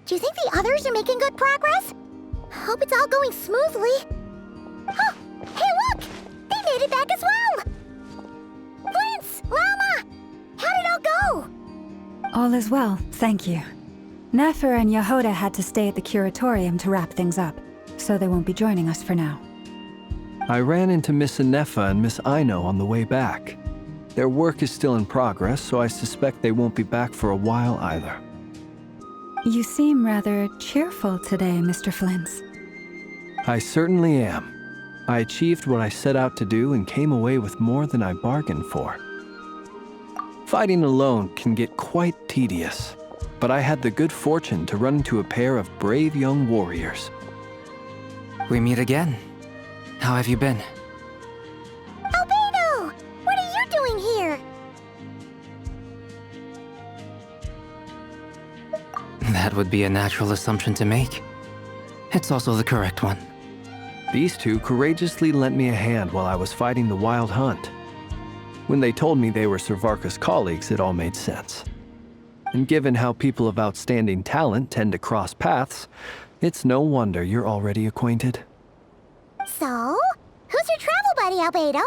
Do you think the others are making good progress? Hope it's all going smoothly. Oh, hey look! They made it back as well! Prince! Lama! How did it all go? All is well, thank you. Nefer and Yehoda had to stay at the curatorium to wrap things up, so they won't be joining us for now. I ran into Miss Nefa and Miss Aino on the way back. Their work is still in progress, so I suspect they won't be back for a while either. You seem rather cheerful today, Mr. Flintz. I certainly am. I achieved what I set out to do and came away with more than I bargained for. Fighting alone can get quite tedious, but I had the good fortune to run into a pair of brave young warriors. We meet again. How have you been? Albedo! What are you doing here? That would be a natural assumption to make. It's also the correct one. These two courageously lent me a hand while I was fighting the Wild Hunt. When they told me they were Servarka's colleagues, it all made sense. And given how people of outstanding talent tend to cross paths, it's no wonder you're already acquainted. So, who's your travel buddy, Albedo?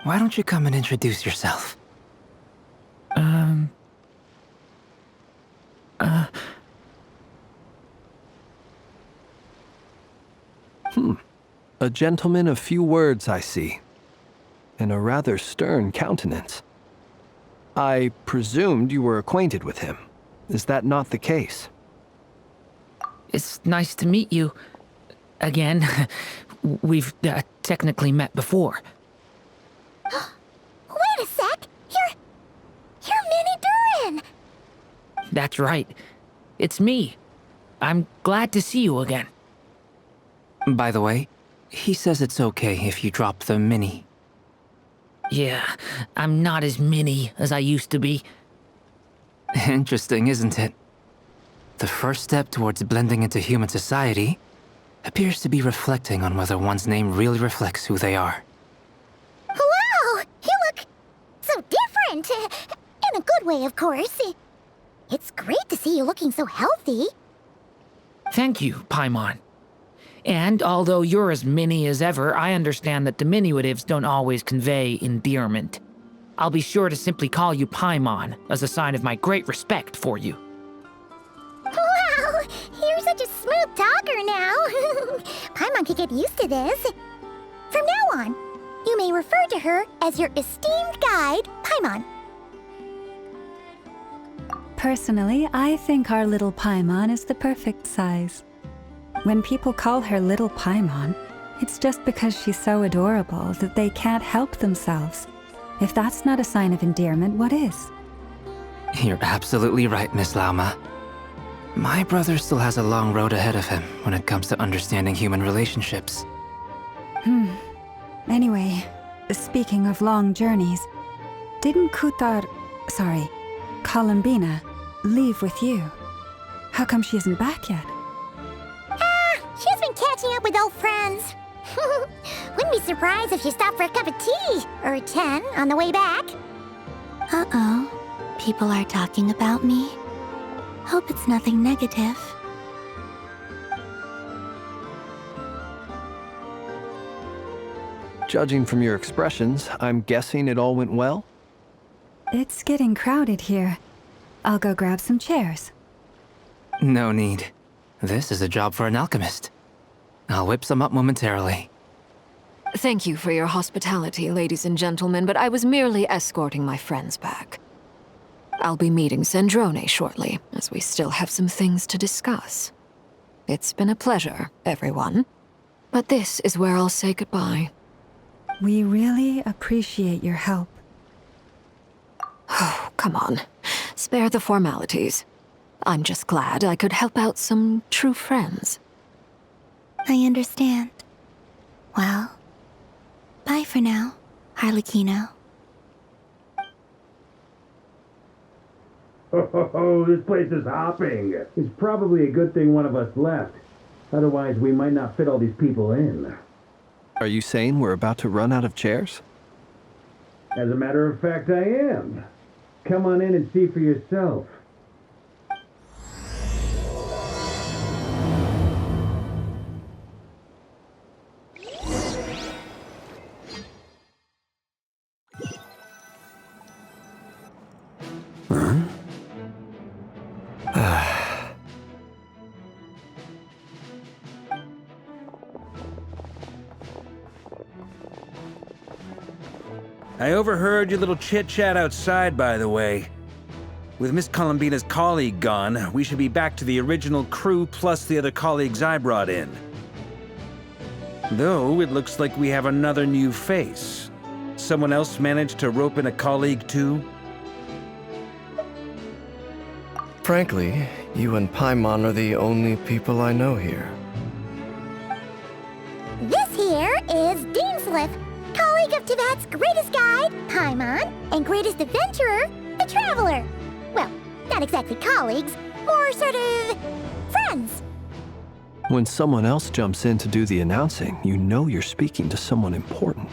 Why don't you come and introduce yourself? A gentleman of few words, I see. And a rather stern countenance. I presumed you were acquainted with him. Is that not the case? It's nice to meet you. Again. We've technically met before. Wait a sec! You're Minnie Durin! That's right. It's me. I'm glad to see you again. By the way, he says it's okay if you drop the mini. Yeah, I'm not as mini as I used to be. Interesting, isn't it? The first step towards blending into human society appears to be reflecting on whether one's name really reflects who they are. Wow! You look so different! In a good way, of course. It's great to see you looking so healthy. Thank you, Paimon. And although you're as mini as ever, I understand that diminutives don't always convey endearment. I'll be sure to simply call you Paimon as a sign of my great respect for you. Wow! You're such a smooth talker now. Paimon could get used to this. From now on, you may refer to her as your esteemed guide, Paimon. Personally, I think our little Paimon is the perfect size. When people call her Little Paimon, it's just because she's so adorable that they can't help themselves. If that's not a sign of endearment, what is? You're absolutely right, Miss Lauma. My brother still has a long road ahead of him when it comes to understanding human relationships. Anyway, speaking of long journeys, didn't Columbina, leave with you? How come she isn't back yet? She's been catching up with old friends. Wouldn't be surprised if she stopped for a cup of tea or 10 on the way back. Uh-oh. People are talking about me. Hope it's nothing negative. Judging from your expressions, I'm guessing it all went well? It's getting crowded here. I'll go grab some chairs. No need. This is a job for an alchemist. I'll whip some up momentarily. Thank you for your hospitality, ladies and gentlemen, but I was merely escorting my friends back. I'll be meeting Sandrone shortly, as we still have some things to discuss. It's been a pleasure, everyone. But this is where I'll say goodbye. We really appreciate your help. Oh, come on. Spare the formalities. I'm just glad I could help out some true friends. I understand. Well, bye for now, Harlequino. Oh, this place is hopping. It's probably a good thing one of us left. Otherwise, we might not fit all these people in. Are you saying we're about to run out of chairs? As a matter of fact, I am. Come on in and see for yourself. I overheard your little chit-chat outside, by the way. With Miss Columbina's colleague gone, we should be back to the original crew plus the other colleagues I brought in. Though, it looks like we have another new face. Someone else managed to rope in a colleague too? Frankly, you and Paimon are the only people I know here. This here is Deansliff, colleague of Tibet's greatest guide, Paimon, and greatest adventurer, the Traveler. Well, not exactly colleagues, more sort of friends. When someone else jumps in to do the announcing, you know you're speaking to someone important.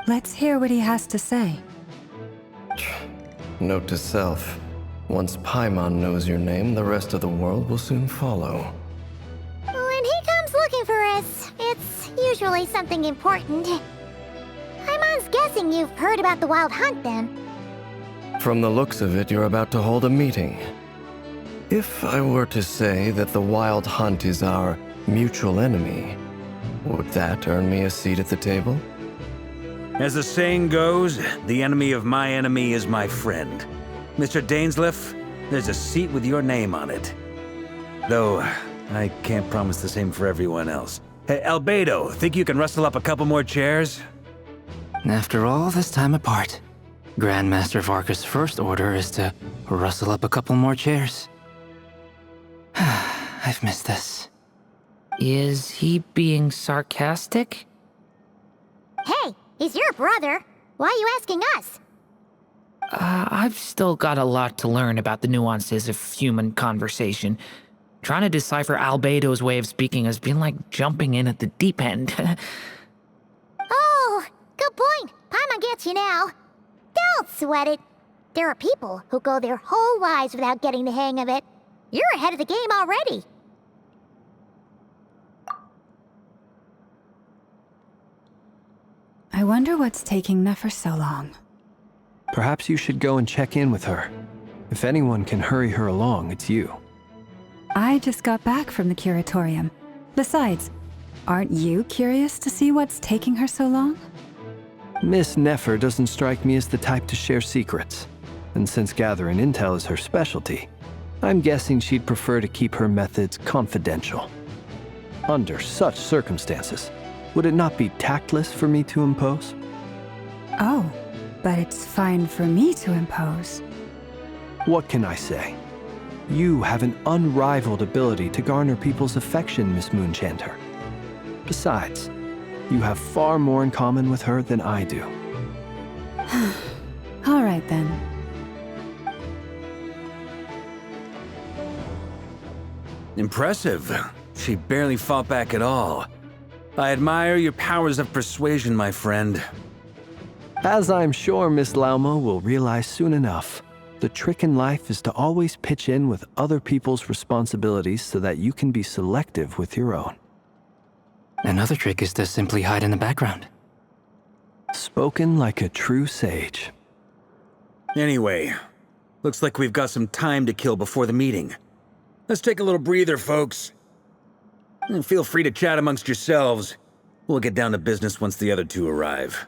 Let's hear what he has to say. Note to self. Once Paimon knows your name, the rest of the world will soon follow. When he comes looking for us, it's usually something important. Paimon's guessing you've heard about the Wild Hunt, then. From the looks of it, you're about to hold a meeting. If I were to say that the Wild Hunt is our mutual enemy, would that earn me a seat at the table? As the saying goes, the enemy of my enemy is my friend. Mr. Dainsliff, there's a seat with your name on it. Though, I can't promise the same for everyone else. Hey, Albedo, think you can rustle up a couple more chairs? After all this time apart, Grandmaster Varka's first order is to rustle up a couple more chairs. I've missed this. Is he being sarcastic? Hey, he's your brother. Why are you asking us? I've still got a lot to learn about the nuances of human conversation. Trying to decipher Albedo's way of speaking has been like jumping in at the deep end. Oh, good point. Paimon gets you now. Don't sweat it. There are people who go their whole lives without getting the hang of it. You're ahead of the game already. I wonder what's taking Nefer so long. Perhaps you should go and check in with her. If anyone can hurry her along, it's you. I just got back from the curatorium. Besides, aren't you curious to see what's taking her so long? Miss Nefer doesn't strike me as the type to share secrets. And since gathering intel is her specialty, I'm guessing she'd prefer to keep her methods confidential. Under such circumstances, would it not be tactless for me to impose? Oh, but it's fine for me to impose. What can I say? You have an unrivaled ability to garner people's affection, Miss Moonchanter. Besides, you have far more in common with her than I do. All right then. Impressive. She barely fought back at all. I admire your powers of persuasion, my friend. As I'm sure Miss Lauma will realize soon enough, the trick in life is to always pitch in with other people's responsibilities so that you can be selective with your own. Another trick is to simply hide in the background. Spoken like a true sage. Anyway, looks like we've got some time to kill before the meeting. Let's take a little breather, folks. And feel free to chat amongst yourselves. We'll get down to business once the other two arrive.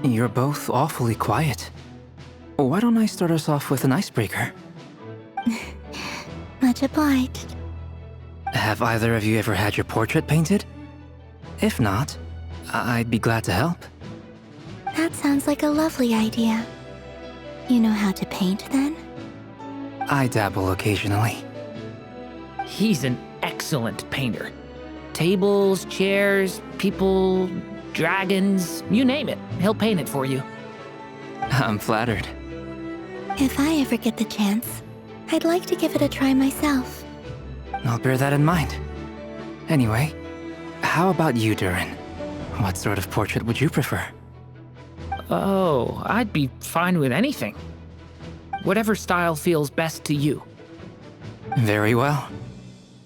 You're both awfully quiet. Why don't I start us off with an icebreaker? Much obliged. Have either of you ever had your portrait painted? If not, I'd be glad to help. That sounds like a lovely idea. You know how to paint, then? I dabble occasionally. He's an excellent painter. Tables, chairs, people, dragons, you name it. He'll paint it for you. I'm flattered. If I ever get the chance, I'd like to give it a try myself. I'll bear that in mind. Anyway, how about you, Durin? What sort of portrait would you prefer? Oh, I'd be fine with anything. Whatever style feels best to you. Very well.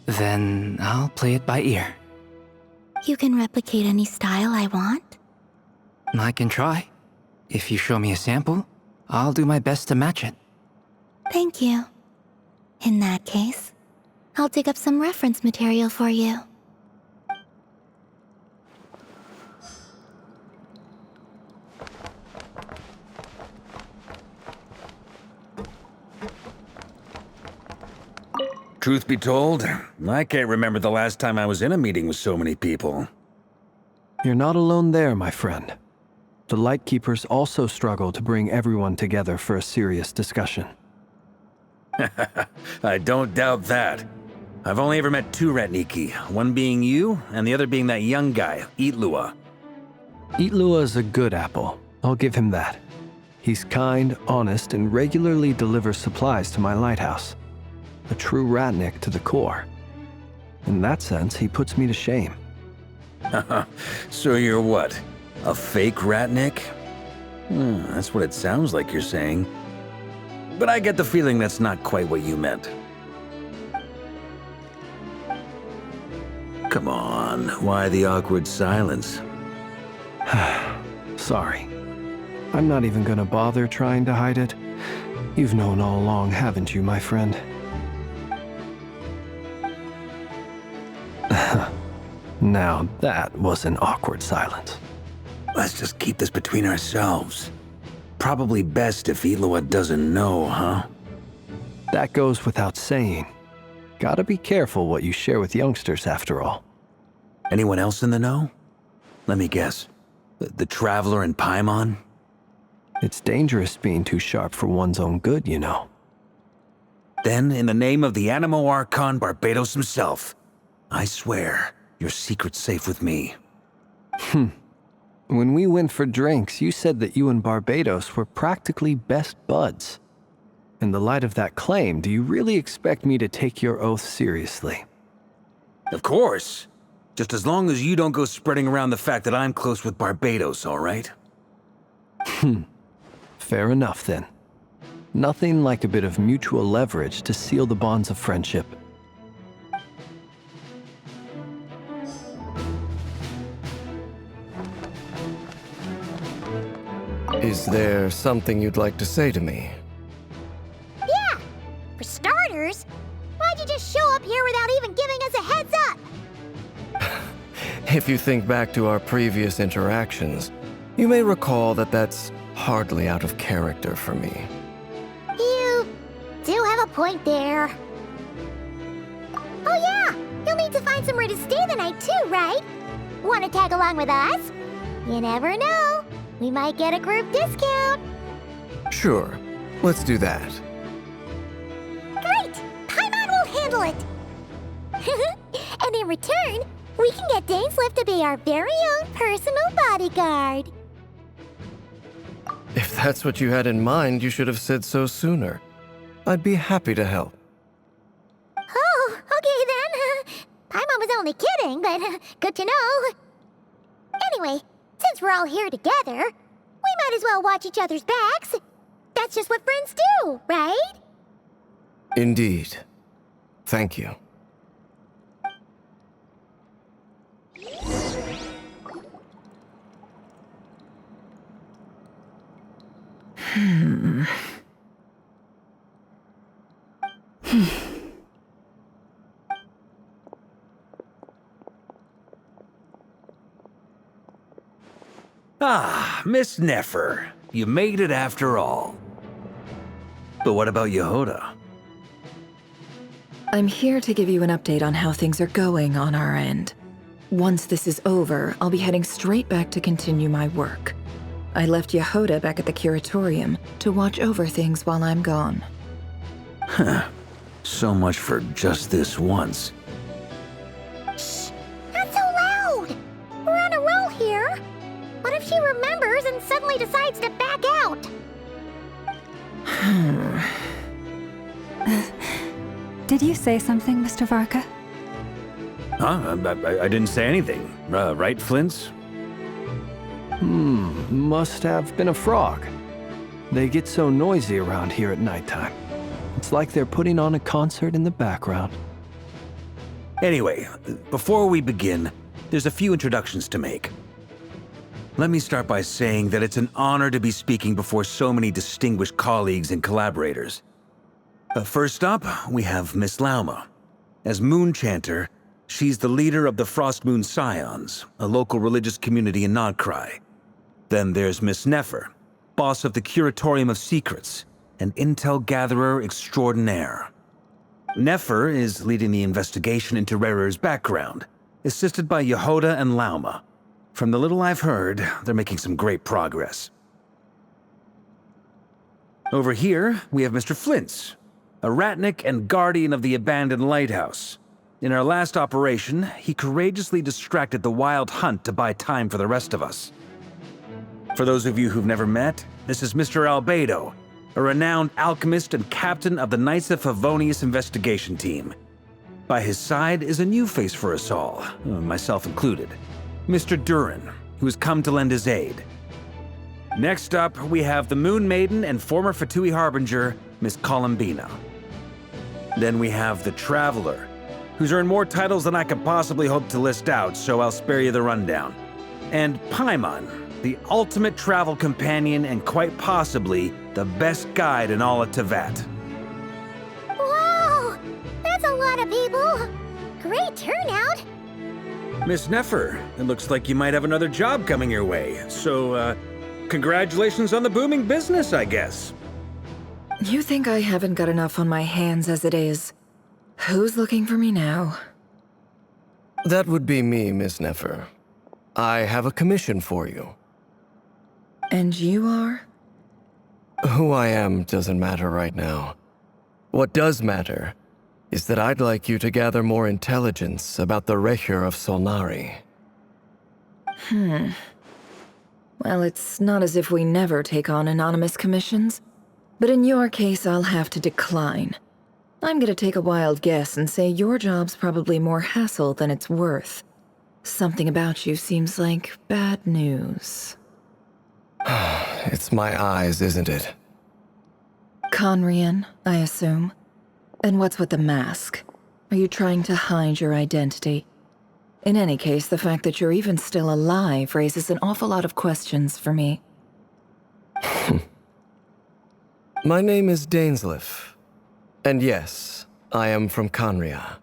Then I'll play it by ear. You can replicate any style I want? I can try. If you show me a sample, I'll do my best to match it. Thank you. In that case, I'll dig up some reference material for you. Truth be told, I can't remember the last time I was in a meeting with so many people. You're not alone there, my friend. The Lightkeepers also struggle to bring everyone together for a serious discussion. I don't doubt that. I've only ever met two Ratniki, one being you, and the other being that young guy, Itlua. Itlua is a good apple, I'll give him that. He's kind, honest, and regularly delivers supplies to my lighthouse. A true Ratnik to the core. In that sense, he puts me to shame. So you're what? A fake Ratnik? That's what it sounds like you're saying. But I get the feeling that's not quite what you meant. Come on, why the awkward silence? Sorry. I'm not even gonna bother trying to hide it. You've known all along, haven't you, my friend? Now that was an awkward silence. Let's just keep this between ourselves. Probably best if Itlua doesn't know, huh? That goes without saying. Gotta be careful what you share with youngsters, after all. Anyone else in the know? Let me guess. The Traveler and Paimon? It's dangerous being too sharp for one's own good, you know. Then, in the name of the Animo Archon Barbados himself, I swear, your secret's safe with me. When we went for drinks, you said that you and Barbados were practically best buds. In the light of that claim, do you really expect me to take your oath seriously? Of course. Just as long as you don't go spreading around the fact that I'm close with Barbados, all right? Fair enough, then. Nothing like a bit of mutual leverage to seal the bonds of friendship. Is there something you'd like to say to me? Yeah! For starters, why'd you just show up here without even giving us a heads up? If you think back to our previous interactions, you may recall that that's hardly out of character for me. You do have a point there. Oh yeah! You'll need to find somewhere to stay the night too, right? Want to tag along with us? You never know. We might get a group discount. Sure, let's do that. Great! Paimon will handle it! And in return, we can get Dainslift to be our very own personal bodyguard. If that's what you had in mind, you should have said so sooner. I'd be happy to help. Oh, okay then. Paimon was only kidding, but good to know. Anyway, since we're all here together, we might as well watch each other's backs. That's just what friends do, right? Indeed. Thank you. Ah, Miss Nefer. You made it after all. But what about Yehoda? I'm here to give you an update on how things are going on our end. Once this is over, I'll be heading straight back to continue my work. I left Yehoda back at the curatorium to watch over things while I'm gone. Huh. So much for just this once. Shh! Not so loud! We're on a roll here. What if she remembers and suddenly decides to back out? Did you say something, Mr. Varka? Huh? I didn't say anything. Right, Flints? Must have been a frog. They get so noisy around here at nighttime. It's like they're putting on a concert in the background. Anyway, before we begin, there's a few introductions to make. Let me start by saying that it's an honor to be speaking before so many distinguished colleagues and collaborators. First up, we have Miss Lauma. As Moon Chanter, she's the leader of the Frost Moon Scions, a local religious community in Nod-Krai. Then there's Miss Nefer, boss of the Curatorium of Secrets, an intel gatherer extraordinaire. Nefer is leading the investigation into Rerer's background, assisted by Yehoda and Lauma. From the little I've heard, they're making some great progress. Over here, we have Mr. Flints, a ratnik and guardian of the abandoned lighthouse. In our last operation, he courageously distracted the Wild Hunt to buy time for the rest of us. For those of you who've never met, this is Mr. Albedo, a renowned alchemist and captain of the Knights of Favonius investigation team. By his side is a new face for us all, myself included, Mr. Durin, who has come to lend his aid. Next up, we have the Moon Maiden and former Fatui Harbinger, Miss Columbina. Then we have the Traveler, who's earned more titles than I could possibly hope to list out, so I'll spare you the rundown. And Paimon, the ultimate travel companion and quite possibly the best guide in all of Tevat. Whoa! That's a lot of people! Great turnout! Miss Nefer, it looks like you might have another job coming your way, so, congratulations on the booming business, I guess. You think I haven't got enough on my hands as it is? Who's looking for me now? That would be me, Miss Nefer. I have a commission for you. And you are? Who I am doesn't matter right now. What does matter is that I'd like you to gather more intelligence about the Recher of Solnari. Well, it's not as if we never take on anonymous commissions. But in your case, I'll have to decline. I'm gonna take a wild guess and say your job's probably more hassle than it's worth. Something about you seems like bad news. It's my eyes, isn't it? Conrian, I assume. And what's with the mask? Are you trying to hide your identity? In any case, the fact that you're even still alive raises an awful lot of questions for me. My name is Dainsleif. And yes, I am from Conria.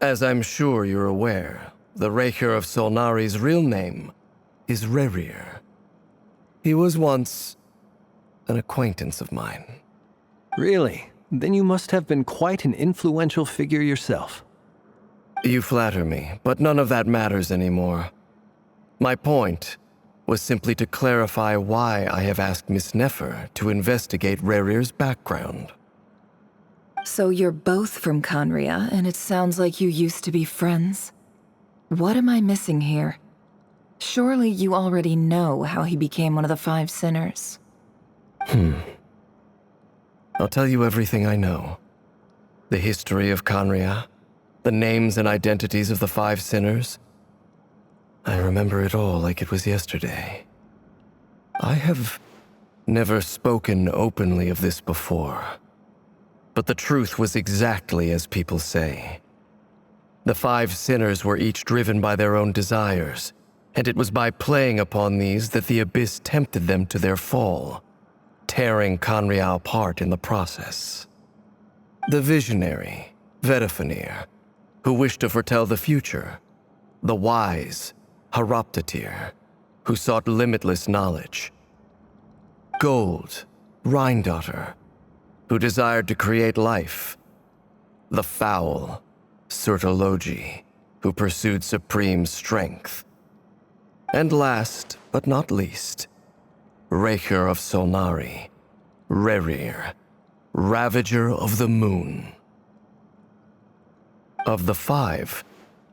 As I'm sure you're aware, the Recher of Solnari's real name is Rerir. He was once an acquaintance of mine. Really? Then you must have been quite an influential figure yourself. You flatter me, but none of that matters anymore. My point was simply to clarify why I have asked Miss Nefer to investigate Rerir's background. So you're both from Conria, and it sounds like you used to be friends? What am I missing here? Surely you already know how he became one of the Five Sinners. I'll tell you everything I know. The history of Conria, the names and identities of the Five Sinners. I remember it all like it was yesterday. I have never spoken openly of this before. But the truth was exactly as people say. The Five Sinners were each driven by their own desires, and it was by playing upon these that the Abyss tempted them to their fall, tearing Conria apart in the process. The visionary, Vedafinir, who wished to foretell the future. The wise, Haroptatir, who sought limitless knowledge. Gold, Rhindaughter, who desired to create life. the foul Sertologi, who pursued supreme strength. And last, but not least, Raker of Solnari, Rerir, Ravager of the Moon. Of the five,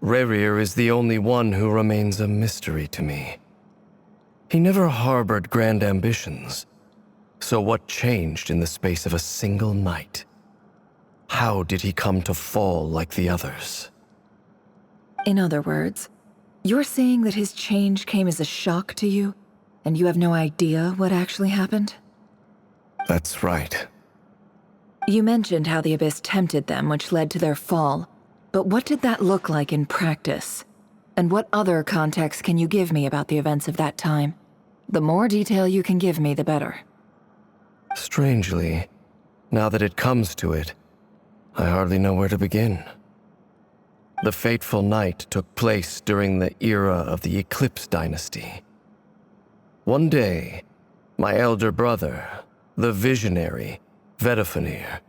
Rerir is the only one who remains a mystery to me. He never harbored grand ambitions, so what changed in the space of a single night? How did he come to fall like the others? In other words, you're saying that his change came as a shock to you, and you have no idea what actually happened? That's right. You mentioned how the Abyss tempted them, which led to their fall. But what did that look like in practice? And what other context can you give me about the events of that time? The more detail you can give me, the better. Strangely, now that it comes to it, I hardly know where to begin. The fateful night took place during the era of the Eclipse Dynasty. One day, my elder brother, the visionary, Vedifenir,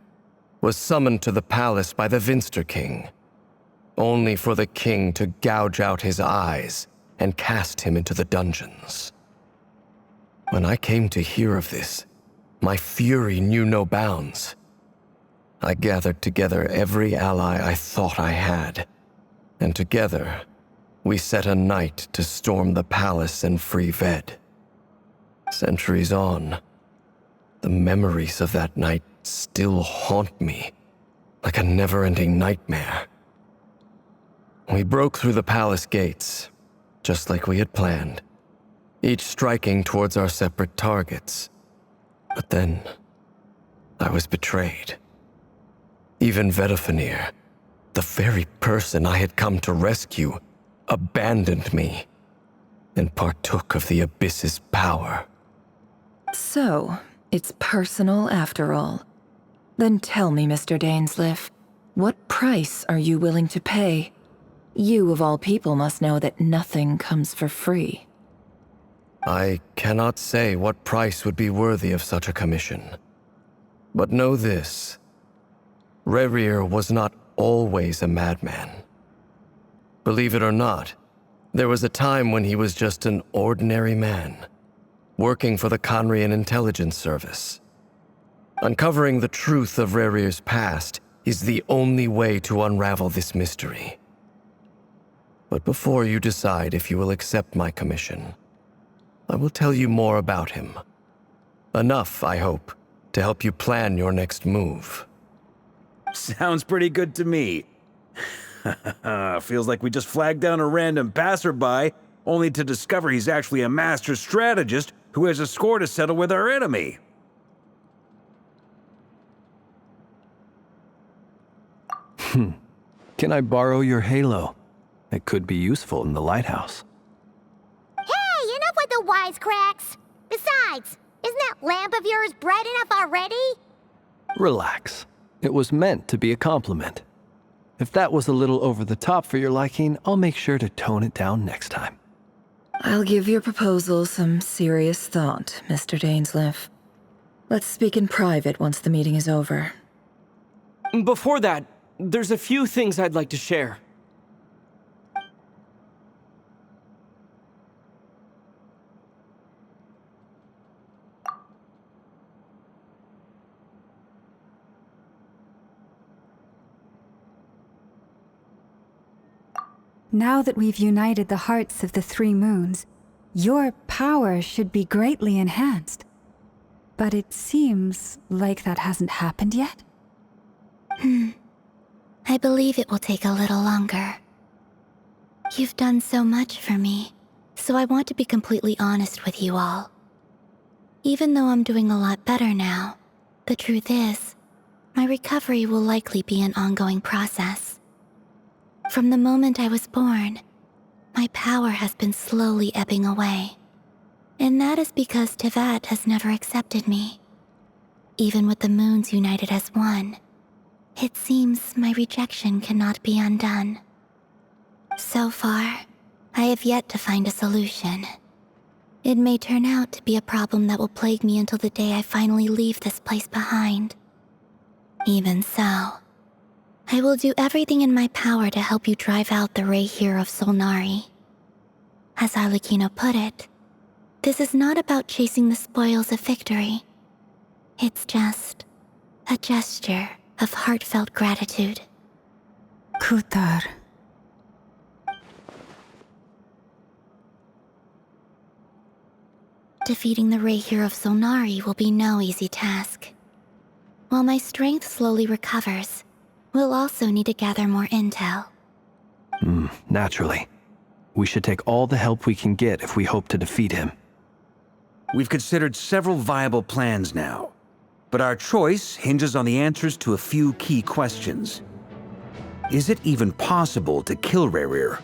was summoned to the palace by the Vinster King, only for the king to gouge out his eyes and cast him into the dungeons. When I came to hear of this, my fury knew no bounds. I gathered together every ally I thought I had, and together, we set a night to storm the palace and free Ved. Centuries on, the memories of that night still haunt me like a never-ending nightmare. We broke through the palace gates, just like we had planned, each striking towards our separate targets. But then, I was betrayed. Even Vedifenir, the very person I had come to rescue, abandoned me and partook of the Abyss's power. So, it's personal after all. Then tell me, Mr. Dainsleif, what price are you willing to pay? You, of all people, must know that nothing comes for free. I cannot say what price would be worthy of such a commission. But know this. Rerir was not always a madman. Believe it or not, there was a time when he was just an ordinary man, working for the Conrian Intelligence Service. Uncovering the truth of Rerir's past is the only way to unravel this mystery. But before you decide if you will accept my commission, I will tell you more about him. Enough, I hope, to help you plan your next move. Sounds pretty good to me. Feels like we just flagged down a random passerby, only to discover he's actually a master strategist who has a score to settle with our enemy. Can I borrow your halo? It could be useful in the lighthouse. Hey, enough with the wisecracks! Besides, isn't that lamp of yours bright enough already? Relax. It was meant to be a compliment. If that was a little over the top for your liking, I'll make sure to tone it down next time. I'll give your proposal some serious thought, Mr. Dainsleif. Let's speak in private once the meeting is over. Before that, there's a few things I'd like to share. Now that we've united the hearts of the three moons, your power should be greatly enhanced. But it seems like that hasn't happened yet? I believe it will take a little longer. You've done so much for me, so I want to be completely honest with you all. Even though I'm doing a lot better now, the truth is, my recovery will likely be an ongoing process. From the moment I was born, my power has been slowly ebbing away. And that is because Tevat has never accepted me. Even with the moons united as one, it seems my rejection cannot be undone. So far, I have yet to find a solution. It may turn out to be a problem that will plague me until the day I finally leave this place behind. Even so, I will do everything in my power to help you drive out the Ray here of Solnari. As Arlecchino put it, this is not about chasing the spoils of victory. It's just a gesture of heartfelt gratitude. Kutar. Defeating the Ray here of Solnari will be no easy task. While my strength slowly recovers, we'll also need to gather more intel. Naturally. We should take all the help we can get if we hope to defeat him. We've considered several viable plans now, but our choice hinges on the answers to a few key questions. Is it even possible to kill Rerir?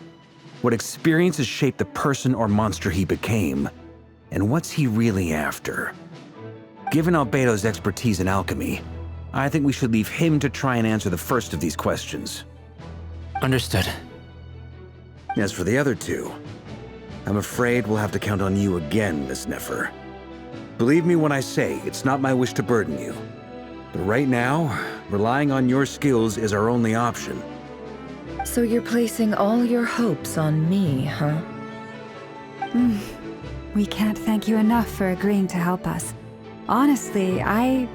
What experiences shaped the person or monster he became? And what's he really after? Given Albedo's expertise in alchemy, I think we should leave him to try and answer the first of these questions. Understood. As for the other two, I'm afraid we'll have to count on you again, Miss Nefer. Believe me when I say it's not my wish to burden you. But right now, relying on your skills is our only option. So you're placing all your hopes on me, huh? We can't thank you enough for agreeing to help us. Honestly, I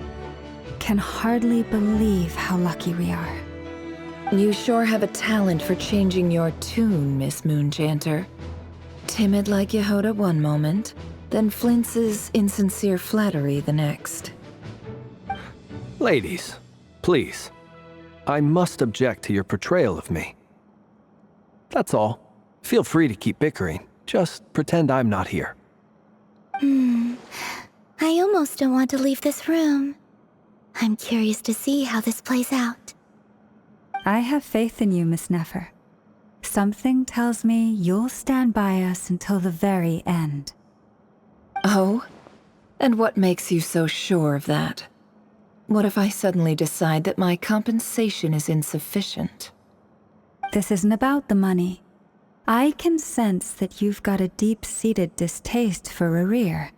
can hardly believe how lucky we are. You sure have a talent for changing your tune, Miss Moonchanter. Timid like Yehoda one moment, then flinches insincere flattery the next. Ladies, please. I must object to your portrayal of me. That's all. Feel free to keep bickering. Just pretend I'm not here. I almost don't want to leave this room. I'm curious to see how this plays out. I have faith in you, Miss Nefer. Something tells me you'll stand by us until the very end. Oh? And what makes you so sure of that? What if I suddenly decide that my compensation is insufficient? This isn't about the money. I can sense that you've got a deep-seated distaste for Rerir.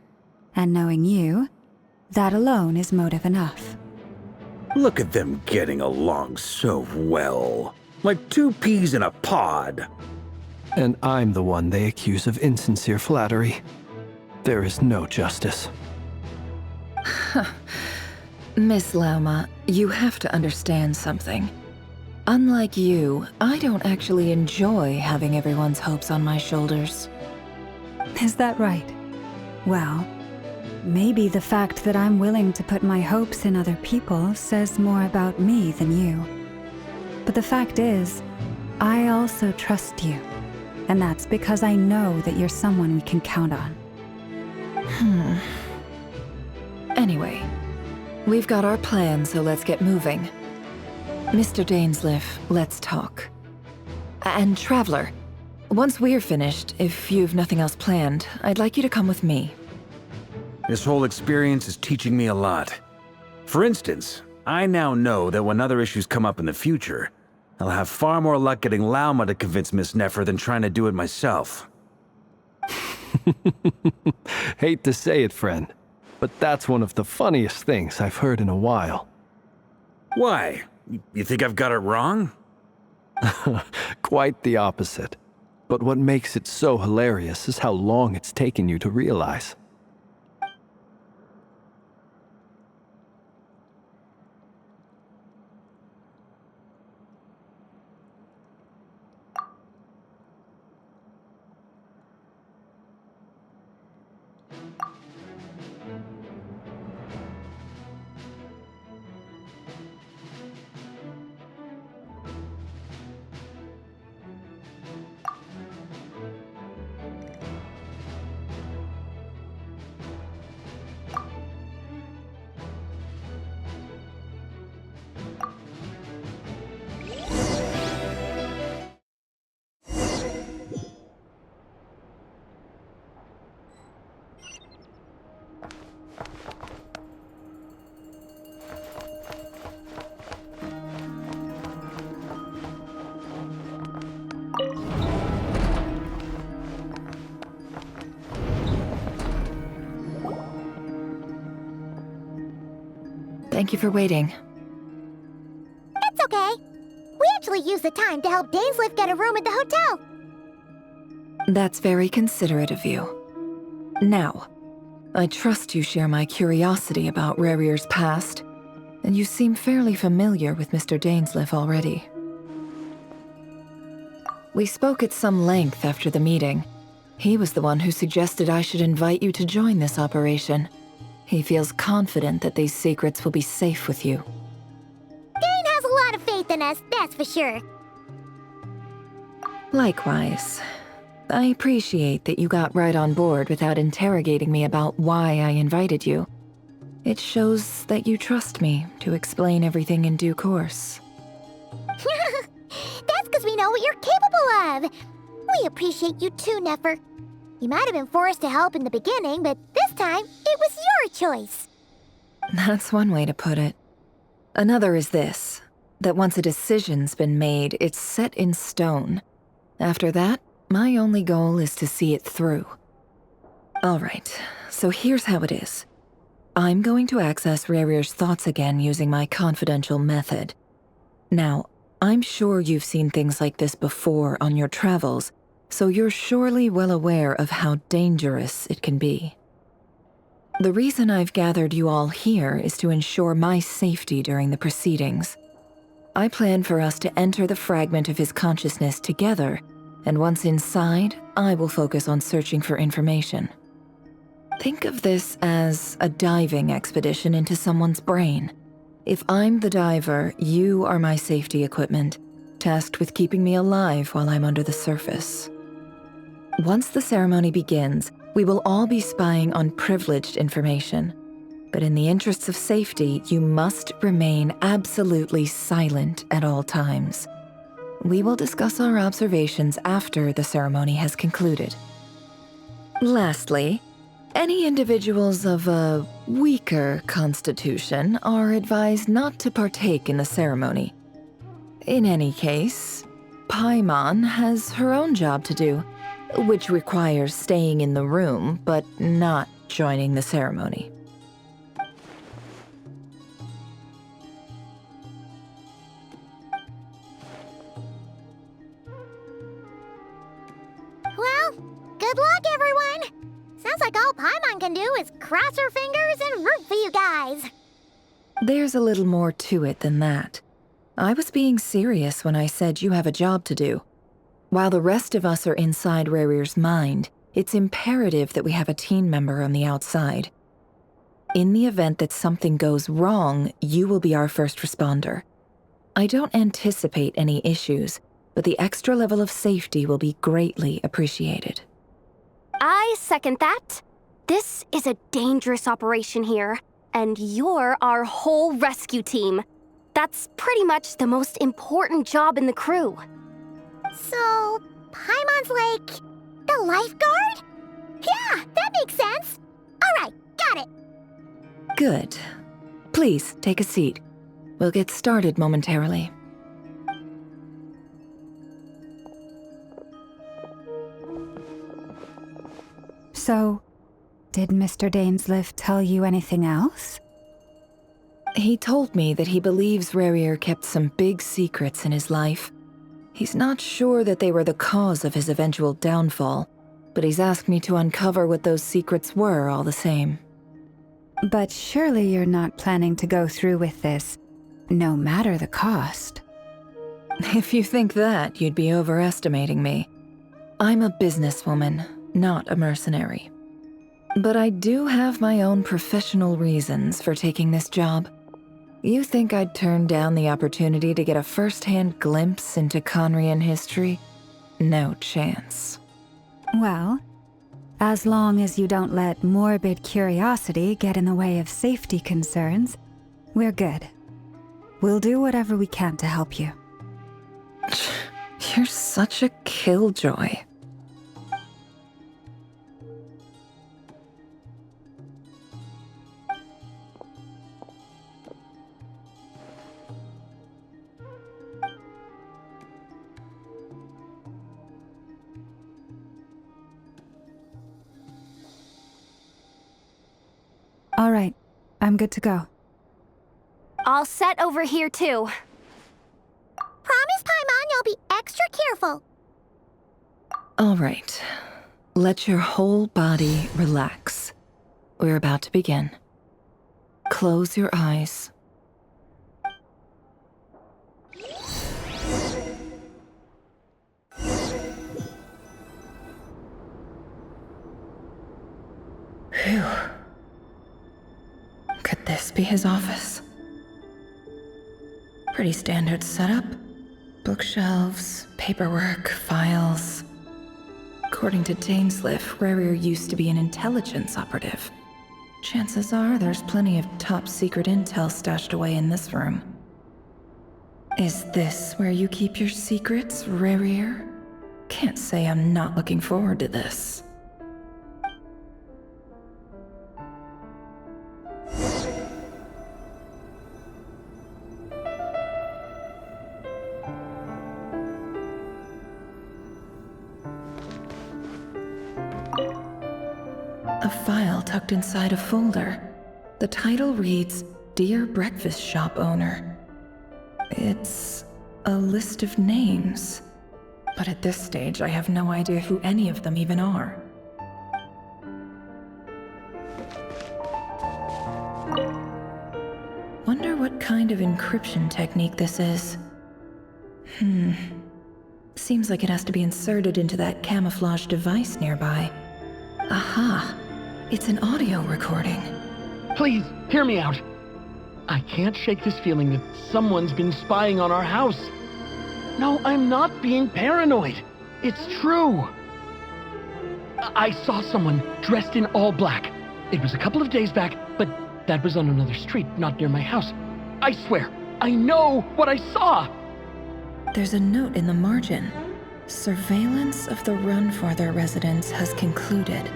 And knowing you, that alone is motive enough. Look at them getting along so well. Like two peas in a pod. And I'm the one they accuse of insincere flattery. There is no justice. Miss Lauma, you have to understand something. Unlike you, I don't actually enjoy having everyone's hopes on my shoulders. Is that right? Well, maybe the fact that I'm willing to put my hopes in other people says more about me than you. But the fact is, I also trust you. And that's because I know that you're someone we can count on. Anyway, we've got our plan, so let's get moving. Mr. Dainsleif, let's talk. And Traveler, once we're finished, if you've nothing else planned, I'd like you to come with me. This whole experience is teaching me a lot. For instance, I now know that when other issues come up in the future, I'll have far more luck getting Lauma to convince Miss Nefer than trying to do it myself. Hate to say it, friend, but that's one of the funniest things I've heard in a while. Why? You think I've got it wrong? Quite the opposite. But what makes it so hilarious is how long it's taken you to realize. Thank you for waiting. It's okay. We actually used the time to help Dainsleif get a room at the hotel. That's very considerate of you. Now, I trust you share my curiosity about Rarier's past, and you seem fairly familiar with Mr. Dainsleif already. We spoke at some length after the meeting. He was the one who suggested I should invite you to join this operation. He feels confident that these secrets will be safe with you. Dane has a lot of faith in us, that's for sure. Likewise. I appreciate that you got right on board without interrogating me about why I invited you. It shows that you trust me to explain everything in due course. That's because we know what you're capable of. We appreciate you too, Nefer. You might have been forced to help in the beginning, but this time, it was your choice. That's one way to put it. Another is this, that once a decision's been made, it's set in stone. After that, my only goal is to see it through. Alright, so here's how it is. I'm going to access Rarier's thoughts again using my confidential method. Now, I'm sure you've seen things like this before on your travels, so you're surely well aware of how dangerous it can be. The reason I've gathered you all here is to ensure my safety during the proceedings. I plan for us to enter the fragment of his consciousness together, and once inside, I will focus on searching for information. Think of this as a diving expedition into someone's brain. If I'm the diver, you are my safety equipment, tasked with keeping me alive while I'm under the surface. Once the ceremony begins, we will all be spying on privileged information. But in the interests of safety, you must remain absolutely silent at all times. We will discuss our observations after the ceremony has concluded. Lastly, any individuals of a weaker constitution are advised not to partake in the ceremony. In any case, Paimon has her own job to do, which requires staying in the room but not joining the ceremony. Well, good luck, everyone. Sounds like all Paimon can do is cross her fingers and root for you guys. There's a little more to it than that. I was being serious when I said you have a job to do. While the rest of us are inside Rarier's mind, it's imperative that we have a team member on the outside. In the event that something goes wrong, you will be our first responder. I don't anticipate any issues, but the extra level of safety will be greatly appreciated. I second that. This is a dangerous operation here, and you're our whole rescue team. That's pretty much the most important job in the crew. So, Paimon's like the lifeguard? Yeah, that makes sense. All right, got it. Good. Please, take a seat. We'll get started momentarily. So, did Mr. Dainsleif tell you anything else? He told me that he believes Rarier kept some big secrets in his life. He's not sure that they were the cause of his eventual downfall, but he's asked me to uncover what those secrets were all the same. But surely you're not planning to go through with this, no matter the cost. If you think that, you'd be overestimating me. I'm a businesswoman, not a mercenary. But I do have my own professional reasons for taking this job. You think I'd turn down the opportunity to get a first-hand glimpse into Conrian history? No chance. Well, as long as you don't let morbid curiosity get in the way of safety concerns, we're good. We'll do whatever we can to help you. You're such a killjoy. All right, I'm good to go. All set over here, too. Promise beautiful. All right. Let your whole body relax. We're about to begin. Close your eyes. Phew. Could this be his office? Pretty standard setup. Bookshelves, paperwork, files. According to Dainsleif, Rarier used to be an intelligence operative. Chances are there's plenty of top-secret intel stashed away in this room. Is this where you keep your secrets, Rarier? Can't say I'm not looking forward to this. A file tucked inside a folder. The title reads, Dear Breakfast Shop Owner. It's a list of names. But at this stage, I have no idea who any of them even are. Wonder what kind of encryption technique this is. Seems like it has to be inserted into that camouflage device nearby. Aha! It's an audio recording. Please, hear me out. I can't shake this feeling that someone's been spying on our house. No, I'm not being paranoid. It's true. I saw someone dressed in all black. It was a couple of days back, but that was on another street, not near my house. I swear, I know what I saw! There's a note in the margin. Surveillance of the Runforther residence has concluded.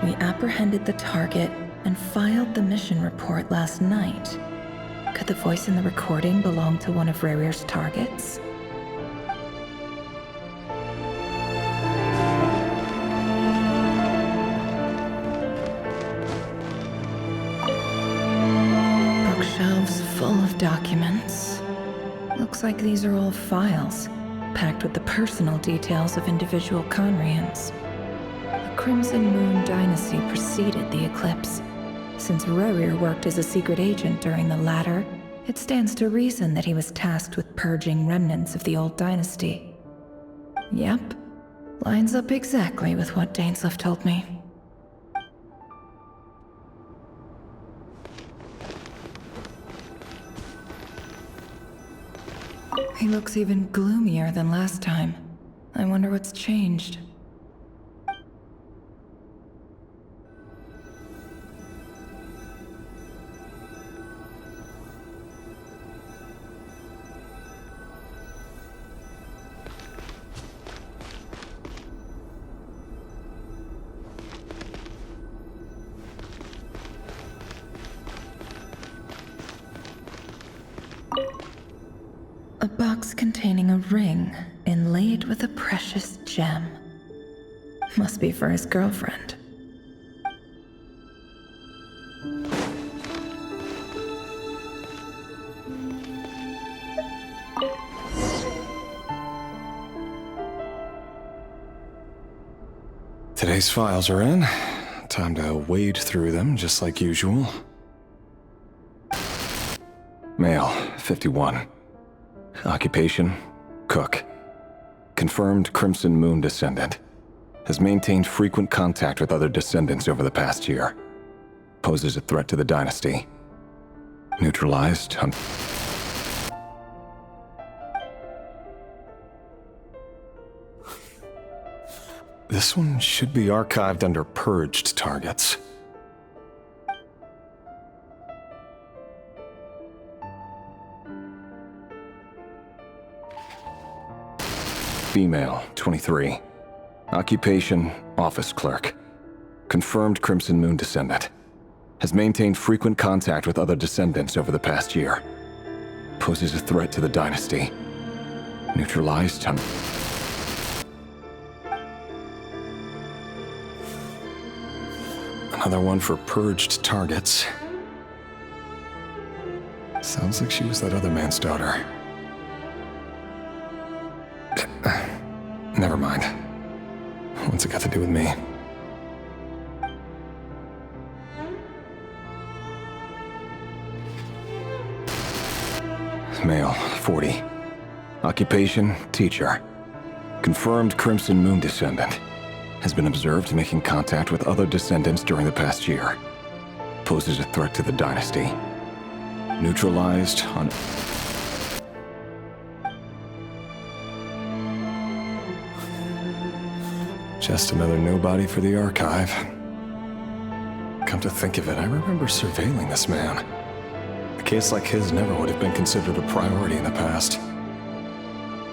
We apprehended the target and filed the mission report last night. Could the voice in the recording belong to one of Rarier's targets? Bookshelves full of documents. Looks like these are all files, packed with the personal details of individual Conrians. The Crimson Moon Dynasty preceded the eclipse. Since Rarier worked as a secret agent during the latter, it stands to reason that he was tasked with purging remnants of the old dynasty. Yep, lines up exactly with what Dainsleif told me. He looks even gloomier than last time. I wonder what's changed. A box containing a ring inlaid with a precious gem. Must be for his girlfriend. Today's files are in. Time to wade through them just like usual. Male, 51. Occupation, cook. Confirmed Crimson Moon descendant. Has maintained frequent contact with other descendants over the past year. Poses a threat to the dynasty. Neutralized. This one should be archived under purged targets. Female, 23. Occupation, office clerk. Confirmed Crimson Moon descendant. Has maintained frequent contact with other descendants over the past year. Poses a threat to the dynasty. Neutralized. Another one for purged targets. Sounds like she was that other man's daughter. Never mind. What's it got to do with me? Male, 40. Occupation, teacher. Confirmed Crimson Moon descendant. Has been observed making contact with other descendants during the past year. Poses a threat to the dynasty. Neutralized on... Just another nobody for the archive. Come to think of it, I remember surveilling this man. A case like his never would have been considered a priority in the past.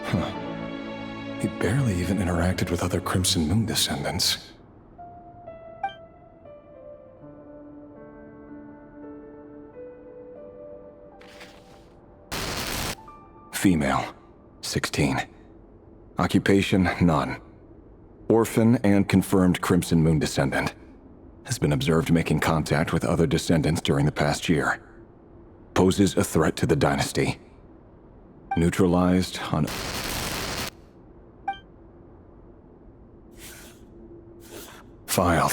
Huh. He barely even interacted with other Crimson Moon descendants. Female, 16. Occupation, none. Orphan and confirmed Crimson Moon descendant. Has been observed making contact with other descendants during the past year. Poses a threat to the dynasty. Neutralized on... Filed.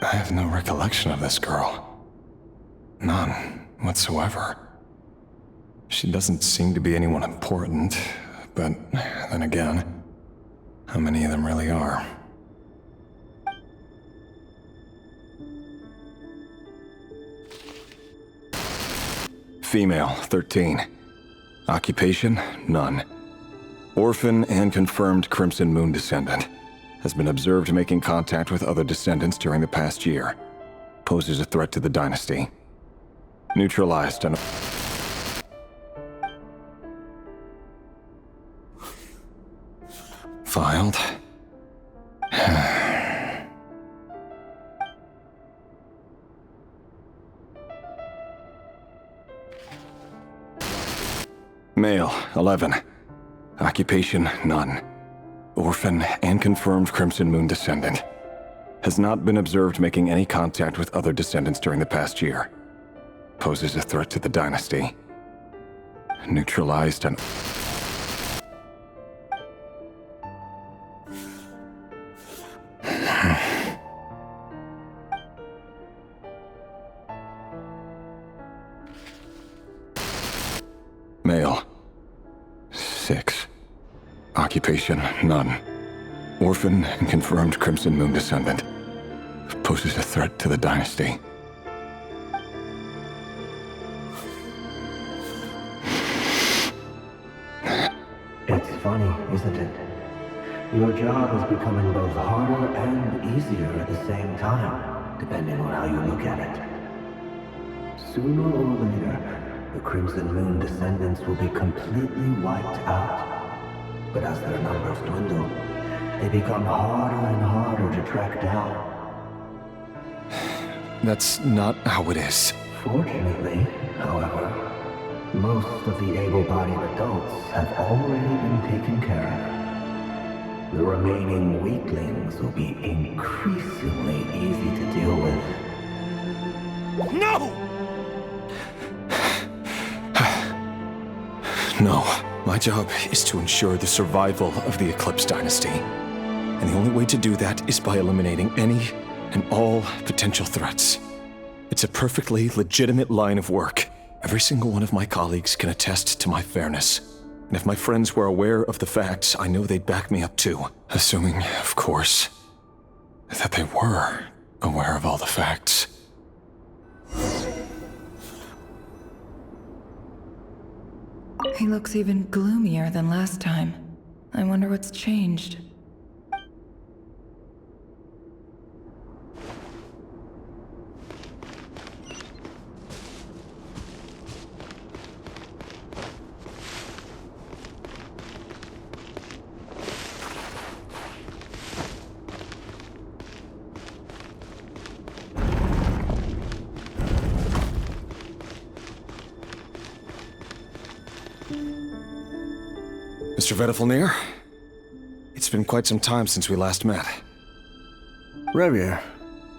I have no recollection of this girl. None whatsoever. She doesn't seem to be anyone important, but then again, how many of them really are? Female, 13. Occupation, none. Orphan and confirmed Crimson Moon descendant. Has been observed making contact with other descendants during the past year. Poses a threat to the dynasty. Neutralized and... Filed. Male, 11. Occupation, none. Orphan and confirmed Crimson Moon descendant. Has not been observed making any contact with other descendants during the past year. Poses a threat to the dynasty. Neutralized and... Male. 6. Occupation, none. Orphan and confirmed Crimson Moon descendant. Poses a threat to the dynasty. It's funny, isn't it? Your job is becoming both harder and easier at the same time, depending on how you look at it. Sooner or later, the Crimson Moon descendants will be completely wiped out. But as their numbers dwindle, they become harder and harder to track down. That's not how it is. Fortunately, however, most of the able-bodied adults have already been taken care of. The remaining weaklings will be increasingly easy to deal with. No! No. My job is to ensure the survival of the Eclipse Dynasty. And the only way to do that is by eliminating any and all potential threats. It's a perfectly legitimate line of work. Every single one of my colleagues can attest to my fairness. And if my friends were aware of the facts, I know they'd back me up too. Assuming, of course, that they were aware of all the facts. He looks even gloomier than last time. I wonder what's changed. Mr. Vedifalnir, it's been quite some time since we last met. Rerir,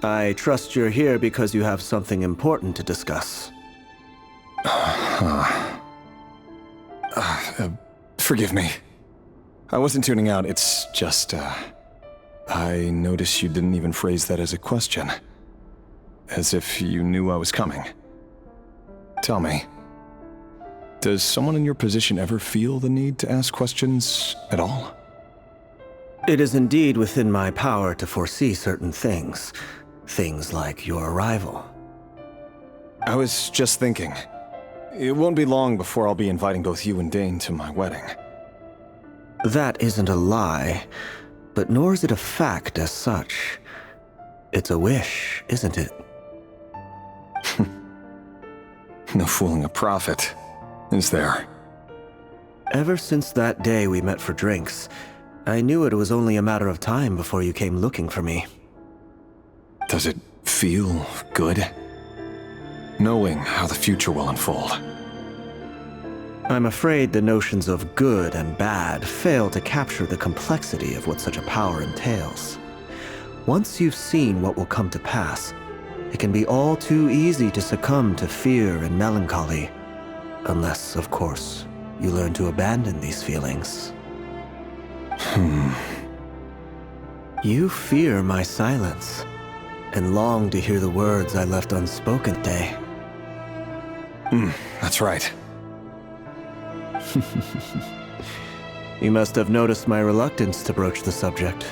I trust you're here because you have something important to discuss. Forgive me. I wasn't tuning out, it's just, I noticed you didn't even phrase that as a question. As if you knew I was coming. Tell me, does someone in your position ever feel the need to ask questions at all? It is indeed within my power to foresee certain things. Things like your arrival. I was just thinking, it won't be long before I'll be inviting both you and Dane to my wedding. That isn't a lie, but nor is it a fact as such. It's a wish, isn't it? No fooling a prophet, is there? Ever since that day we met for drinks, I knew it was only a matter of time before you came looking for me. Does it feel good? Knowing how the future will unfold. I'm afraid the notions of good and bad fail to capture the complexity of what such a power entails. Once you've seen what will come to pass, it can be all too easy to succumb to fear and melancholy. Unless, of course, you learn to abandon these feelings. You fear my silence, and long to hear the words I left unspoken today. That's right. You must have noticed my reluctance to broach the subject.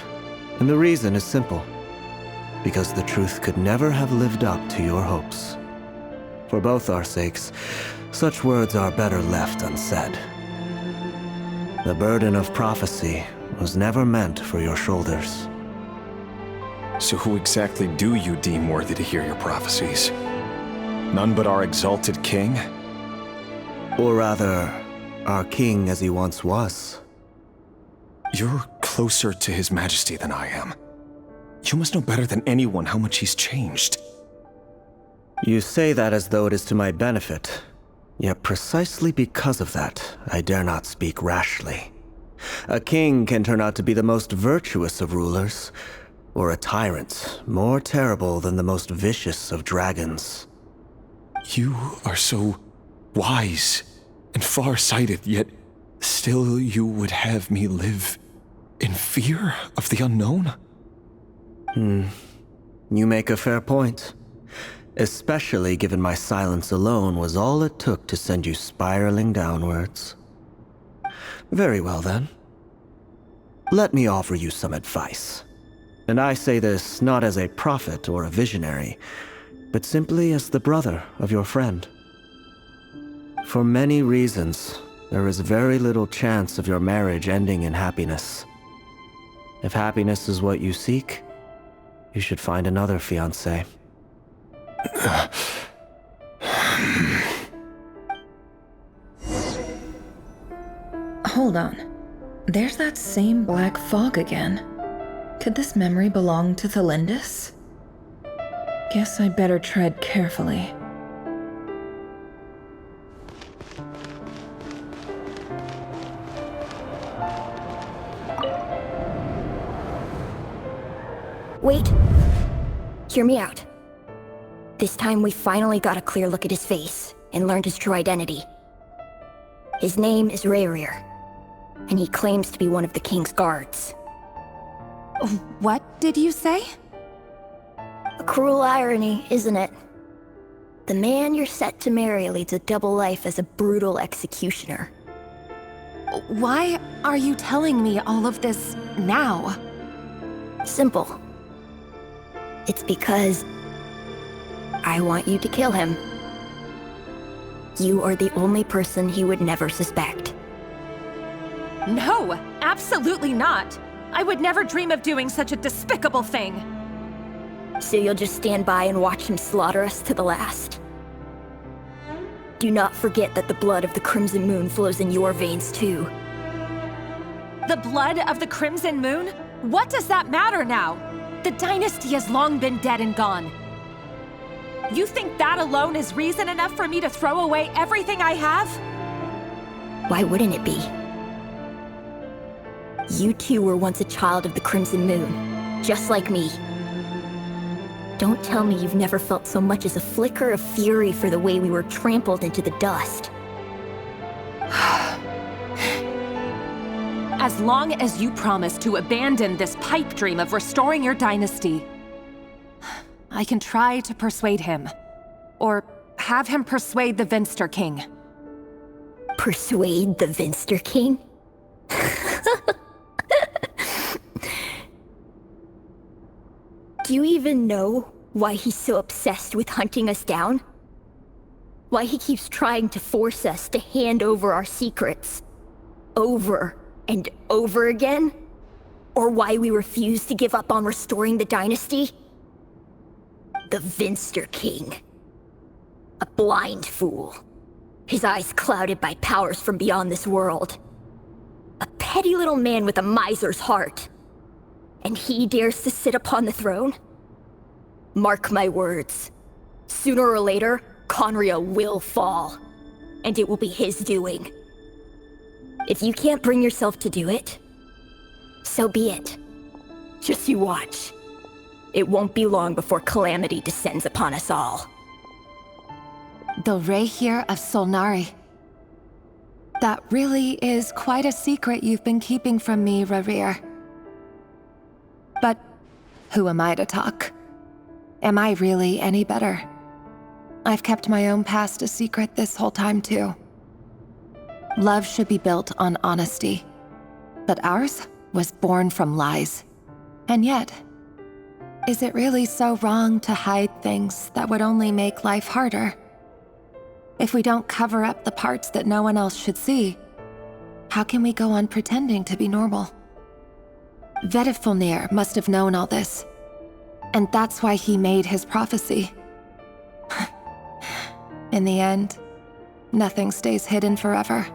And the reason is simple. Because the truth could never have lived up to your hopes. For both our sakes, such words are better left unsaid. The burden of prophecy was never meant for your shoulders. So who exactly do you deem worthy to hear your prophecies? None but our exalted king? Or rather, our king as he once was. You're closer to his majesty than I am. You must know better than anyone how much he's changed. You say that as though it is to my benefit. Yet precisely because of that, I dare not speak rashly. A king can turn out to be the most virtuous of rulers, or a tyrant more terrible than the most vicious of dragons. You are so wise and far-sighted, yet still you would have me live in fear of the unknown? You make a fair point. Especially given my silence alone was all it took to send you spiraling downwards. Very well then. Let me offer you some advice. And I say this not as a prophet or a visionary, but simply as the brother of your friend. For many reasons, there is very little chance of your marriage ending in happiness. If happiness is what you seek, you should find another fiancé. Hold on. There's that same black fog again. Could this memory belong to Thelindis? Guess I better tread carefully. Wait. Hear me out. This time we finally got a clear look at his face and learned his true identity. His name is Rayrir, and he claims to be one of the king's guards. What did you say? A cruel irony, isn't it? The man you're set to marry leads a double life as a brutal executioner. Why are you telling me all of this now? Simple. It's because I want you to kill him. You are the only person he would never suspect. No, absolutely not. I would never dream of doing such a despicable thing. So you'll just stand by and watch him slaughter us to the last? Do not forget that the blood of the Crimson Moon flows in your veins too. The blood of the Crimson Moon? What does that matter now? The dynasty has long been dead and gone. You think that alone is reason enough for me to throw away everything I have? Why wouldn't it be? You too were once a child of the Crimson Moon, just like me. Don't tell me you've never felt so much as a flicker of fury for the way we were trampled into the dust. as long as you promise to abandon this pipe dream of restoring your dynasty. I can try to persuade him. Or have him persuade the Vinster King. Persuade the Vinster King? Do you even know why he's so obsessed with hunting us down? Why he keeps trying to force us to hand over our secrets? Over and over again? Or why we refuse to give up on restoring the dynasty? The Vinster King. A blind fool. His eyes clouded by powers from beyond this world. A petty little man with a miser's heart. And he dares to sit upon the throne? Mark my words. Sooner or later, Conria will fall. And it will be his doing. If you can't bring yourself to do it, so be it. Just you watch. It won't be long before calamity descends upon us all. The Rehir of Solnari. That really is quite a secret you've been keeping from me, Rerir. But who am I to talk? Am I really any better? I've kept my own past a secret this whole time, too. Love should be built on honesty. But ours was born from lies. And yet, is it really so wrong to hide things that would only make life harder? If we don't cover up the parts that no one else should see, how can we go on pretending to be normal? Vedifulnir must have known all this. And that's why he made his prophecy. In the end, nothing stays hidden forever.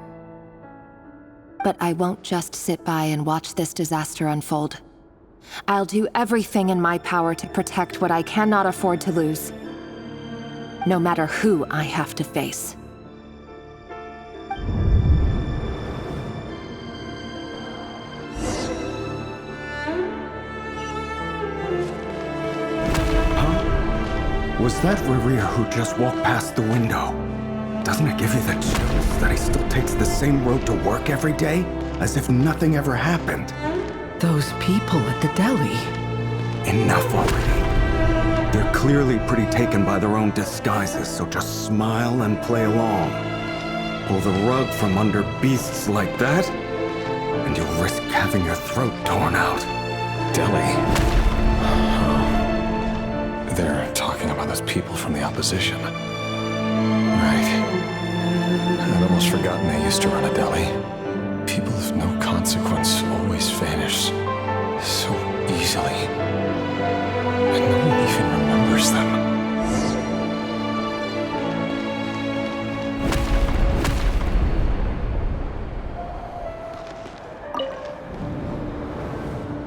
But I won't just sit by and watch this disaster unfold. I'll do everything in my power to protect what I cannot afford to lose. No matter who I have to face. Was that Rerir who just walked past the window? Doesn't it give you the chills that he still takes the same road to work every day? As if nothing ever happened. Those people at the deli. Enough already. They're clearly pretty taken by their own disguises, so just smile and play along. Pull the rug from under beasts like that, and you risk having your throat torn out. Deli. They're talking about those people from the opposition. Right. I'd almost forgotten they used to run a deli. People of no consequence always vanish so easily. And no one even remembers them.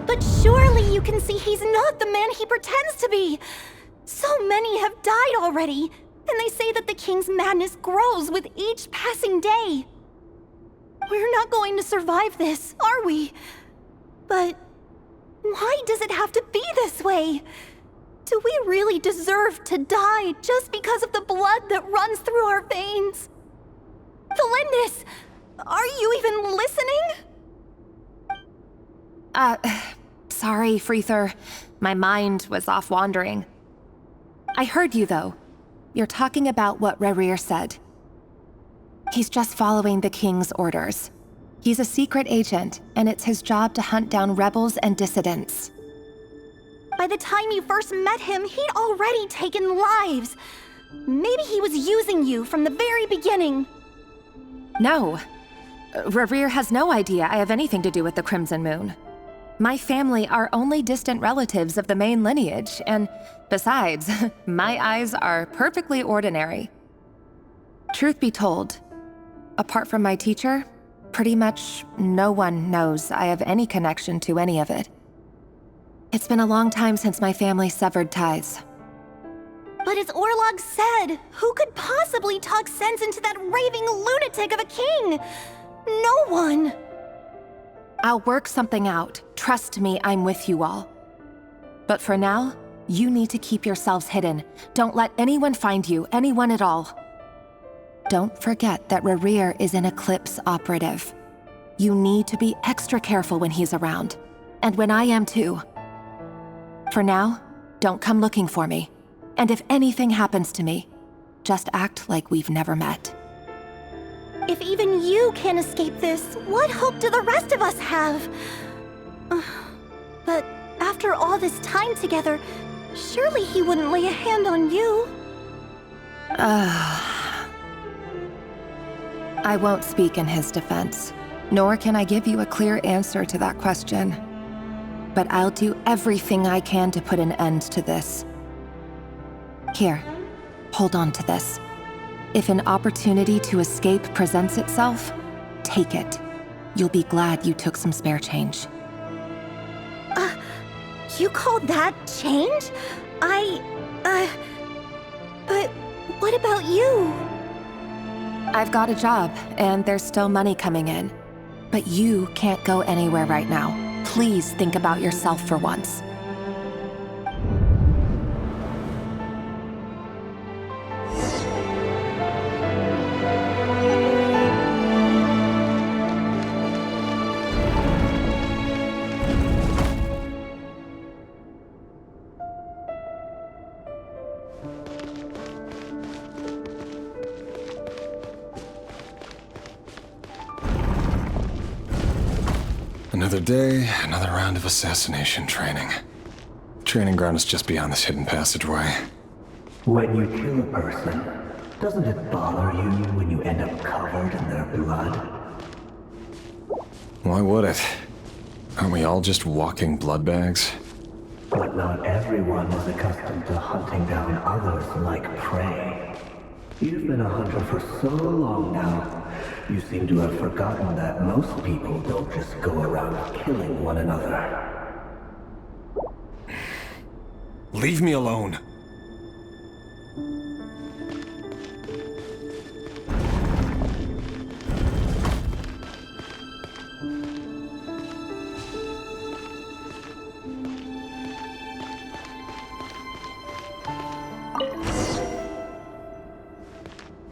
But surely you can see he's not the man he pretends to be! So many have died already, and they say that the king's madness grows with each passing day. We're not going to survive this, are we? But why does it have to be this way? Do we really deserve to die just because of the blood that runs through our veins? Felindis, are you even listening? Sorry, Freether. My mind was off wandering. I heard you, though. You're talking about what Rerir said. He's just following the king's orders. He's a secret agent, and it's his job to hunt down rebels and dissidents. By the time you first met him, he'd already taken lives. Maybe he was using you from the very beginning. No. Rerir has no idea I have anything to do with the Crimson Moon. My family are only distant relatives of the main lineage, and besides, my eyes are perfectly ordinary. Truth be told, apart from my teacher, pretty much no one knows I have any connection to any of it. It's been a long time since my family severed ties. But as Orlog said, who could possibly talk sense into that raving lunatic of a king? No one. I'll work something out. Trust me, I'm with you all. But for now, you need to keep yourselves hidden. Don't let anyone find you, anyone at all. Don't forget that Rerir is an Eclipse operative. You need to be extra careful when he's around. And when I am too. For now, don't come looking for me. And if anything happens to me, just act like we've never met. If even you can't escape this, what hope do the rest of us have? But after all this time together, surely he wouldn't lay a hand on you. I won't speak in his defense, nor can I give you a clear answer to that question. But I'll do everything I can to put an end to this. Here, hold on to this. If an opportunity to escape presents itself, take it. You'll be glad you took some spare change. You call that change? But what about you? I've got a job, and there's still money coming in. But you can't go anywhere right now. Please think about yourself for once. Another day, another round of assassination training. Training ground is just beyond this hidden passageway. When you kill a person, doesn't it bother you when you end up covered in their blood? Why would it? Aren't we all just walking blood bags? But not everyone is accustomed to hunting down others like prey. You've been a hunter for so long now, you seem to have forgotten that most people don't just go around killing one another. Leave me alone.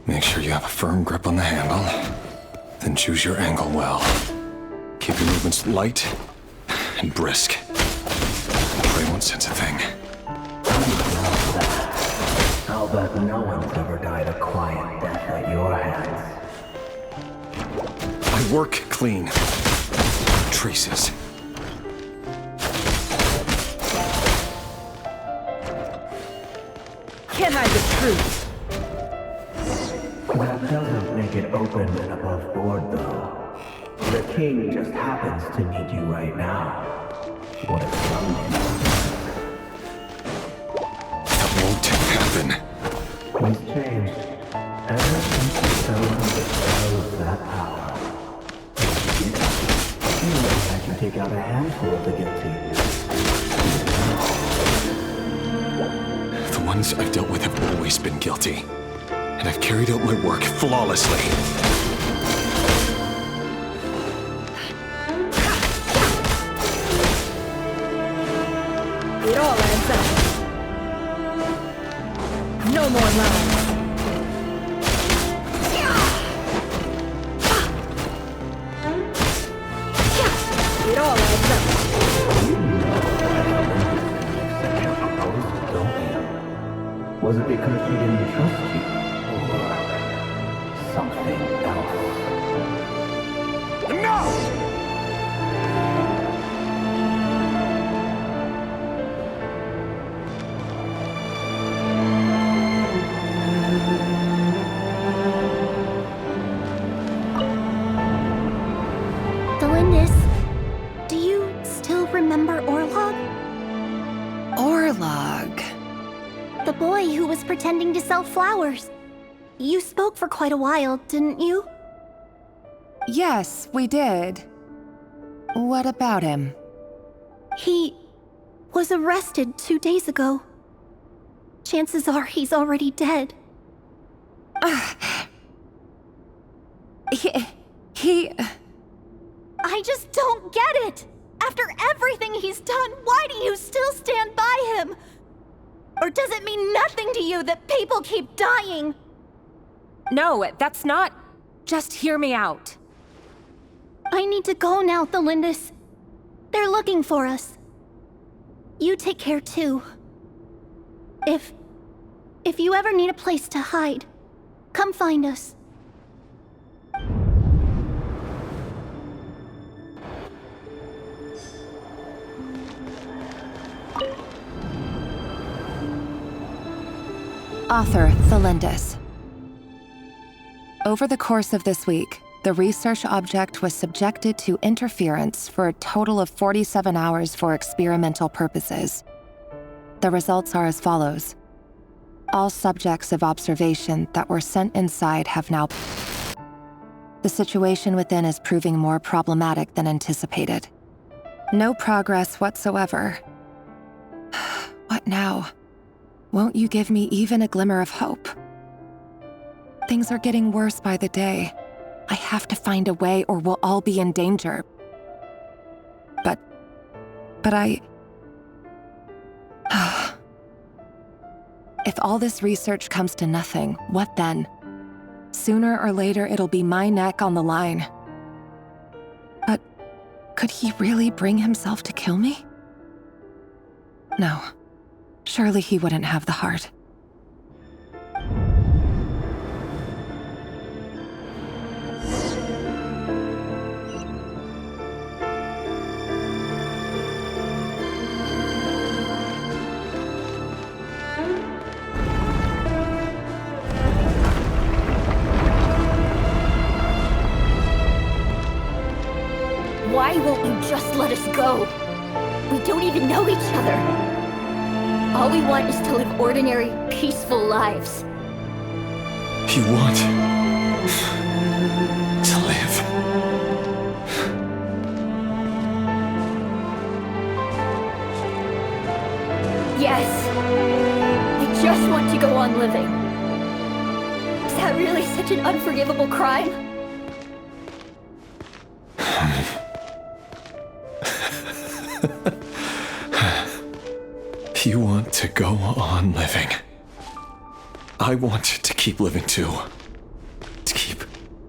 Make sure you have a firm grip on the handle, then choose your angle well. Keep your movements light and brisk. Prey won't sense a thing. I'll bet no one's ever died a quiet death at your hands. I work clean. Traces. Can't hide the truth. That doesn't make it open and above board, though. The king just happens to need you right now. What a someday. That won't happen. He's changed. Ever since he fell under the spell of that power. He only had you take out a handful of the guilty. The ones I've dealt with have always been guilty. And I've carried out my work flawlessly. It all adds up. No more lies. It all adds up. Was it because she didn't trust you? Something else. No! Delindis, do you still remember Orlog? Orlog. The boy who was pretending to sell flowers. You spoke for quite a while, didn't you? Yes, we did. What about him? He was arrested 2 days ago. Chances are he's already dead. He... I just don't get it! After everything he's done, why do you still stand by him? Or does it mean nothing to you that people keep dying? No, that's not... Just hear me out. I need to go now, Thelindis. They're looking for us. You take care too. If you ever need a place to hide, come find us. Author Thelindis. Over the course of this week, the research object was subjected to interference for a total of 47 hours for experimental purposes. The results are as follows. All subjects of observation that were sent inside have now... The situation within is proving more problematic than anticipated. No progress whatsoever. What now? Won't you give me even a glimmer of hope? Things are getting worse by the day. I have to find a way or we'll all be in danger. But I... If all this research comes to nothing, what then? Sooner or later, it'll be my neck on the line. But could he really bring himself to kill me? No. Surely he wouldn't have the heart. Why won't you just let us go? We don't even know each other. All we want is to live ordinary, peaceful lives. You want to live? Yes. I just want to go on living. Is that really such an unforgivable crime? You want to go on living. I want to keep living too. To keep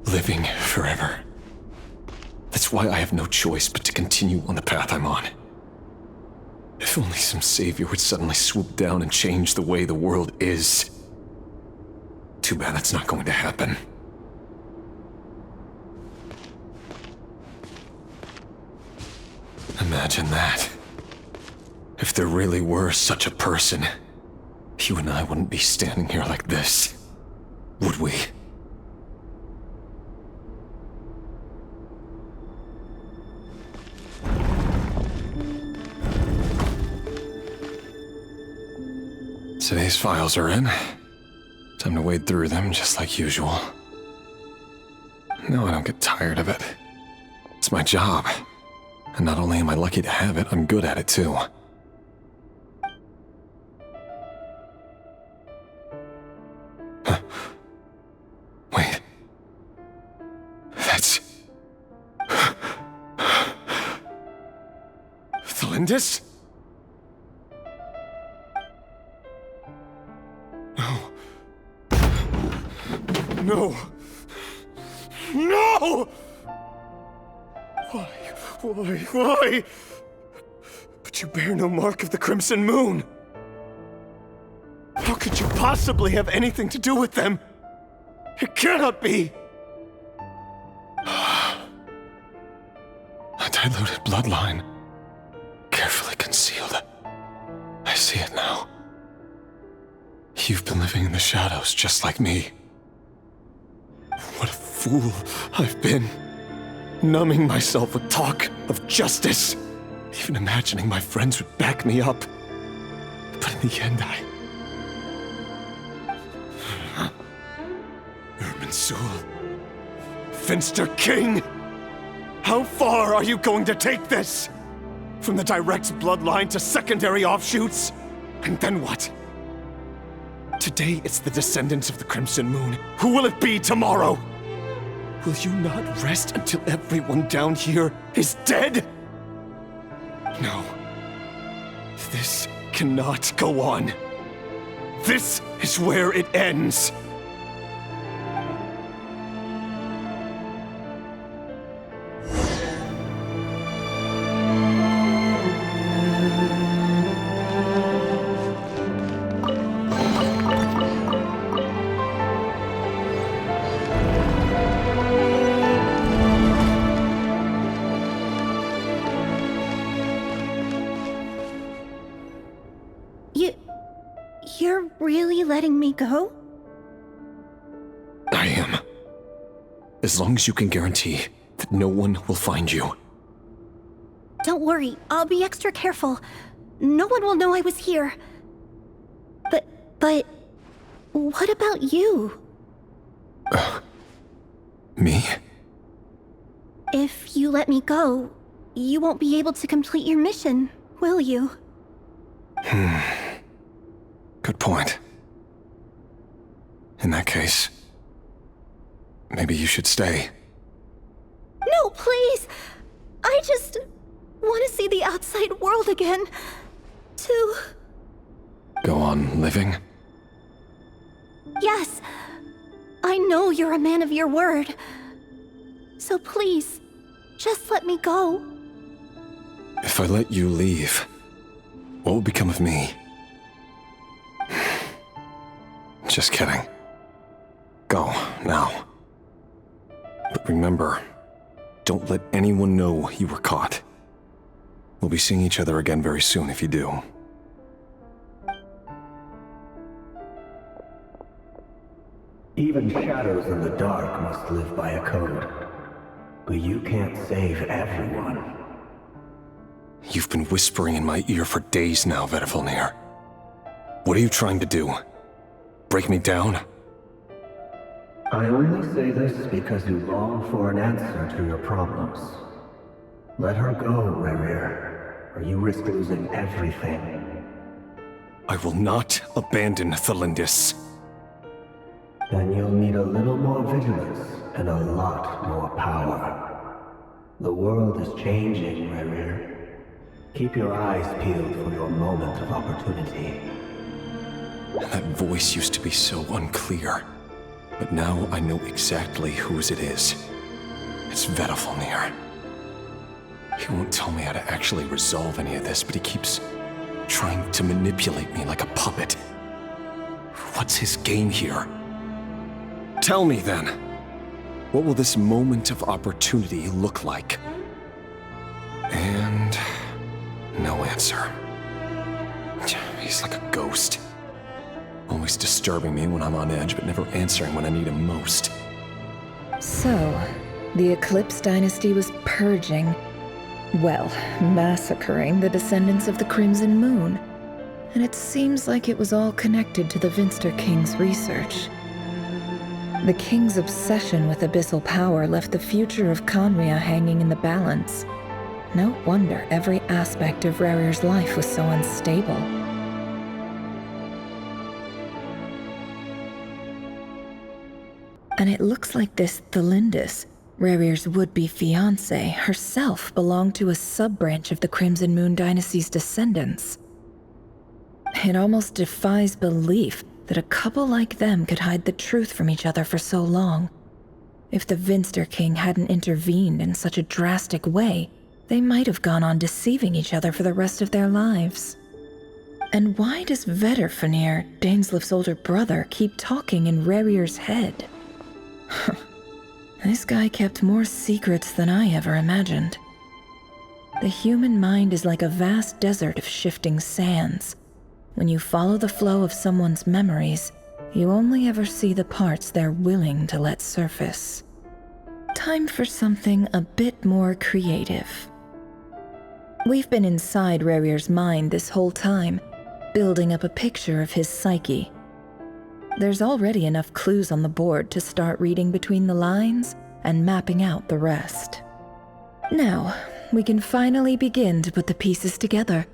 living forever. That's why I have no choice but to continue on the path I'm on. If only some savior would suddenly swoop down and change the way the world is. Too bad that's not going to happen. Imagine that. If there really were such a person, you and I wouldn't be standing here like this, would we? Today's files are in. Time to wade through them just like usual. No, I don't get tired of it. It's my job. And not only am I lucky to have it, I'm good at it too. Wait. That's... Thelindis? No. No! No! Why? But you bear no mark of the Crimson Moon! How could you possibly have anything to do with them? It cannot be! A diluted bloodline. Carefully concealed. I see it now. You've been living in the shadows just like me. What a fool I've been. Numbing myself with talk of justice. Even imagining my friends would back me up. But in the end, Irminsul. Finster King! How far are you going to take this? From the direct bloodline to secondary offshoots? And then what? Today it's the descendants of the Crimson Moon. Who will it be tomorrow? Will you not rest until everyone down here is dead? No. This cannot go on. This is where it ends. You're really letting me go? I am. As long as you can guarantee that no one will find you. Don't worry, I'll be extra careful. No one will know I was here. But... what about you? Me? If you let me go, you won't be able to complete your mission, will you? Good point. In that case, maybe you should stay. No, please! I just want to see the outside world again. To... Go on living? Yes. I know you're a man of your word. So please, just let me go. If I let you leave, what will become of me? Just kidding. Go, now. But remember, don't let anyone know you were caught. We'll be seeing each other again very soon if you do. Even shadows in the dark must live by a code. But you can't save everyone. You've been whispering in my ear for days now, Vedifalnir. What are you trying to do? Break me down? I only say this because you long for an answer to your problems. Let her go, Rerir, or you risk losing everything. I will not abandon Thalindis. Then you'll need a little more vigilance and a lot more power. The world is changing, Rerir. Keep your eyes peeled for your moment of opportunity. That voice used to be so unclear, but now I know exactly whose it is. It's Vedifalnir. He won't tell me how to actually resolve any of this, but he keeps trying to manipulate me like a puppet. What's his game here? Tell me then, what will this moment of opportunity look like? And no answer. He's like a ghost. Always disturbing me when I'm on edge, but never answering when I need him most. So, the Eclipse Dynasty was purging, well, massacring the descendants of the Crimson Moon. And it seems like it was all connected to the Vinster King's research. The King's obsession with abyssal power left the future of Khaenri'ah hanging in the balance. No wonder every aspect of Rerir's life was so unstable. And it looks like this Thalindis, Rerir's would-be fiancé, herself belonged to a sub-branch of the Crimson Moon Dynasty's descendants. It almost defies belief that a couple like them could hide the truth from each other for so long. If the Vinster King hadn't intervened in such a drastic way, they might have gone on deceiving each other for the rest of their lives. And why does Vedifalnir, Dainslif's older brother, keep talking in Rerir's head? This guy kept more secrets than I ever imagined. The human mind is like a vast desert of shifting sands. When you follow the flow of someone's memories, you only ever see the parts they're willing to let surface. Time for something a bit more creative. We've been inside Rerir's mind this whole time, building up a picture of his psyche. There's already enough clues on the board to start reading between the lines and mapping out the rest. Now, we can finally begin to put the pieces together.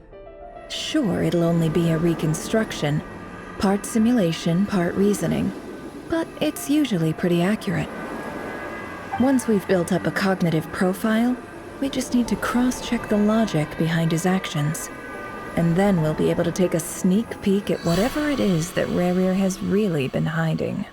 Sure, it'll only be a reconstruction, part simulation, part reasoning, but it's usually pretty accurate. Once we've built up a cognitive profile, we just need to cross-check the logic behind his actions. And then we'll be able to take a sneak peek at whatever it is that Rerir has really been hiding.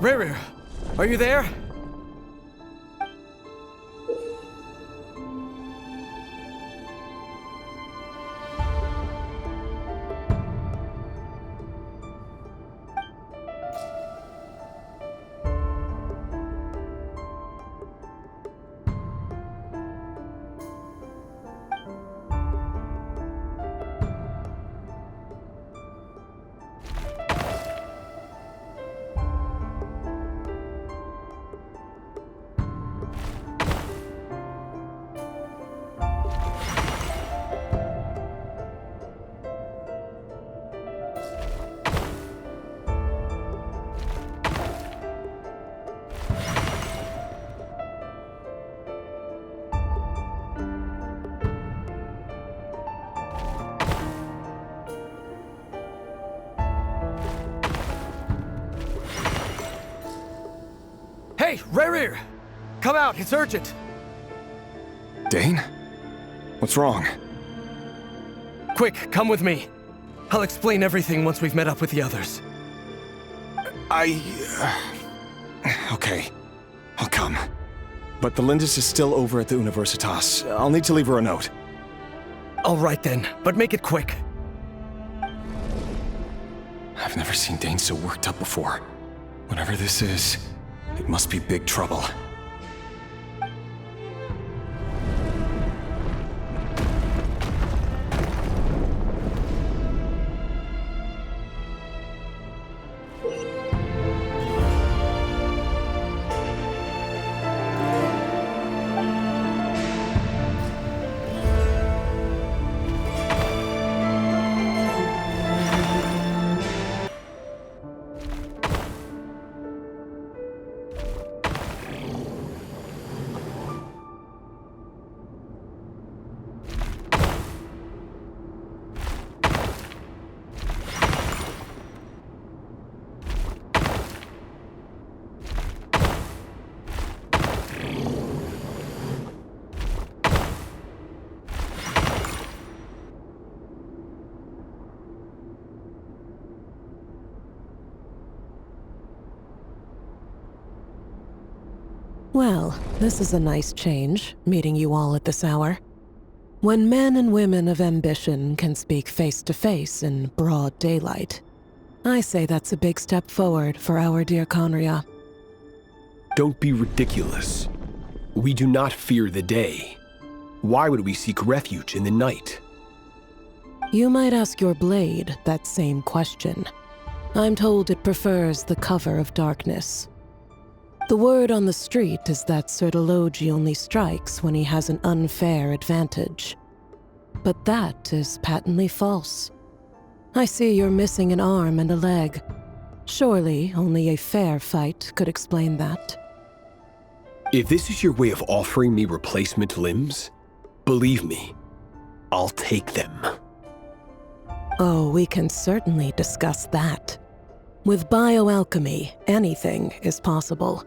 Rerir, are you there? Hey, Rerir! Come out, it's urgent! Dane? What's wrong? Quick, come with me. I'll explain everything once we've met up with the others. Okay. I'll come. But the Lindis is still over at the Universitas. I'll need to leave her a note. All right then, but make it quick. I've never seen Dane so worked up before. Whatever this is, it must be big trouble. Well, this is a nice change, meeting you all at this hour. When men and women of ambition can speak face to face in broad daylight, I say that's a big step forward for our dear Conria. Don't be ridiculous. We do not fear the day. Why would we seek refuge in the night? You might ask your blade that same question. I'm told it prefers the cover of darkness. The word on the street is that Sertologi only strikes when he has an unfair advantage. But that is patently false. I see you're missing an arm and a leg. Surely only a fair fight could explain that. If this is your way of offering me replacement limbs, believe me, I'll take them. Oh, we can certainly discuss that. With bioalchemy, anything is possible.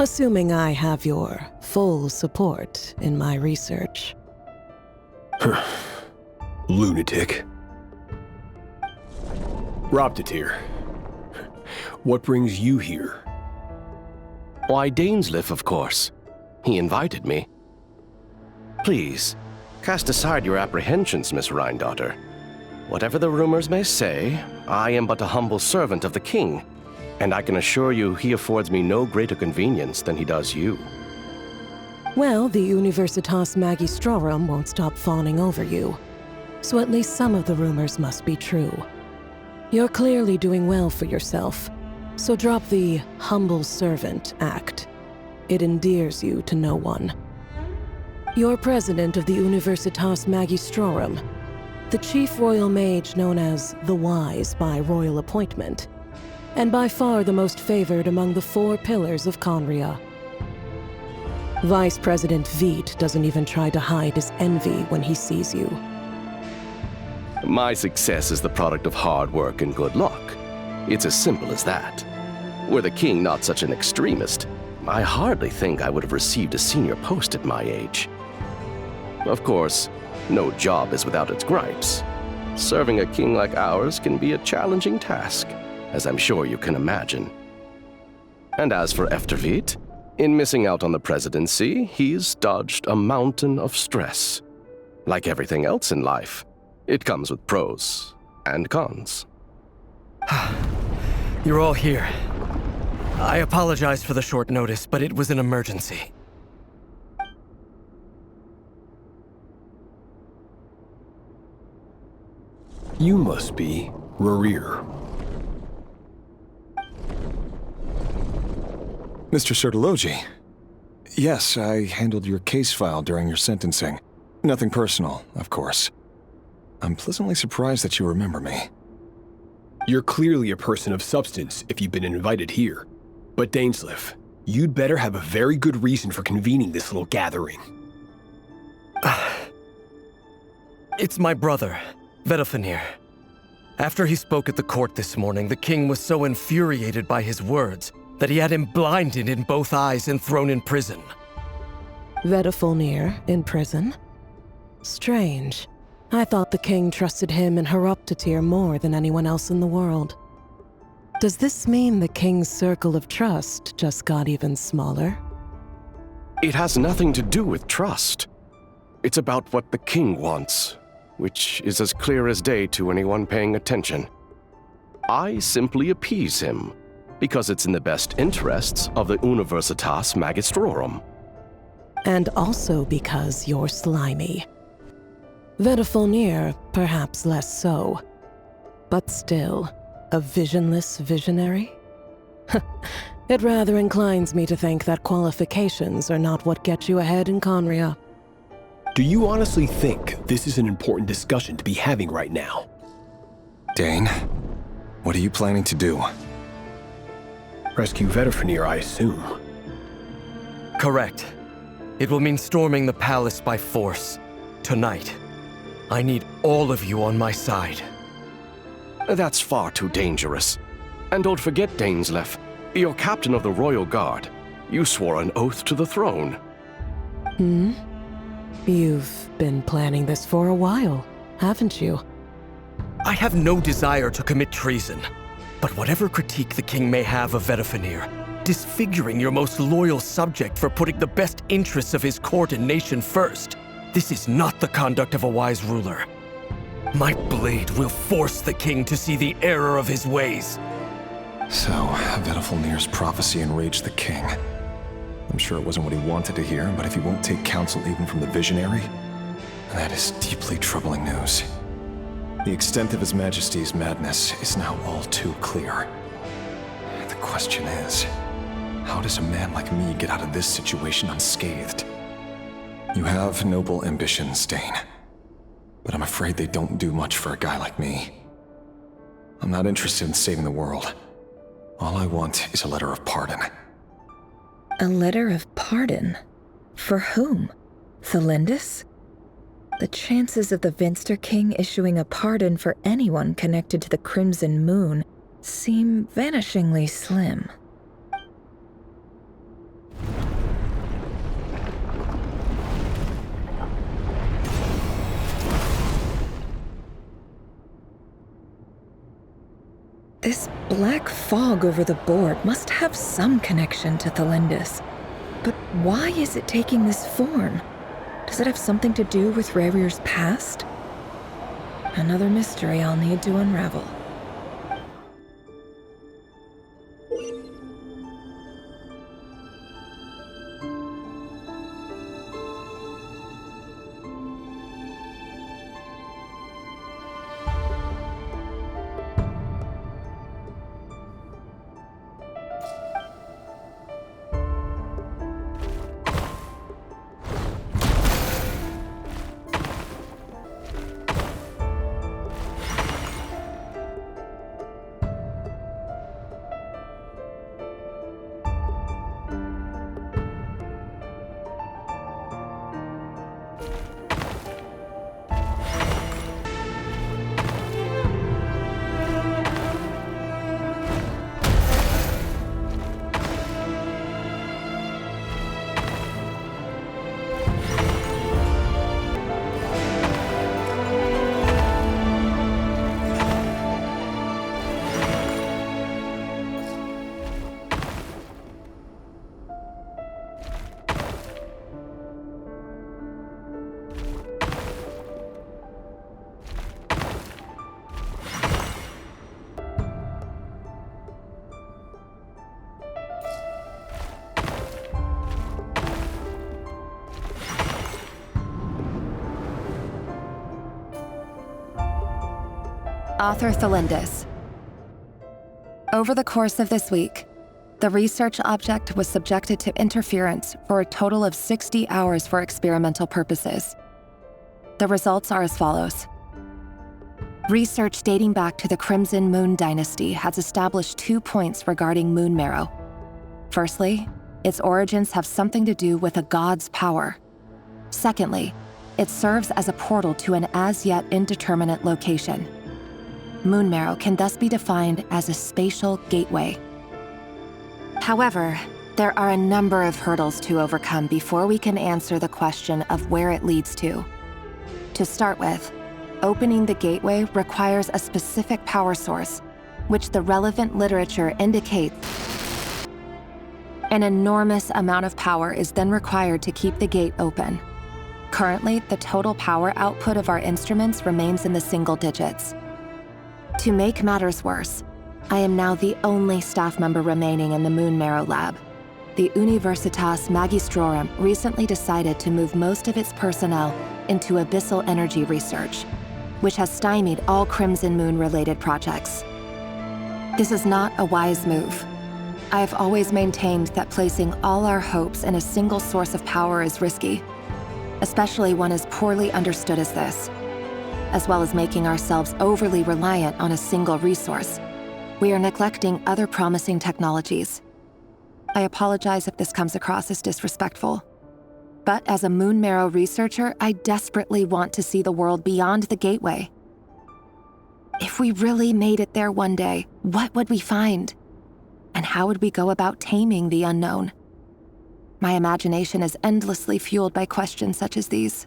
Assuming I have your full support in my research. Lunatic. Robtatir, what brings you here? Why, Dainsleif, of course. He invited me. Please, cast aside your apprehensions, Miss Rhine-daughter. Whatever the rumors may say, I am but a humble servant of the king, and I can assure you he affords me no greater convenience than he does you. Well, the Universitas Magistrorum won't stop fawning over you, so at least some of the rumors must be true. You're clearly doing well for yourself, so drop the humble servant act. It endears you to no one. You're president of the Universitas Magistrorum, the chief royal mage known as the Wise by royal appointment, and by far the most favored among the 4 pillars of Conria. Vice President Veit doesn't even try to hide his envy when he sees you. My success is the product of hard work and good luck. It's as simple as that. Were the king not such an extremist, I hardly think I would have received a senior post at my age. Of course, no job is without its gripes. Serving a king like ours can be a challenging task, as I'm sure you can imagine. And as for Efterveit, in missing out on the presidency, he's dodged a mountain of stress. Like everything else in life, it comes with pros and cons. You're all here. I apologize for the short notice, but it was an emergency. You must be Rerir. Mr. Sertologi. Yes, I handled your case file during your sentencing. Nothing personal, of course. I'm pleasantly surprised that you remember me. You're clearly a person of substance if you've been invited here. But Dainsleif, you'd better have a very good reason for convening this little gathering. It's my brother, Vedalfenir. After he spoke at the court this morning, the king was so infuriated by his words, that he had him blinded in both eyes and thrown in prison. Vedifulnir in prison? Strange. I thought the king trusted him and Horoptatyr more than anyone else in the world. Does this mean the king's circle of trust just got even smaller? It has nothing to do with trust. It's about what the king wants, which is as clear as day to anyone paying attention. I simply appease him, because it's in the best interests of the Universitas Magistrorum. And also because you're slimy. Vedifulnir, perhaps less so. But still, a visionless visionary? It rather inclines me to think that qualifications are not what get you ahead in Conria. Do you honestly think this is an important discussion to be having right now? Dane, what are you planning to do? Rescue Vedifulnir, I assume. Correct. It will mean storming the palace by force. Tonight. I need all of you on my side. That's far too dangerous. And don't forget, Dainsleif, you're captain of the Royal Guard. You swore an oath to the throne. Hmm? You've been planning this for a while, haven't you? I have no desire to commit treason. But whatever critique the king may have of Vedifulnir, disfiguring your most loyal subject for putting the best interests of his court and nation first, this is not the conduct of a wise ruler. My blade will force the king to see the error of his ways. So, Vedifulnir's prophecy enraged the king. I'm sure it wasn't what he wanted to hear, but if he won't take counsel even from the visionary, that is deeply troubling news. The extent of His Majesty's madness is now all too clear. The question is, how does a man like me get out of this situation unscathed? You have noble ambitions, Dane, but I'm afraid they don't do much for a guy like me. I'm not interested in saving the world. All I want is a letter of pardon. A letter of pardon? For whom? Thelindis? The chances of the Vinster King issuing a pardon for anyone connected to the Crimson Moon seem vanishingly slim. This black fog over the board must have some connection to Thelindis. But why is it taking this form? Does it have something to do with Revir's past? Another mystery I'll need to unravel. Author Thelindis. Over the course of this week, the research object was subjected to interference for a total of 60 hours for experimental purposes. The results are as follows. Research dating back to the Crimson Moon Dynasty has established 2 points regarding moon marrow. Firstly, its origins have something to do with a god's power. Secondly, it serves as a portal to an as-yet indeterminate location. Moon marrow can thus be defined as a spatial gateway. However, there are a number of hurdles to overcome before we can answer the question of where it leads to. To start with, opening the gateway requires a specific power source, which the relevant literature indicates. An enormous amount of power is then required to keep the gate open. Currently, the total power output of our instruments remains in the single digits. To make matters worse, I am now the only staff member remaining in the Moon Marrow lab. The Universitas Magistrorum recently decided to move most of its personnel into abyssal energy research, which has stymied all Crimson Moon-related projects. This is not a wise move. I have always maintained that placing all our hopes in a single source of power is risky, especially one as poorly understood as this. As well as making ourselves overly reliant on a single resource, we are neglecting other promising technologies. I apologize if this comes across as disrespectful. But as a Moon Marrow researcher, I desperately want to see the world beyond the gateway. If we really made it there one day, what would we find? And how would we go about taming the unknown? My imagination is endlessly fueled by questions such as these.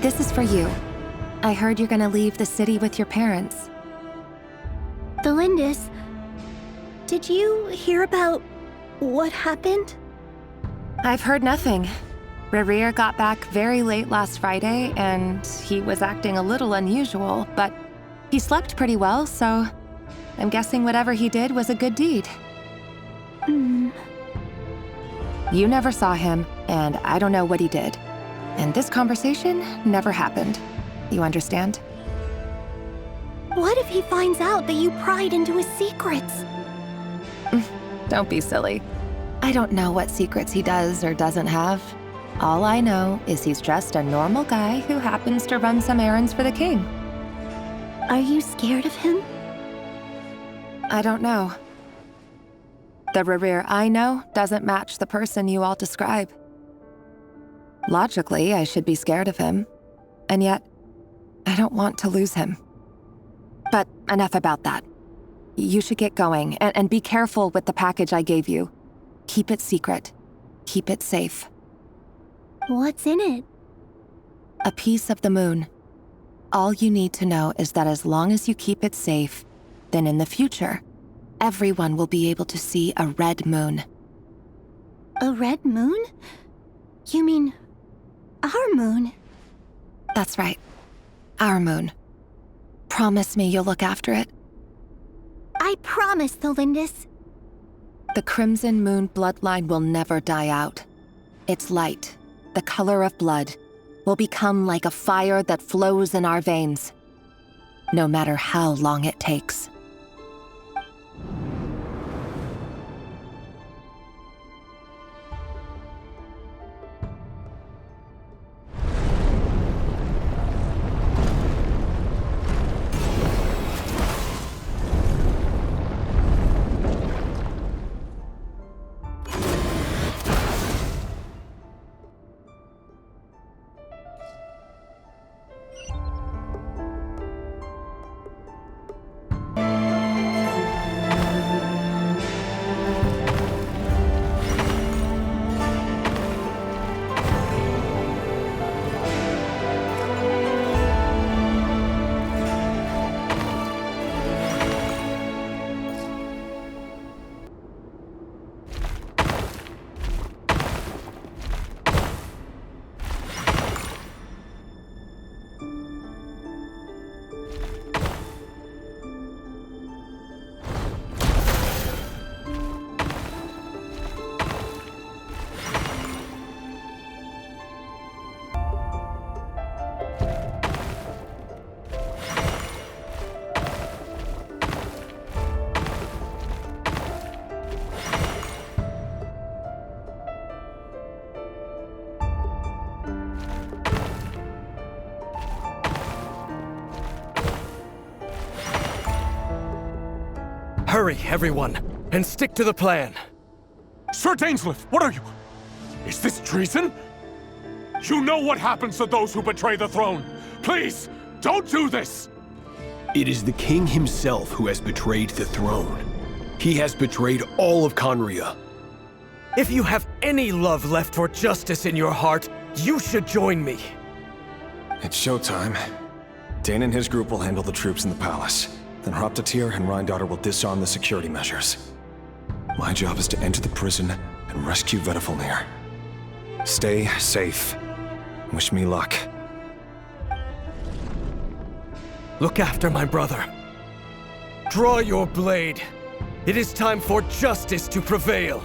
This is for you. I heard you're gonna leave the city with your parents. The Lindis, did you hear about what happened? I've heard nothing. Rerir got back very late last Friday, and he was acting a little unusual, but he slept pretty well, so I'm guessing whatever he did was a good deed. You never saw him, and I don't know what he did. And this conversation never happened. You understand? What if he finds out that you pried into his secrets? Don't be silly. I don't know what secrets he does or doesn't have. All I know is he's just a normal guy who happens to run some errands for the king. Are you scared of him? I don't know. The Rerir I know doesn't match the person you all describe. Logically, I should be scared of him, and yet, I don't want to lose him. But enough about that. You should get going, and be careful with the package I gave you. Keep it secret. Keep it safe. What's in it? A piece of the moon. All you need to know is that as long as you keep it safe, then in the future, everyone will be able to see a red moon. A red moon? You mean our moon? That's right. Our moon. Promise me you'll look after it. I promise, Tholindis. The Crimson Moon bloodline will never die out. Its light, the color of blood, will become like a fire that flows in our veins, no matter how long it takes. Hurry, everyone, and stick to the plan. Sir Dainsleif, what are you? Is this treason? You know what happens to those who betray the throne. Please, don't do this! It is the king himself who has betrayed the throne. He has betrayed all of Conria. If you have any love left for justice in your heart, you should join me. It's showtime. Dane and his group will handle the troops in the palace. Then Hraptatir and Rheindotter will disarm the security measures. My job is to enter the prison and rescue Vedifalnir. Stay safe. Wish me luck. Look after my brother. Draw your blade. It is time for justice to prevail.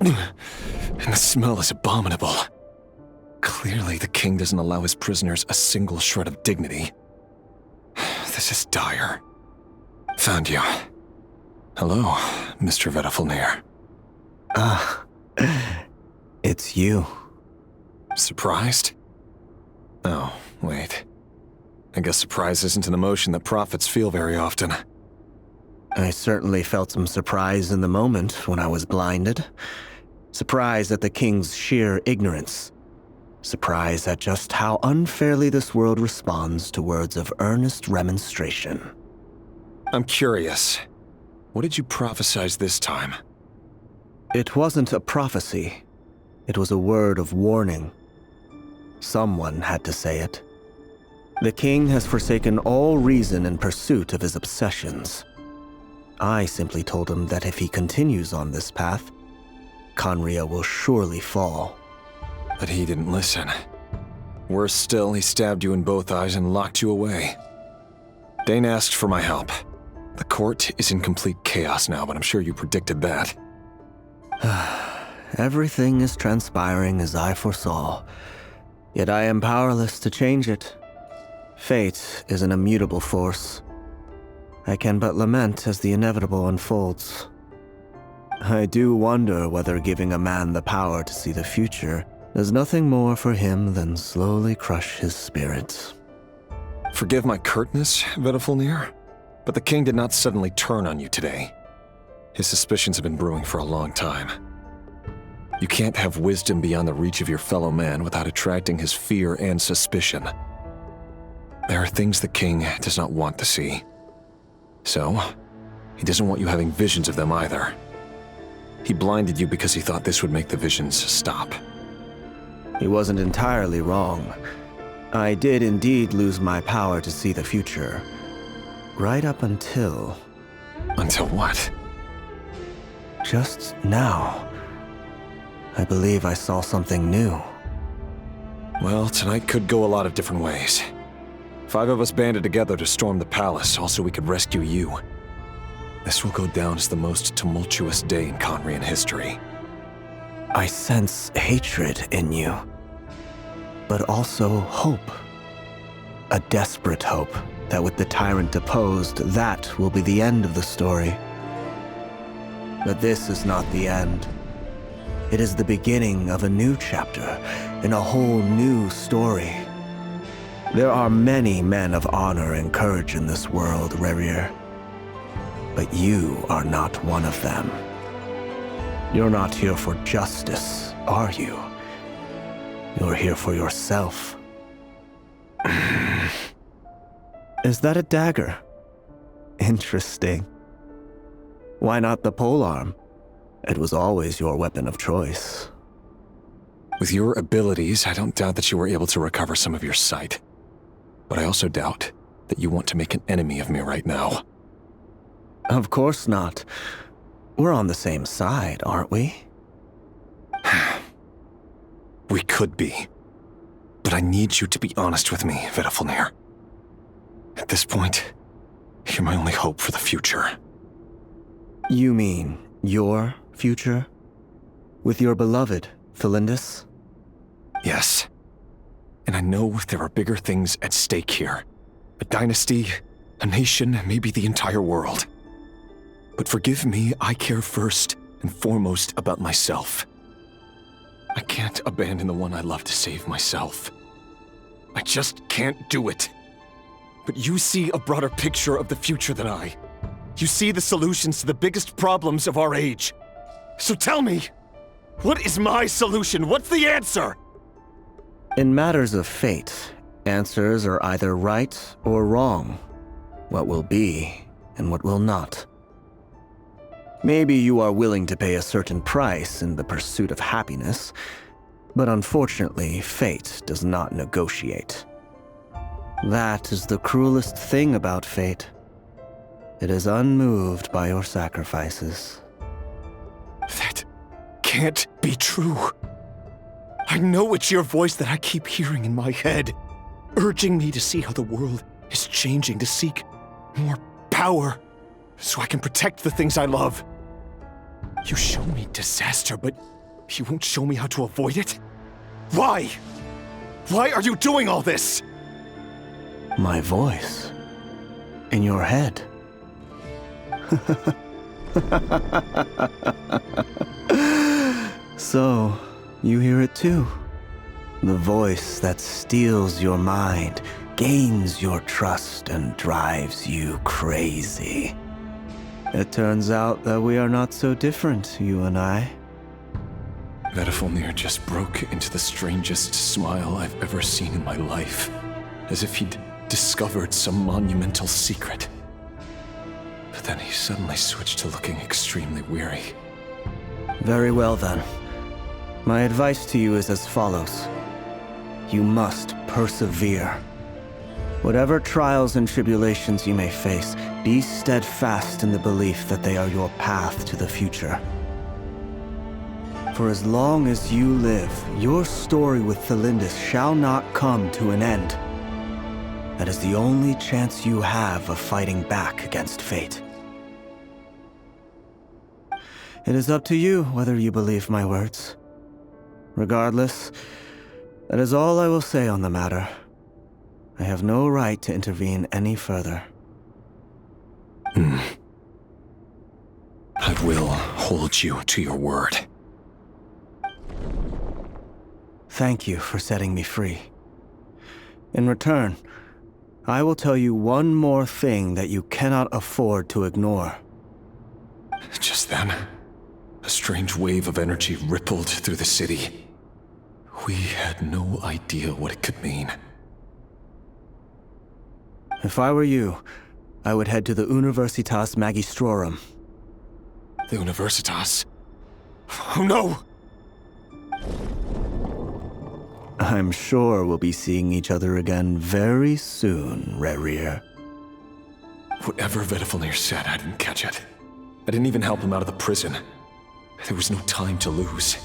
And the smell is abominable. Clearly, the king doesn't allow his prisoners a single shred of dignity. This is dire. Found you. Hello, Mr. Vedifalnir. Ah, it's you. Surprised? Oh, wait. I guess surprise isn't an emotion that prophets feel very often. I certainly felt some surprise in the moment when I was blinded. Surprise at the king's sheer ignorance. Surprise at just how unfairly this world responds to words of earnest remonstration. I'm curious. What did you prophesize this time? It wasn't a prophecy. It was a word of warning. Someone had to say it. The king has forsaken all reason in pursuit of his obsessions. I simply told him that if he continues on this path, Conria will surely fall. But he didn't listen. Worse still, he stabbed you in both eyes and locked you away. Dane asked for my help. The court is in complete chaos now, but I'm sure you predicted that. Everything is transpiring as I foresaw, yet I am powerless to change it. Fate is an immutable force. I can but lament as the inevitable unfolds. I do wonder whether giving a man the power to see the future does nothing more for him than slowly crush his spirit. Forgive my curtness, Vedifalnir, but the king did not suddenly turn on you today. His suspicions have been brewing for a long time. You can't have wisdom beyond the reach of your fellow man without attracting his fear and suspicion. There are things the king does not want to see. So, he doesn't want you having visions of them either. He blinded you because he thought this would make the visions stop. He wasn't entirely wrong. I did indeed lose my power to see the future. Right up until... Until what? Just now. I believe I saw something new. Well, tonight could go a lot of different ways. 5 of us banded together to storm the palace, also we could rescue you. This will go down as the most tumultuous day in Conrian history. I sense hatred in you, but also hope. A desperate hope that with the tyrant deposed, that will be the end of the story. But this is not the end. It is the beginning of a new chapter in a whole new story. There are many men of honor and courage in this world, Rerir. But you are not one of them. You're not here for justice, are you? You're here for yourself. Is that a dagger? Interesting. Why not the polearm? It was always your weapon of choice. With your abilities, I don't doubt that you were able to recover some of your sight. But I also doubt that you want to make an enemy of me right now. Of course not. We're on the same side, aren't we? We could be. But I need you to be honest with me, Vedafalnir. At this point, you're my only hope for the future. You mean your future? With your beloved, Thalindis? Yes. And I know there are bigger things at stake here. A dynasty, a nation, maybe the entire world. But forgive me, I care first and foremost about myself. I can't abandon the one I love to save myself. I just can't do it. But you see a broader picture of the future than I. You see the solutions to the biggest problems of our age. So tell me, what is my solution? What's the answer? In matters of fate, answers are either right or wrong. What will be and what will not. Maybe you are willing to pay a certain price in the pursuit of happiness, but unfortunately, fate does not negotiate. That is the cruelest thing about fate. It is unmoved by your sacrifices. That can't be true. I know it's your voice that I keep hearing in my head, urging me to see how the world is changing, to seek more power, so I can protect the things I love. You show me disaster, but you won't show me how to avoid it? Why? Why are you doing all this? My voice. In your head. So, you hear it too. The voice that steals your mind, gains your trust, and drives you crazy. It turns out that we are not so different, you and I. Vedafalnir just broke into the strangest smile I've ever seen in my life, as if he'd discovered some monumental secret. But then he suddenly switched to looking extremely weary. Very well then. My advice to you is as follows. You must persevere. Whatever trials and tribulations you may face, be steadfast in the belief that they are your path to the future. For as long as you live, your story with Thalindis shall not come to an end. That is the only chance you have of fighting back against fate. It is up to you whether you believe my words. Regardless, that is all I will say on the matter. I have no right to intervene any further. I will hold you to your word. Thank you for setting me free. In return, I will tell you one more thing that you cannot afford to ignore. Just then, a strange wave of energy rippled through the city. We had no idea what it could mean. If I were you, I would head to the Universitas Magistrorum. The Universitas? Oh no! I'm sure we'll be seeing each other again very soon, Rerir. Whatever Vedafalnir said, I didn't catch it. I didn't even help him out of the prison. There was no time to lose.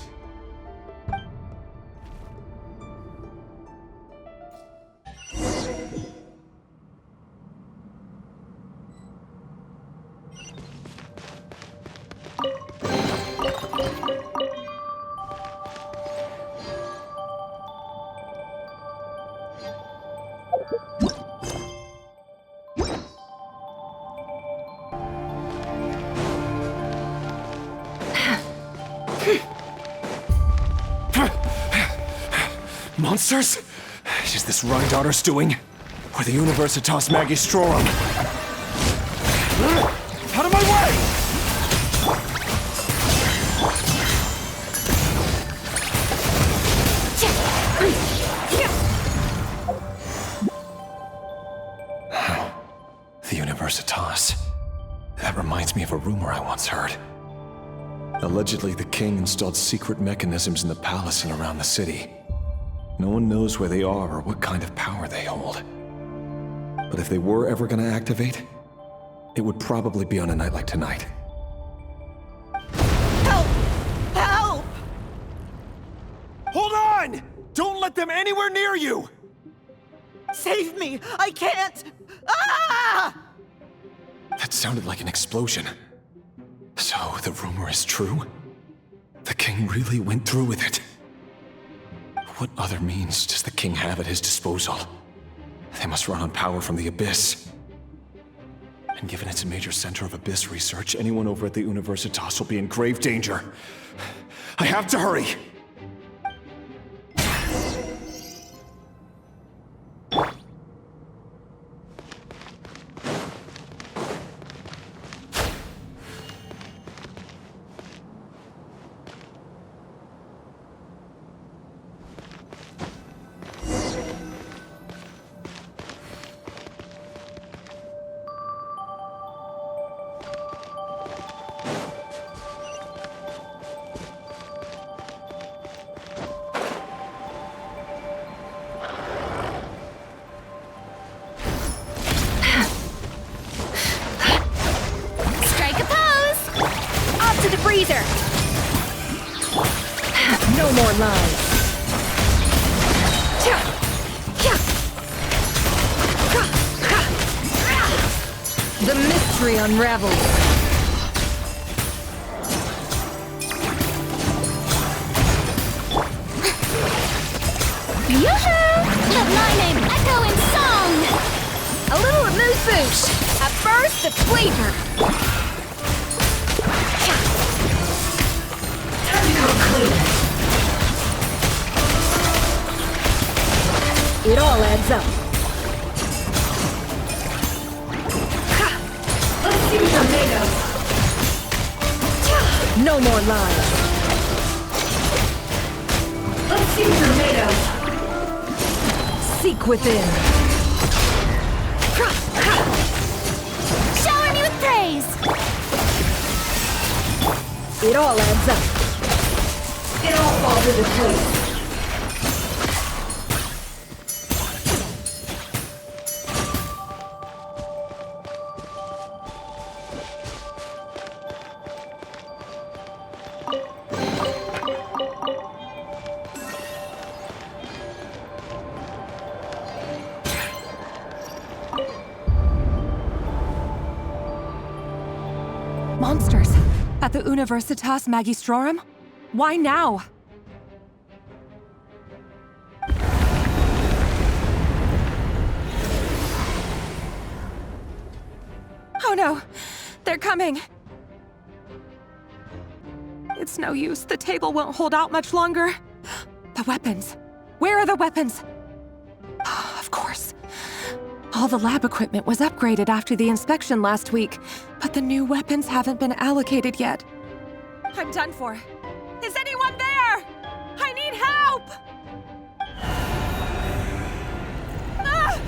Monsters? Is this Rhydaughter's doing? Or the Universitas Magistrorum? Out of my way! The Universitas. That reminds me of a rumor I once heard. Allegedly, the king installed secret mechanisms in the palace and around the city. No one knows where they are or what kind of power they hold. But if they were ever gonna activate, it would probably be on a night like tonight. Help! Help! Hold on! Don't let them anywhere near you! Save me! I can't! Ah! That sounded like an explosion. So, the rumor is true? The king really went through with it? What other means does the king have at his disposal? They must run on power from the Abyss. And given it's a major center of Abyss research, anyone over at the Universitas will be in grave danger. I have to hurry! No more lies. The mystery unravels. Yoo-hoo! Let my name echo in song! A little amuse-bouche, a burst of flavor. It all adds up. Let's see some tomatoes. No more lies. Let's see tomatoes. Seek within. Shower me with praise. It all adds up. It all falls into place. Monsters! At the Universitas Magistrorum? Why now? Oh no! They're coming! It's no use. The table won't hold out much longer. The weapons. Where are the weapons? Of course. All the lab equipment was upgraded after the inspection last week, but the new weapons haven't been allocated yet. I'm done for. Is anyone there? I need help! Ah!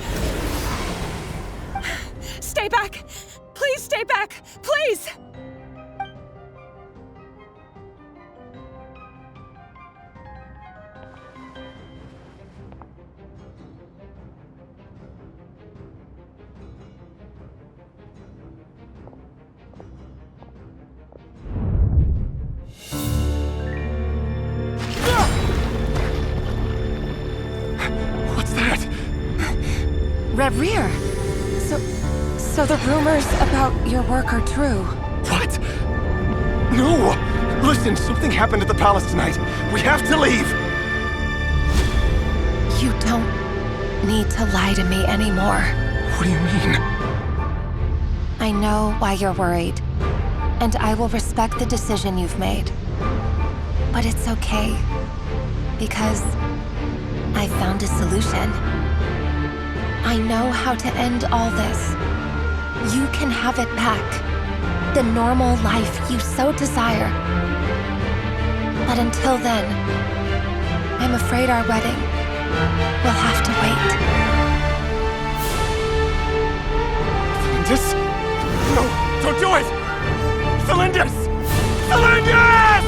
Stay back! Please stay back! Please! Rear. So the rumors about your work are true. What? No! Listen, something happened at the palace tonight. We have to leave! You don't need to lie to me anymore. What do you mean? I know why you're worried, and I will respect the decision you've made. But it's okay, because I found a solution. I know how to end all this. You can have it back. The normal life you so desire. But until then, I'm afraid our wedding will have to wait. Celindus? No, don't do it! Celindus! Celindus!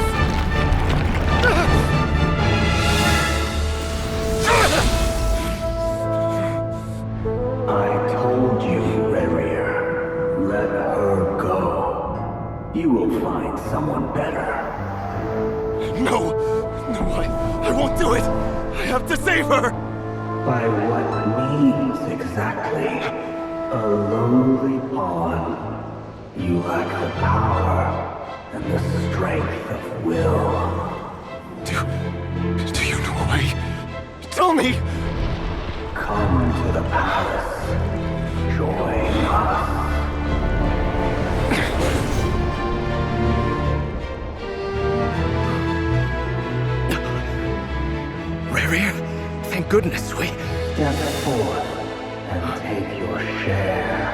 I told you, Rarier. Let her go. You will find someone better. No, I won't do it! I have to save her! By what means exactly? A lowly pawn. You lack the power and the strength of will. Do you know a way? Tell me! Come to the palace. Join us. Rarier, thank goodness we... Step forth and take your share.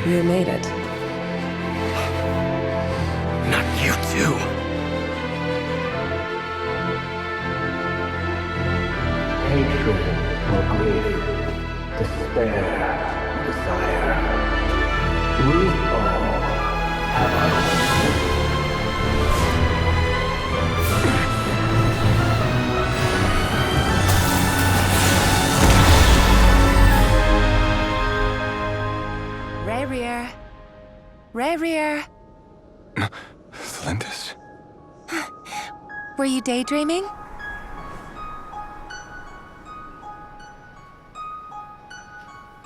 You made it. Not you too. Hatred or grief, despair or desire. We all have our own. Rarier. Rarier. Celindus? Were you daydreaming?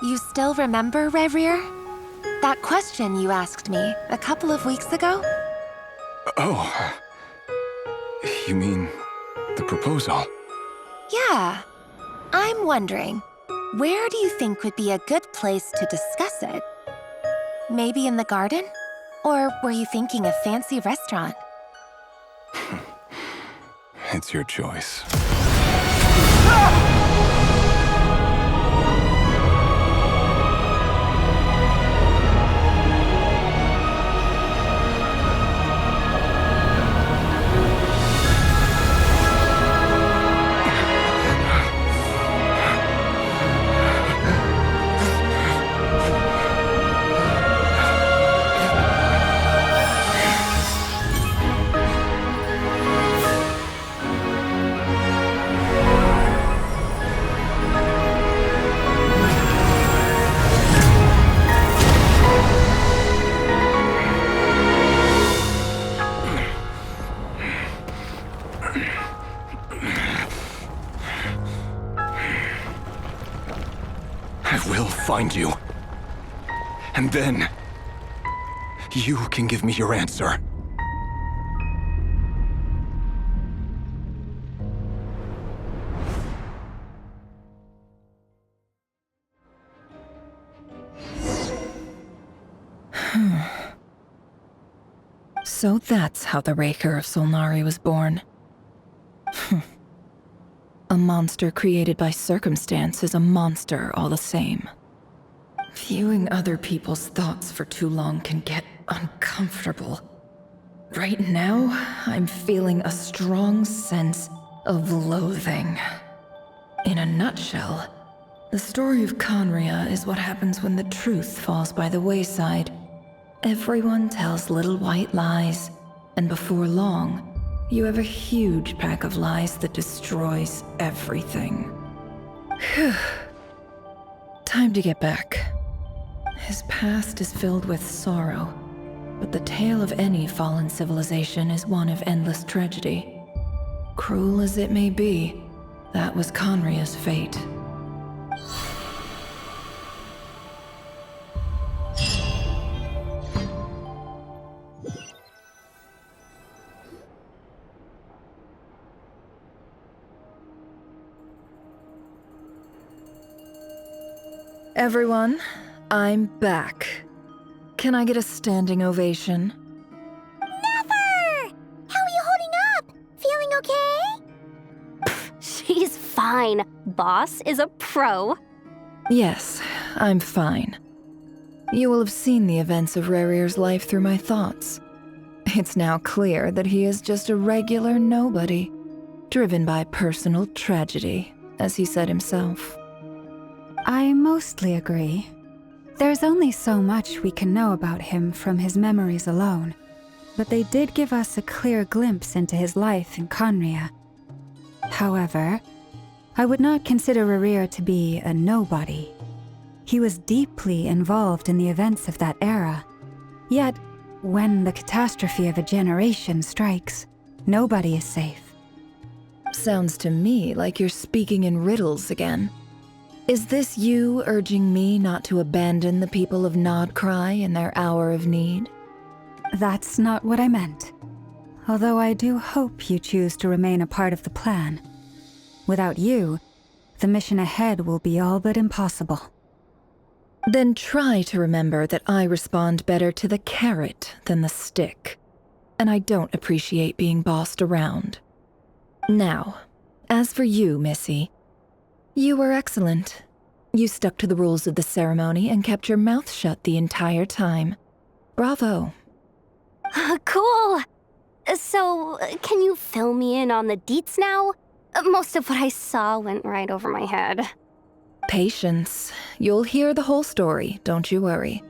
You still remember, Rarier? That question you asked me a couple of weeks ago? Oh. You mean the proposal? Yeah. I'm wondering, where do you think would be a good place to discuss it? Maybe in the garden? Or were you thinking a fancy restaurant? It's your choice. Find you. And then, you can give me your answer. So that's how the Raker of Solnari was born. A monster created by circumstance is a monster all the same. Viewing other people's thoughts for too long can get uncomfortable. Right now, I'm feeling a strong sense of loathing. In a nutshell, the story of Conria is what happens when the truth falls by the wayside. Everyone tells little white lies, and before long, you have a huge pack of lies that destroys everything. Phew. Time to get back. His past is filled with sorrow, but the tale of any fallen civilization is one of endless tragedy. Cruel as it may be, that was Conria's fate. Everyone, I'm back. Can I get a standing ovation? Never! fine. Boss is a pro. Yes, I'm fine. You will have seen the events of Rarir's life through my thoughts. It's now clear that he is just a regular nobody, driven by personal tragedy, as he said himself. I mostly agree. There's only so much we can know about him from his memories alone, but they did give us a clear glimpse into his life in Conria. However, I would not consider Rarir to be a nobody. He was deeply involved in the events of that era. Yet, when the catastrophe of a generation strikes, nobody is safe. Sounds to me like you're speaking in riddles again. Is this you urging me not to abandon the people of Nod-Krai in their hour of need? That's not what I meant. Although I do hope you choose to remain a part of the plan. Without you, the mission ahead will be all but impossible. Then try to remember that I respond better to the carrot than the stick. And I don't appreciate being bossed around. Now, as for you, Missy, you were excellent. You stuck to the rules of the ceremony and kept your mouth shut the entire time. Bravo. Cool! So, can you fill me in on the deets now? Most of what I saw went right over my head. Patience. You'll hear the whole story, don't you worry.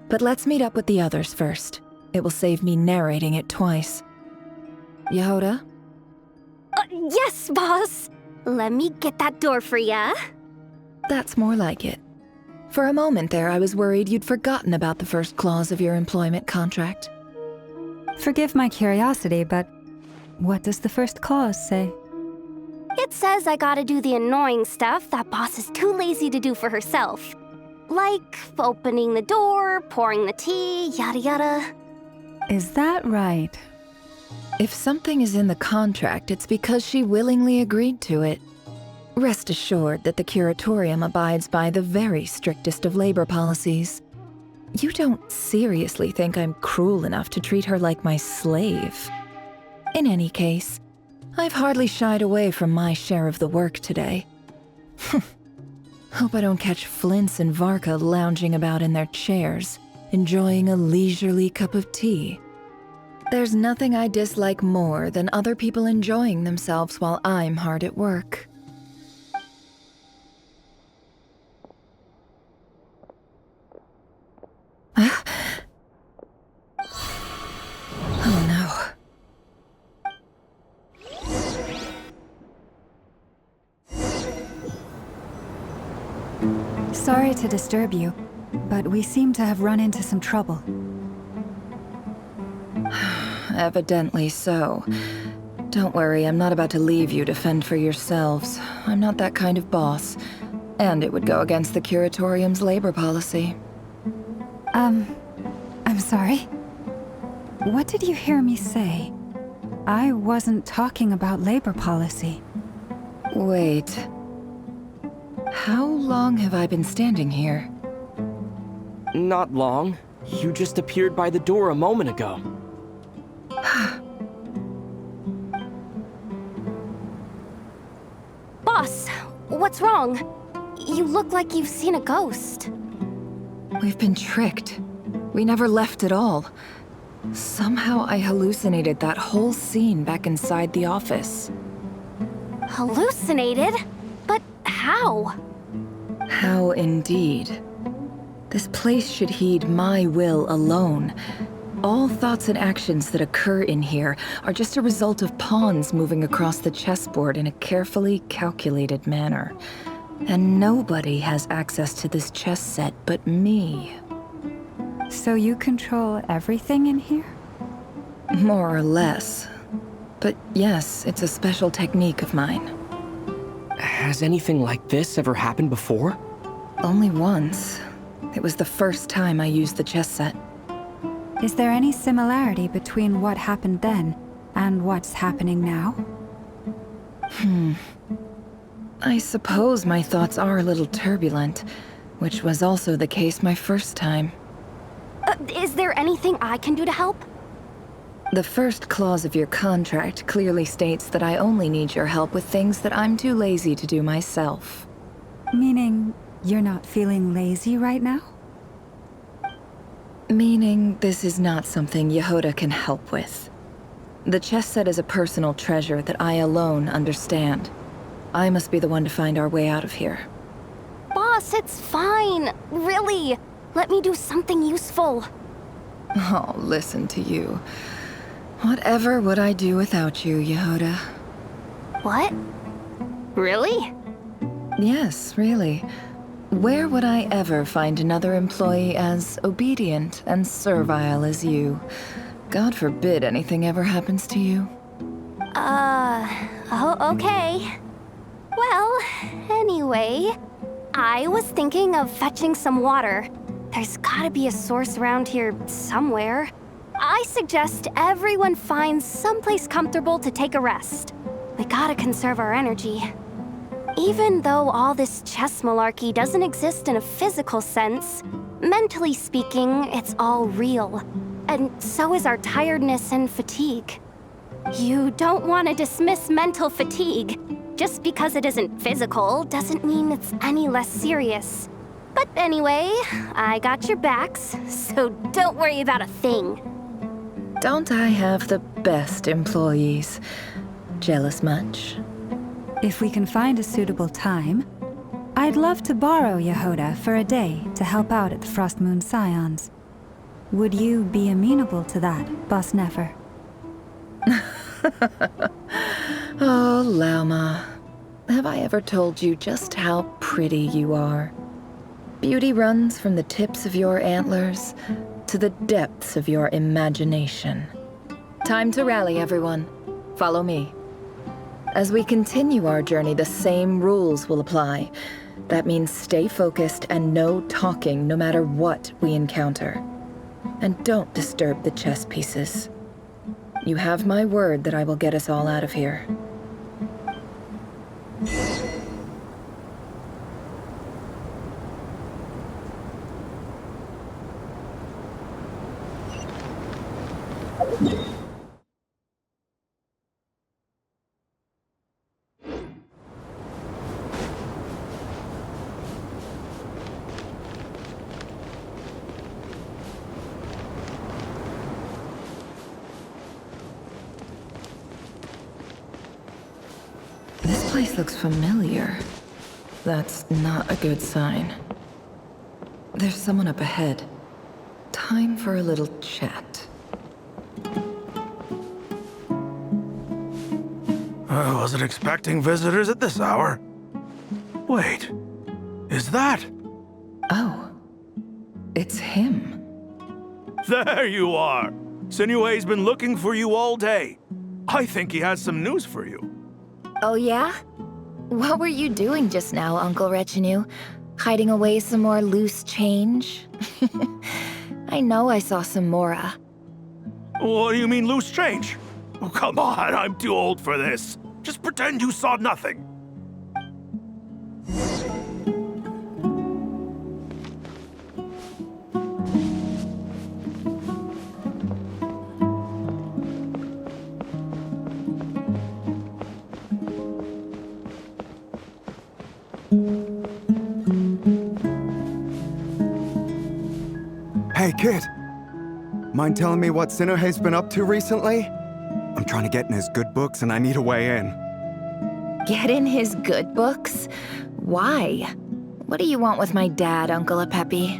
But let's meet up with the others first. It will save me narrating it twice. Yehoda? Yes, boss! Let me get that door for ya. That's more like it. For a moment there, I was worried you'd forgotten about the first clause of your employment contract. Forgive my curiosity, but what does the first clause say? It says I gotta do the annoying stuff that boss is too lazy to do for herself. Like opening the door, pouring the tea, yada yada. Is that right? If something is in the contract, it's because she willingly agreed to it. Rest assured that the Curatorium abides by the very strictest of labor policies. You don't seriously think I'm cruel enough to treat her like my slave? In any case, I've hardly shied away from my share of the work today. Hope I don't catch Flintz and Varka lounging about in their chairs, enjoying a leisurely cup of tea. There's nothing I dislike more than other people enjoying themselves while I'm hard at work. Oh no. Sorry to disturb you, but we seem to have run into some trouble. Evidently so. Don't worry, I'm not about to leave you to fend for yourselves. I'm not that kind of boss. And it would go against the Curatorium's labor policy. I'm sorry? What did you hear me say? I wasn't talking about labor policy. Wait. How long have I been standing here? Not long. You just appeared by the door a moment ago. Boss, what's wrong? You look like you've seen a ghost. We've been tricked. We never left at all. Somehow I hallucinated that whole scene back inside the office. Hallucinated? But how? How indeed. This place should heed my will alone. All thoughts and actions that occur in here are just a result of pawns moving across the chessboard in a carefully calculated manner. And nobody has access to this chess set but me. So you control everything in here? More or less. But yes, it's a special technique of mine. Has anything like this ever happened before? Only once. It was the first time I used the chess set. Is there any similarity between what happened then and what's happening now? I suppose my thoughts are a little turbulent, which was also the case my first time. Is there anything I can do to help? The first clause of your contract clearly states that I only need your help with things that I'm too lazy to do myself. Meaning, you're not feeling lazy right now? Meaning, this is not something Yehoda can help with. The chess set is a personal treasure that I alone understand. I must be the one to find our way out of here. Boss, it's fine. Really. Let me do something useful. Oh, listen to you. Whatever would I do without you, Yehoda? What? Really? Yes, really. Where would I ever find another employee as obedient and servile as you? God forbid anything ever happens to you. Oh, okay. Well, anyway, I was thinking of fetching some water. There's gotta be a source around here somewhere. I suggest everyone finds someplace comfortable to take a rest. We gotta conserve our energy. Even though all this chess malarkey doesn't exist in a physical sense, mentally speaking, it's all real. And so is our tiredness and fatigue. You don't want to dismiss mental fatigue. Just because it isn't physical doesn't mean it's any less serious. But anyway, I got your backs, so don't worry about a thing. Don't I have the best employees? Jealous much? If we can find a suitable time, I'd love to borrow Yehoda for a day to help out at the Frost Moon Scions. Would you be amenable to that, Boss Nefer? Oh, Lauma. Have I ever told you just how pretty you are? Beauty runs from the tips of your antlers to the depths of your imagination. Time to rally, everyone. Follow me. As we continue our journey, the same rules will apply. That means stay focused and no talking no matter what we encounter. And don't disturb the chess pieces. You have my word that I will get us all out of here. This place looks familiar. That's not a good sign. There's someone up ahead. Time for a little chat. I wasn't expecting visitors at this hour. Wait, is that? Oh, it's him. There you are! Sinue's been looking for you all day. I think he has some news for you. Oh yeah? What were you doing just now, Uncle Retinue? Hiding away some more loose change? I know I saw some Mora. What do you mean, loose change? Oh, come on, I'm too old for this. Just pretend you saw nothing. Hey, kid. Mind telling me what Sinuhe's been up to recently? I'm trying to get in his good books and I need a way in. Get in his good books? Why? What do you want with my dad, Uncle Apepi?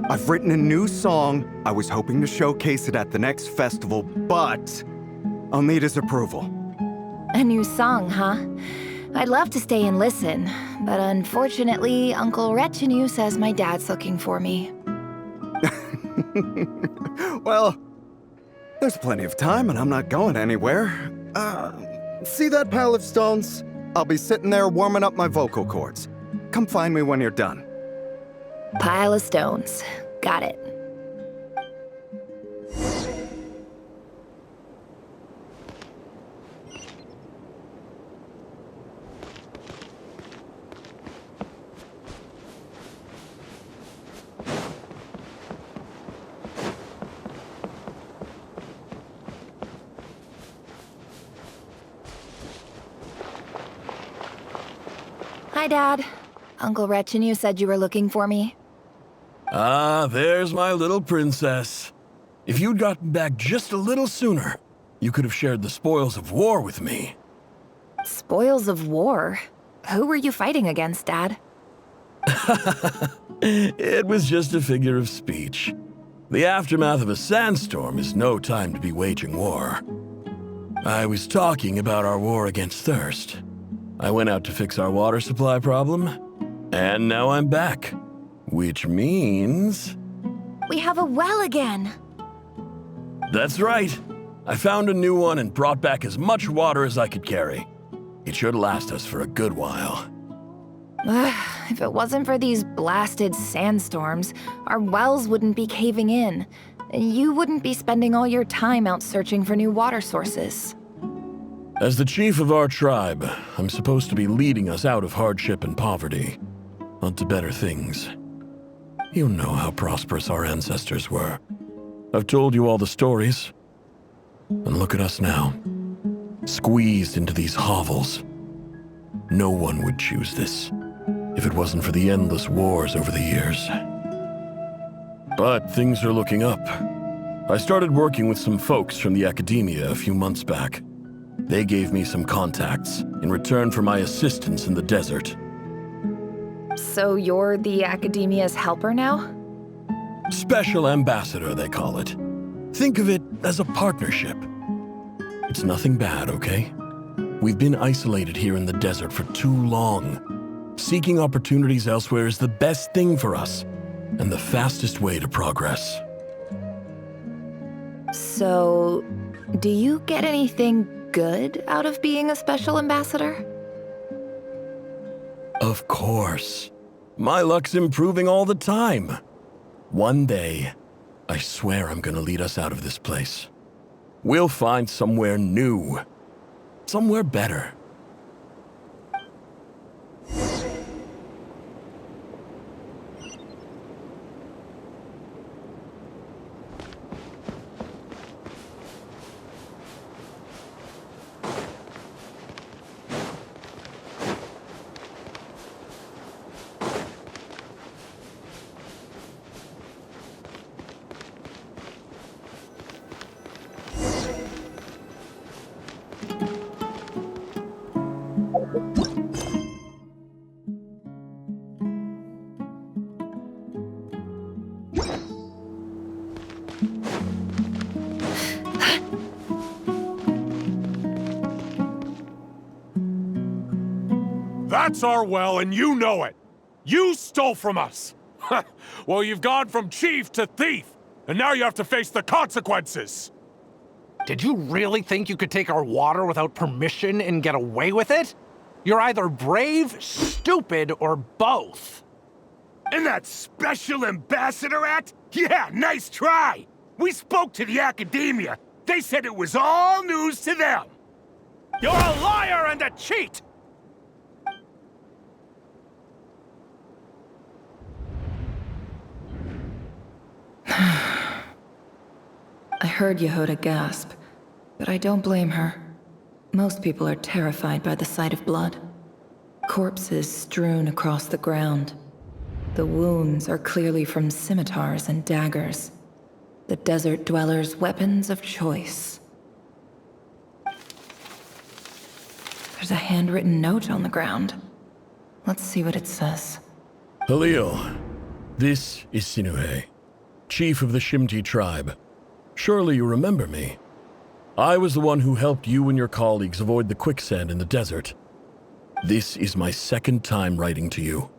I've written a new song. I was hoping to showcase it at the next festival, but I'll need his approval. A new song, huh? I'd love to stay and listen, but unfortunately, Uncle Retinue says my dad's looking for me. Well, there's plenty of time and I'm not going anywhere. See that pile of stones? I'll be sitting there warming up my vocal cords. Come find me when you're done. Pile of stones. Got it. Hi, Dad. Uncle Wretch and you said you were looking for me. Ah, there's my little princess. If you'd gotten back just a little sooner, you could have shared the spoils of war with me. Spoils of war? Who were you fighting against, Dad? It was just a figure of speech. The aftermath of a sandstorm is no time to be waging war. I was talking about our war against thirst. I went out to fix our water supply problem, and now I'm back. Which means... We have a well again! That's right. I found a new one and brought back as much water as I could carry. It should last us for a good while. If it wasn't for these blasted sandstorms, our wells wouldn't be caving in. You wouldn't be spending all your time out searching for new water sources. As the chief of our tribe, I'm supposed to be leading us out of hardship and poverty, onto better things. You know how prosperous our ancestors were. I've told you all the stories. And look at us now, squeezed into these hovels. No one would choose this, if it wasn't for the endless wars over the years. But things are looking up. I started working with some folks from the academia a few months back. They gave me some contacts in return for my assistance in the desert. So you're the academia's helper now? Special ambassador, they call it. Think of it as a partnership. It's nothing bad, okay? We've been isolated here in the desert for too long. Seeking opportunities elsewhere is the best thing for us, and the fastest way to progress. So, do you get anything good out of being a special ambassador? Of course. My luck's improving all the time. One day, I swear I'm gonna lead us out of this place. We'll find somewhere new. Somewhere better. That's our well, and you know it. You stole from us. Well, you've gone from chief to thief, and now you have to face the consequences. Did you really think you could take our water without permission and get away with it? You're either brave, stupid, or both. And that Special Ambassador Act? Yeah, nice try! We spoke to the academia. They said it was all news to them. You're a liar and a cheat! I heard Yehuda gasp, but I don't blame her. Most people are terrified by the sight of blood. Corpses strewn across the ground. The wounds are clearly from scimitars and daggers. The desert dwellers' weapons of choice. There's a handwritten note on the ground. Let's see what it says. Halil, this is Sinuhe, chief of the Shimti tribe. Surely you remember me. I was the one who helped you and your colleagues avoid the quicksand in the desert. This is my second time writing to you.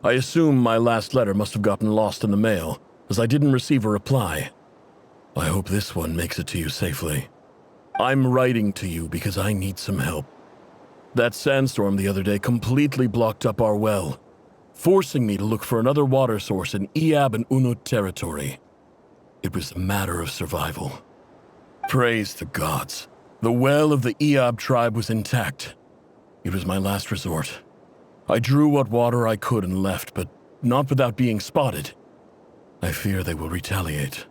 I assume my last letter must have gotten lost in the mail, as I didn't receive a reply. I hope this one makes it to you safely. I'm writing to you because I need some help. That sandstorm the other day completely blocked up our well, forcing me to look for another water source in Iab and Unut territory. It was a matter of survival. Praise the gods. The well of the Iab tribe was intact. It was my last resort. I drew what water I could and left, but not without being spotted. I fear they will retaliate.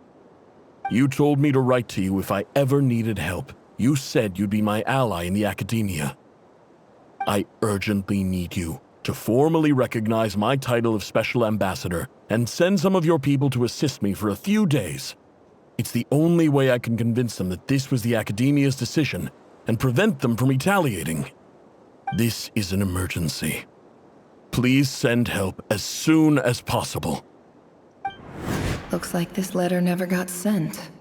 You told me to write to you if I ever needed help. You said you'd be my ally in the academia. I urgently need you. to formally recognize my title of Special Ambassador and send some of your people to assist me for a few days. It's the only way I can convince them that this was the Academia's decision and prevent them from retaliating. This is an emergency. Please send help as soon as possible. Looks like this letter never got sent.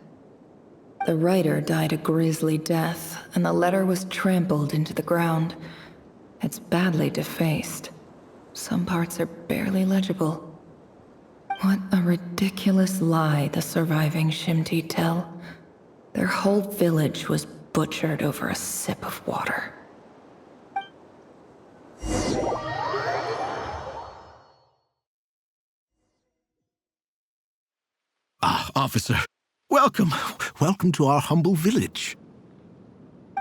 The writer died a grisly death, and the letter was trampled into the ground. It's badly defaced. Some parts are barely legible. What a ridiculous lie the surviving Shimti tell. Their whole village was butchered over a sip of water. Ah, officer. Welcome. Welcome to our humble village.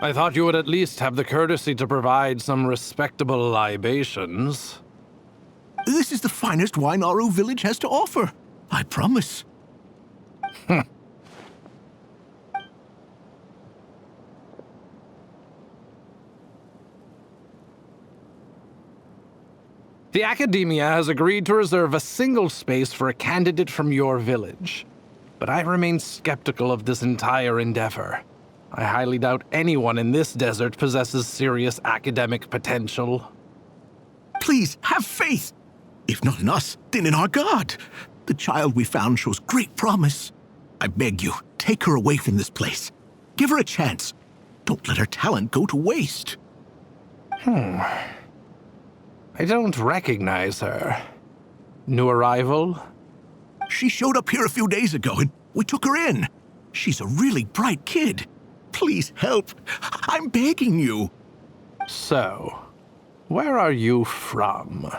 I thought you would at least have the courtesy to provide some respectable libations. This is the finest wine Aru village has to offer. I promise. The Academia has agreed to reserve a single space for a candidate from your village. But I remain skeptical of this entire endeavor. I highly doubt anyone in this desert possesses serious academic potential. Please, have faith. If not in us, then in our god. The child we found shows great promise. I beg you, take her away from this place. Give her a chance. Don't let her talent go to waste. I don't recognize her. New arrival? She showed up here a few days ago and we took her in. She's a really bright kid. Please help. I'm begging you. So, where are you from?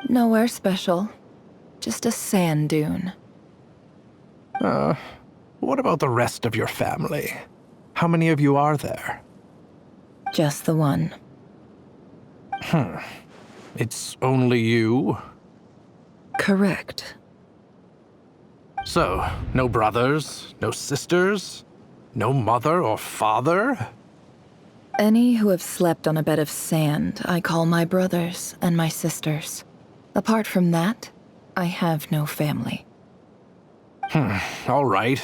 Nowhere special. Just a sand dune. What about the rest of your family? How many of you are there? Just the one. It's only you? Correct. So, no brothers, no sisters, no mother or father? Any who have slept on a bed of sand, I call my brothers and my sisters. Apart from that, I have no family. All right.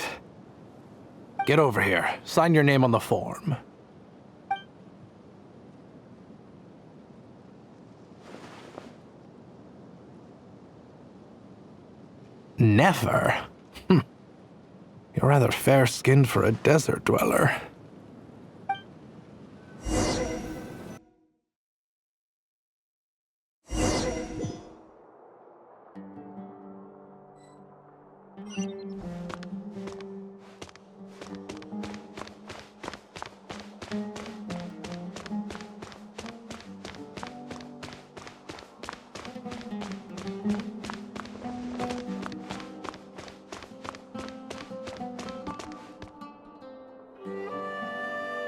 Get over here. Sign your name on the form. Never? You're rather fair-skinned for a desert dweller.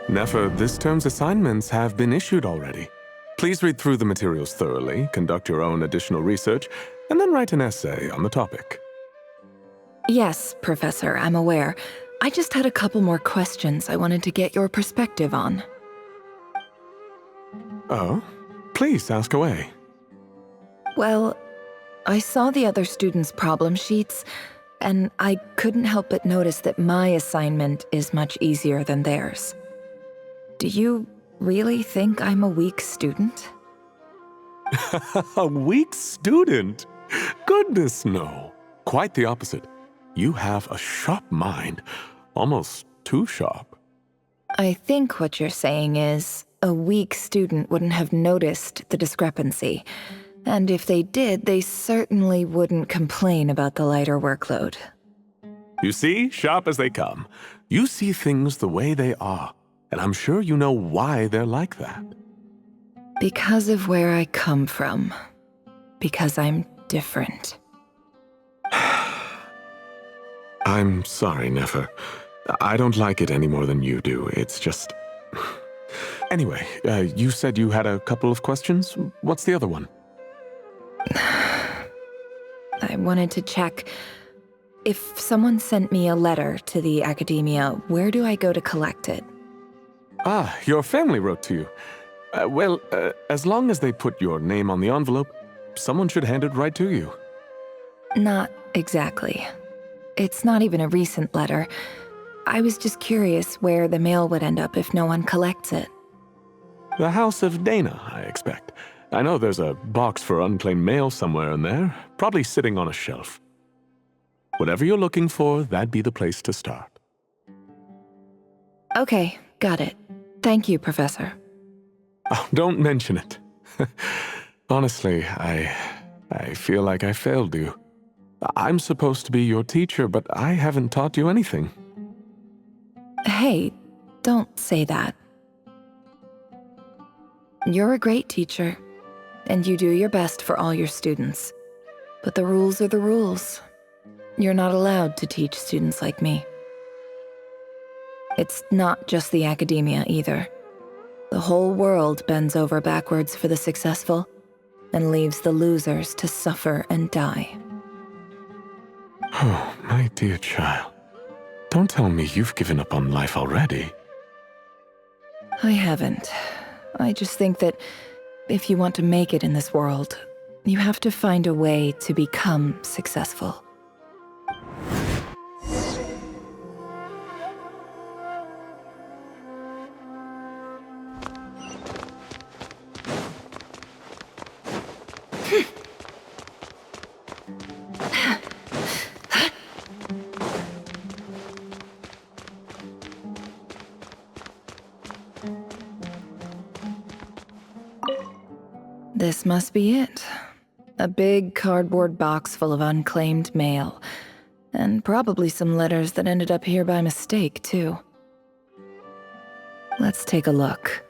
Nefer, this term's assignments have been issued already. Please read through the materials thoroughly, conduct your own additional research, and then write an essay on the topic. Yes, Professor, I'm aware. I just had a couple more questions I wanted to get your perspective on. Oh? Please, ask away. Well, I saw the other students' problem sheets, and I couldn't help but notice that my assignment is much easier than theirs. Do you really think I'm a weak student? A weak student? Goodness, no. Quite the opposite. You have a sharp mind. Almost too sharp. I think what you're saying is, a weak student wouldn't have noticed the discrepancy. And if they did, they certainly wouldn't complain about the lighter workload. You see, sharp as they come. You see things the way they are. And I'm sure you know why they're like that. Because of where I come from. Because I'm different. I'm sorry, Nefer. I don't like it any more than you do. It's just... Anyway, you said you had a couple of questions. What's the other one? I wanted to check. If someone sent me a letter to the Academia, where do I go to collect it? Ah, your family wrote to you. As long as they put your name on the envelope, someone should hand it right to you. Not exactly. It's not even a recent letter. I was just curious where the mail would end up if no one collects it. The House of Dana, I expect. I know there's a box for unclaimed mail somewhere in there, probably sitting on a shelf. Whatever you're looking for, that'd be the place to start. Okay, got it. Thank you, Professor. Oh, don't mention it. Honestly, I feel like I failed you. I'm supposed to be your teacher, but I haven't taught you anything. Hey, don't say that. You're a great teacher, and you do your best for all your students. But the rules are the rules. You're not allowed to teach students like me. It's not just the academia either. The whole world bends over backwards for the successful and leaves the losers to suffer and die. Oh, my dear child. Don't tell me you've given up on life already. I haven't. I just think that if you want to make it in this world, you have to find a way to become successful. This must be it. A big cardboard box full of unclaimed mail. And probably some letters that ended up here by mistake, too. Let's take a look.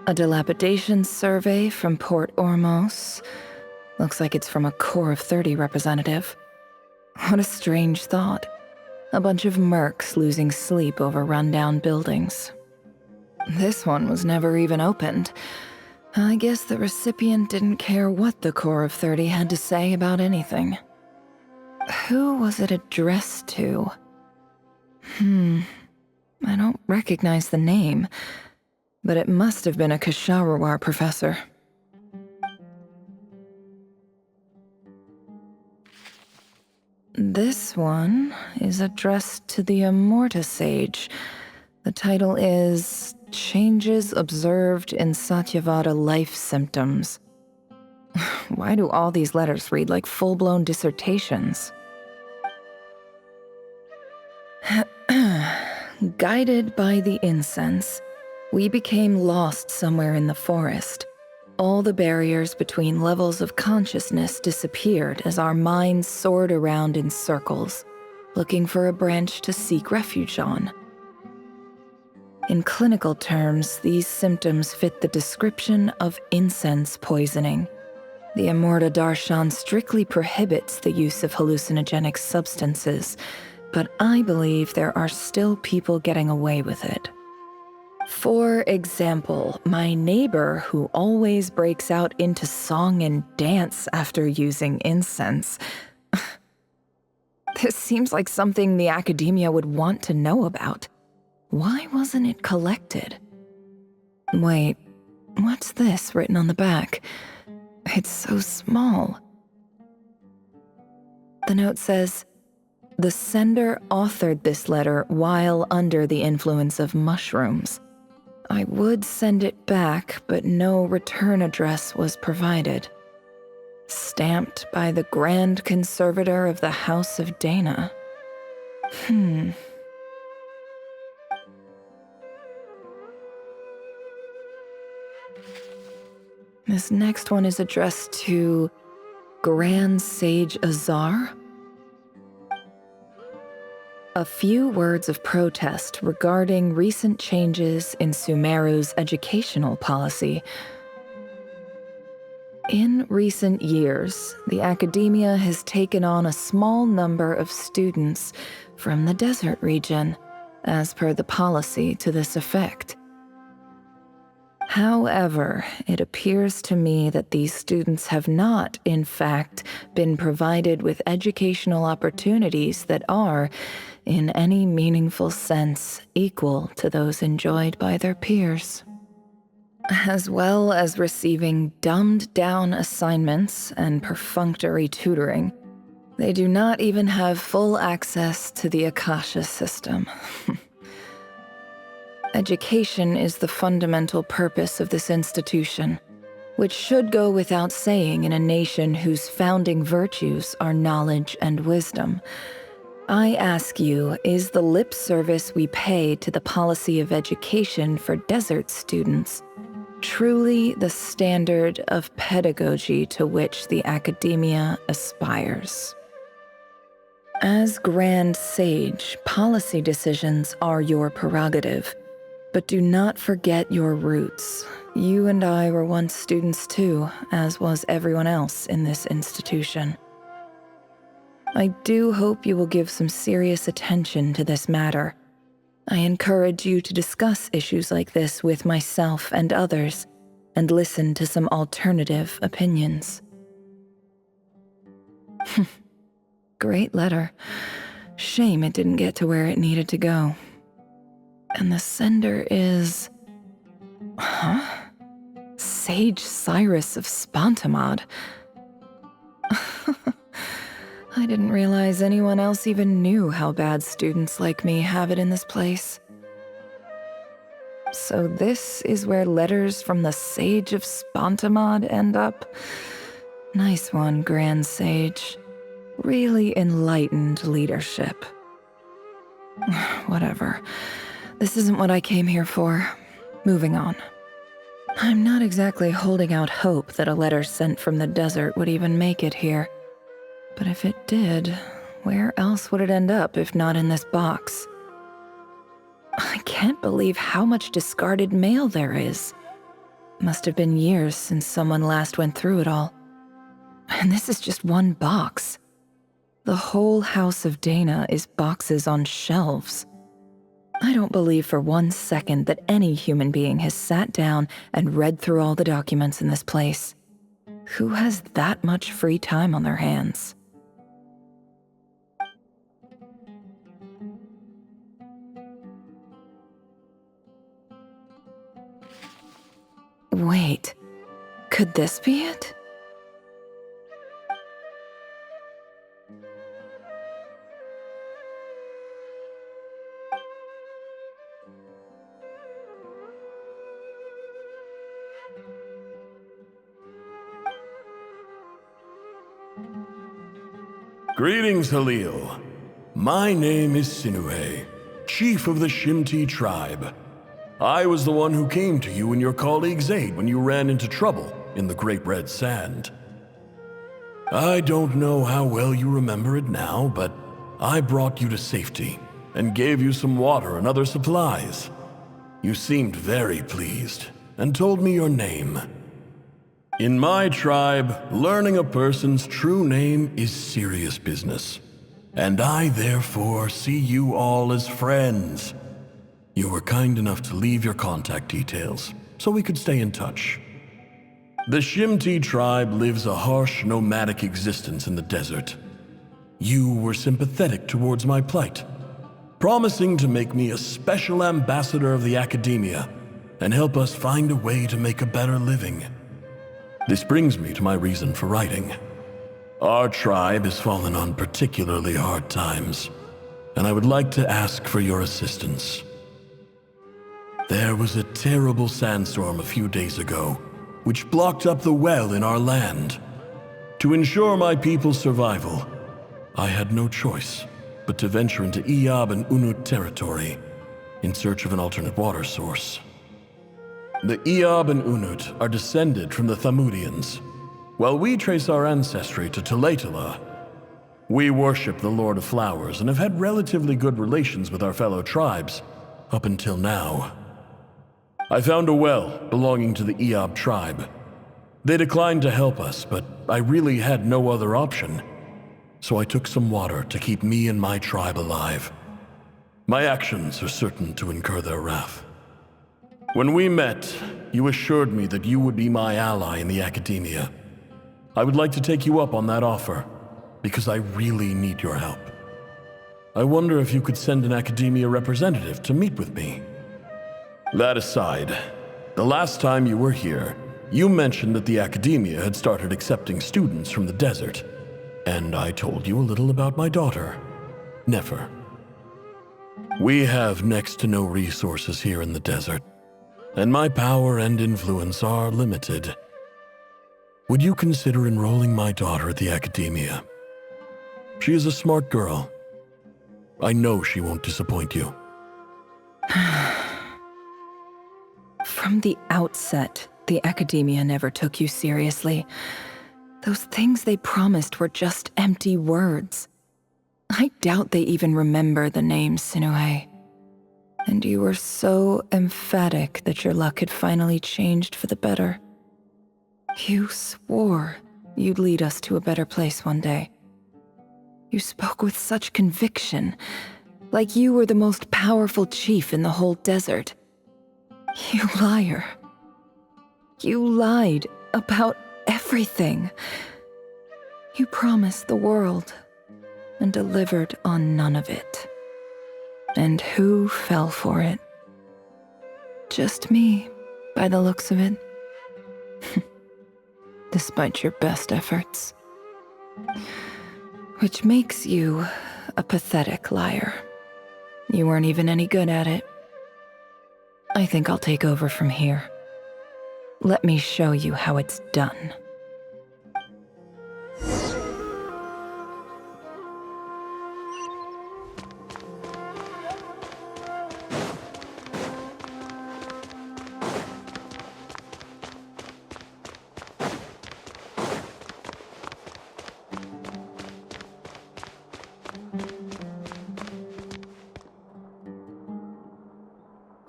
A dilapidation survey from Port Ormos. Looks like it's from a Corps of 30 representative. What a strange thought. A bunch of mercs losing sleep over rundown buildings. This one was never even opened. I guess the recipient didn't care what the Corps of 30 had to say about anything. Who was it addressed to? I don't recognize the name. But it must have been a Ksharawar professor. This one is addressed to the Immorta Sage. The title is Changes Observed in Satyavada Life Symptoms. Why do all these letters read like full-blown dissertations? Guided by the incense, we became lost somewhere in the forest. All the barriers between levels of consciousness disappeared as our minds soared around in circles, looking for a branch to seek refuge on. In clinical terms, these symptoms fit the description of incense poisoning. The Immorta Darshan strictly prohibits the use of hallucinogenic substances, but I believe there are still people getting away with it. For example, my neighbor who always breaks out into song and dance after using incense. This seems like something the academia would want to know about. Why wasn't it collected? Wait, what's this written on the back? It's so small. The note says, "The sender authored this letter while under the influence of mushrooms. I would send it back, but no return address was provided. Stamped by the Grand Conservator of the House of Dana." This next one is addressed to Grand Sage Azar. A few words of protest regarding recent changes in Sumeru's educational policy. In recent years, the academia has taken on a small number of students from the desert region, as per the policy to this effect. However, it appears to me that these students have not, in fact, been provided with educational opportunities that are, in any meaningful sense, equal to those enjoyed by their peers. As well as receiving dumbed-down assignments and perfunctory tutoring, they do not even have full access to the Akasha system. Education is the fundamental purpose of this institution, which should go without saying in a nation whose founding virtues are knowledge and wisdom. I ask you, is the lip service we pay to the policy of education for desert students truly the standard of pedagogy to which the academia aspires? As Grand Sage, policy decisions are your prerogative. But do not forget your roots. You and I were once students too, as was everyone else in this institution. I do hope you will give some serious attention to this matter. I encourage you to discuss issues like this with myself and others, and listen to some alternative opinions. Great letter. Shame it didn't get to where it needed to go. And the sender is... Huh? Sage Cyrus of Spontamod. I didn't realize anyone else even knew how bad students like me have it in this place. So this is where letters from the Sage of Spontamod end up? Nice one, Grand Sage. Really enlightened leadership. Whatever. This isn't what I came here for. Moving on. I'm not exactly holding out hope that a letter sent from the desert would even make it here. But if it did, where else would it end up if not in this box? I can't believe how much discarded mail there is. Must have been years since someone last went through it all. And this is just one box. The whole House of Dana is boxes on shelves. I don't believe for 1 second that any human being has sat down and read through all the documents in this place. Who has that much free time on their hands? Wait, could this be it? Greetings, Halil. My name is Sinuhe, chief of the Shimti tribe. I was the one who came to you and your colleague's aid when you ran into trouble in the Great Red Sand. I don't know how well you remember it now, but I brought you to safety and gave you some water and other supplies. You seemed very pleased and told me your name. In my tribe, learning a person's true name is serious business, and I therefore see you all as friends. You were kind enough to leave your contact details, so we could stay in touch. The Shimti tribe lives a harsh, nomadic existence in the desert. You were sympathetic towards my plight, promising to make me a special ambassador of the academia and help us find a way to make a better living. This brings me to my reason for writing. Our tribe has fallen on particularly hard times, and I would like to ask for your assistance. There was a terrible sandstorm a few days ago, which blocked up the well in our land. To ensure my people's survival, I had no choice but to venture into Iyab and Unut territory in search of an alternate water source. The Iyab and Unut are descended from the Thamudians, while we trace our ancestry to Tulatala. We worship the Lord of Flowers and have had relatively good relations with our fellow tribes up until now. I found a well belonging to the Iyab tribe. They declined to help us, but I really had no other option, so I took some water to keep me and my tribe alive. My actions are certain to incur their wrath. When we met, you assured me that you would be my ally in the academia. I would like to take you up on that offer, because I really need your help. I wonder if you could send an academia representative to meet with me. That aside, the last time you were here, you mentioned that the academia had started accepting students from the desert, and I told you a little about my daughter, Nefer. We have next to no resources here in the desert, and my power and influence are limited. Would you consider enrolling my daughter at the academia? She is a smart girl. I know she won't disappoint you. From the outset, the academia never took you seriously. Those things they promised were just empty words. I doubt they even remember the name Sinuhe. And you were so emphatic that your luck had finally changed for the better. You swore you'd lead us to a better place one day. You spoke with such conviction, like you were the most powerful chief in the whole desert. You liar. You lied about everything. You promised the world and delivered on none of it. And who fell for it? Just me, by the looks of it. Despite your best efforts. Which makes you a pathetic liar. You weren't even any good at it. I think I'll take over from here. Let me show you how it's done.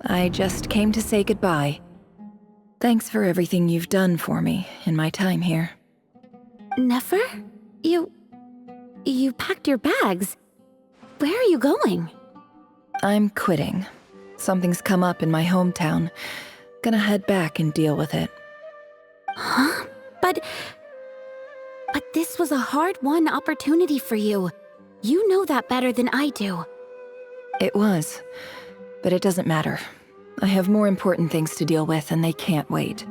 I just came to say goodbye. Thanks for everything you've done for me in my time here. Nefer? You packed your bags. Where are you going? I'm quitting. Something's come up in my hometown. Gonna head back and deal with it. Huh? But this was a hard-won opportunity for you. You know that better than I do. It was, but it doesn't matter. I have more important things to deal with, and they can't wait.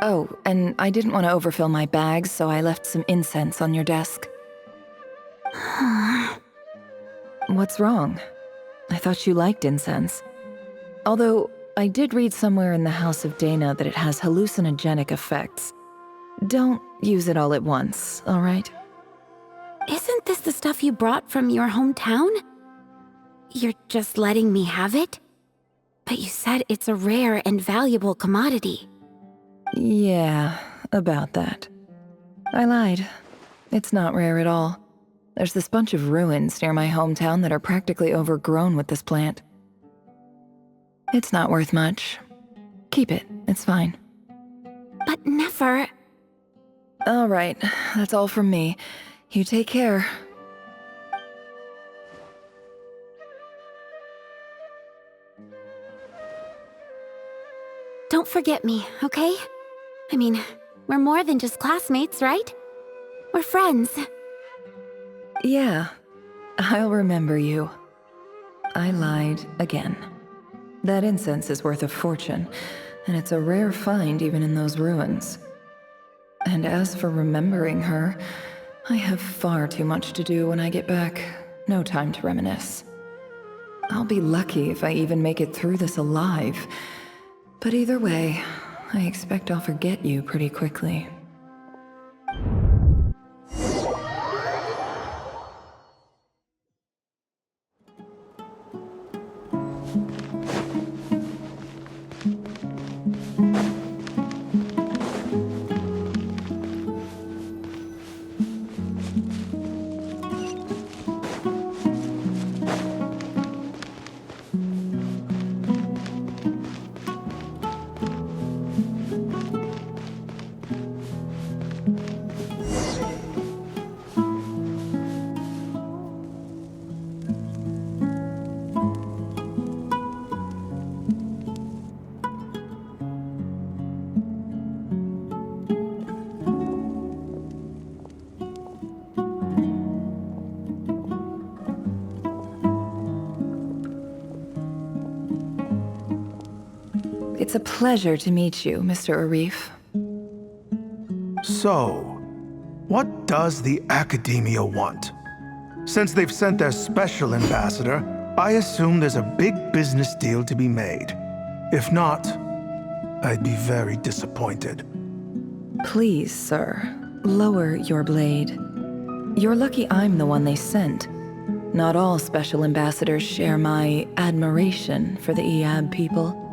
Oh, and I didn't want to overfill my bags, so I left some incense on your desk. What's wrong? I thought you liked incense. Although, I did read somewhere in the House of Dana that it has hallucinogenic effects. Don't use it all at once, all right? Isn't this the stuff you brought from your hometown? You're just letting me have it? But you said it's a rare and valuable commodity. Yeah, about that. I lied. It's not rare at all. There's this bunch of ruins near my hometown that are practically overgrown with this plant. It's not worth much. Keep it, it's fine. But Nefer... All right, that's all from me. You take care. Don't forget me, okay? I mean, we're more than just classmates, right? We're friends. Yeah, I'll remember you. I lied again. That incense is worth a fortune, and it's a rare find even in those ruins. And as for remembering her, I have far too much to do when I get back. No time to reminisce. I'll be lucky if I even make it through this alive. But either way, I expect I'll forget you pretty quickly. It's a pleasure to meet you, Mr. Arif. So, what does the Academia want? Since they've sent their special ambassador, I assume there's a big business deal to be made. If not, I'd be very disappointed. Please, sir, lower your blade. You're lucky I'm the one they sent. Not all special ambassadors share my admiration for the Iab people.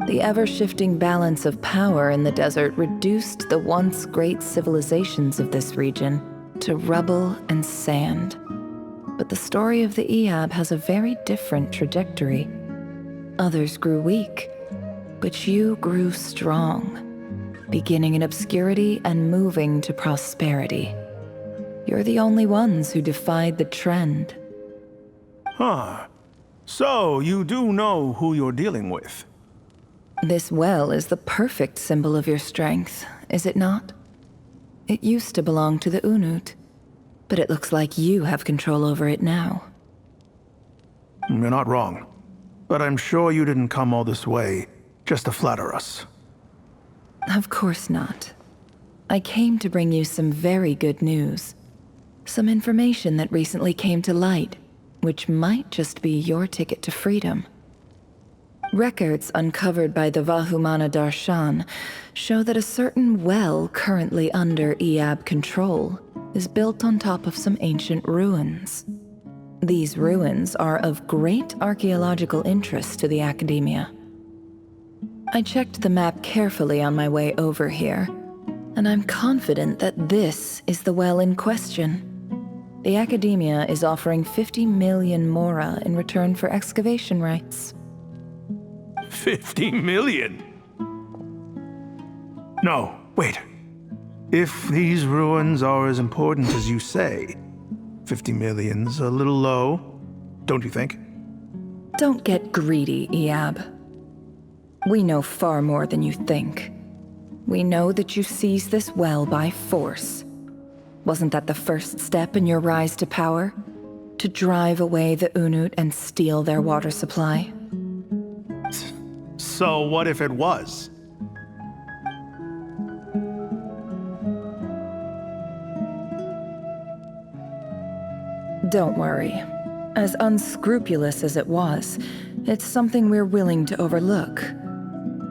The ever-shifting balance of power in the desert reduced the once great civilizations of this region to rubble and sand. But the story of the Iab has a very different trajectory. Others grew weak, but you grew strong, beginning in obscurity and moving to prosperity. You're the only ones who defied the trend. Huh. So, you do know who you're dealing with? This well is the perfect symbol of your strength, is it not? It used to belong to the Unut, but it looks like you have control over it now. You're not wrong. But I'm sure you didn't come all this way just to flatter us. Of course not. I came to bring you some very good news. Some information that recently came to light, which might just be your ticket to freedom. Records uncovered by the Vahumana Darshan show that a certain well currently under Iab control is built on top of some ancient ruins. These ruins are of great archaeological interest to the Academia. I checked the map carefully on my way over here, and I'm confident that this is the well in question. The Academia is offering 50 million mora in return for excavation rights. 50 million? No, wait. If these ruins are as important as you say, 50 million's a little low, don't you think? Don't get greedy, Iab. We know far more than you think. We know that you seized this well by force. Wasn't that the first step in your rise to power? To drive away the Unut and steal their water supply? So what if it was? Don't worry. As unscrupulous as it was, it's something we're willing to overlook.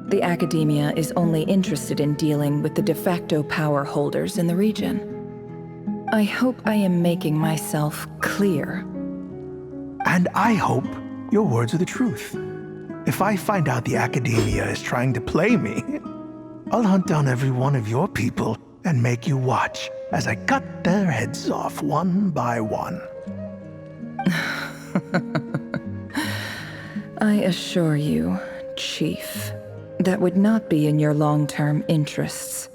The Academia is only interested in dealing with the de facto power holders in the region. I hope I am making myself clear. And I hope your words are the truth. If I find out the Academia is trying to play me, I'll hunt down every one of your people and make you watch as I cut their heads off one by one. I assure you, Chief, that would not be in your long-term interests.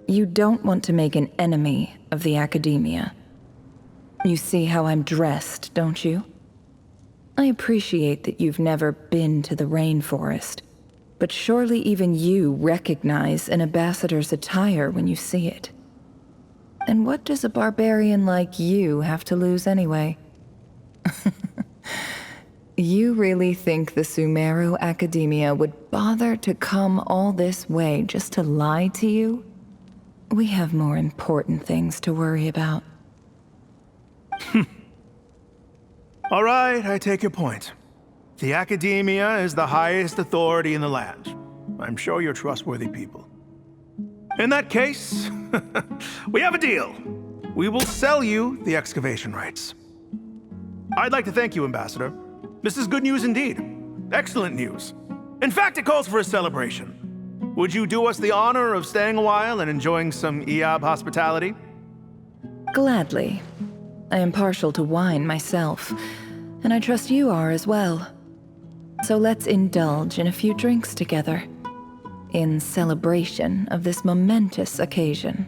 You don't want to make an enemy of the Academia. You see how I'm dressed, don't you? I appreciate that you've never been to the rainforest, but surely even you recognize an ambassador's attire when you see it. And what does a barbarian like you have to lose anyway? You really think the Sumeru Academia would bother to come all this way just to lie to you? We have more important things to worry about. All right, I take your point. The Academia is the highest authority in the land. I'm sure you're trustworthy people. In that case, we have a deal. We will sell you the excavation rights. I'd like to thank you, Ambassador. This is good news indeed. Excellent news. In fact, it calls for a celebration. Would you do us the honor of staying a while and enjoying some Iab hospitality? Gladly. I am partial to wine myself, and I trust you are as well. So let's indulge in a few drinks together, in celebration of this momentous occasion.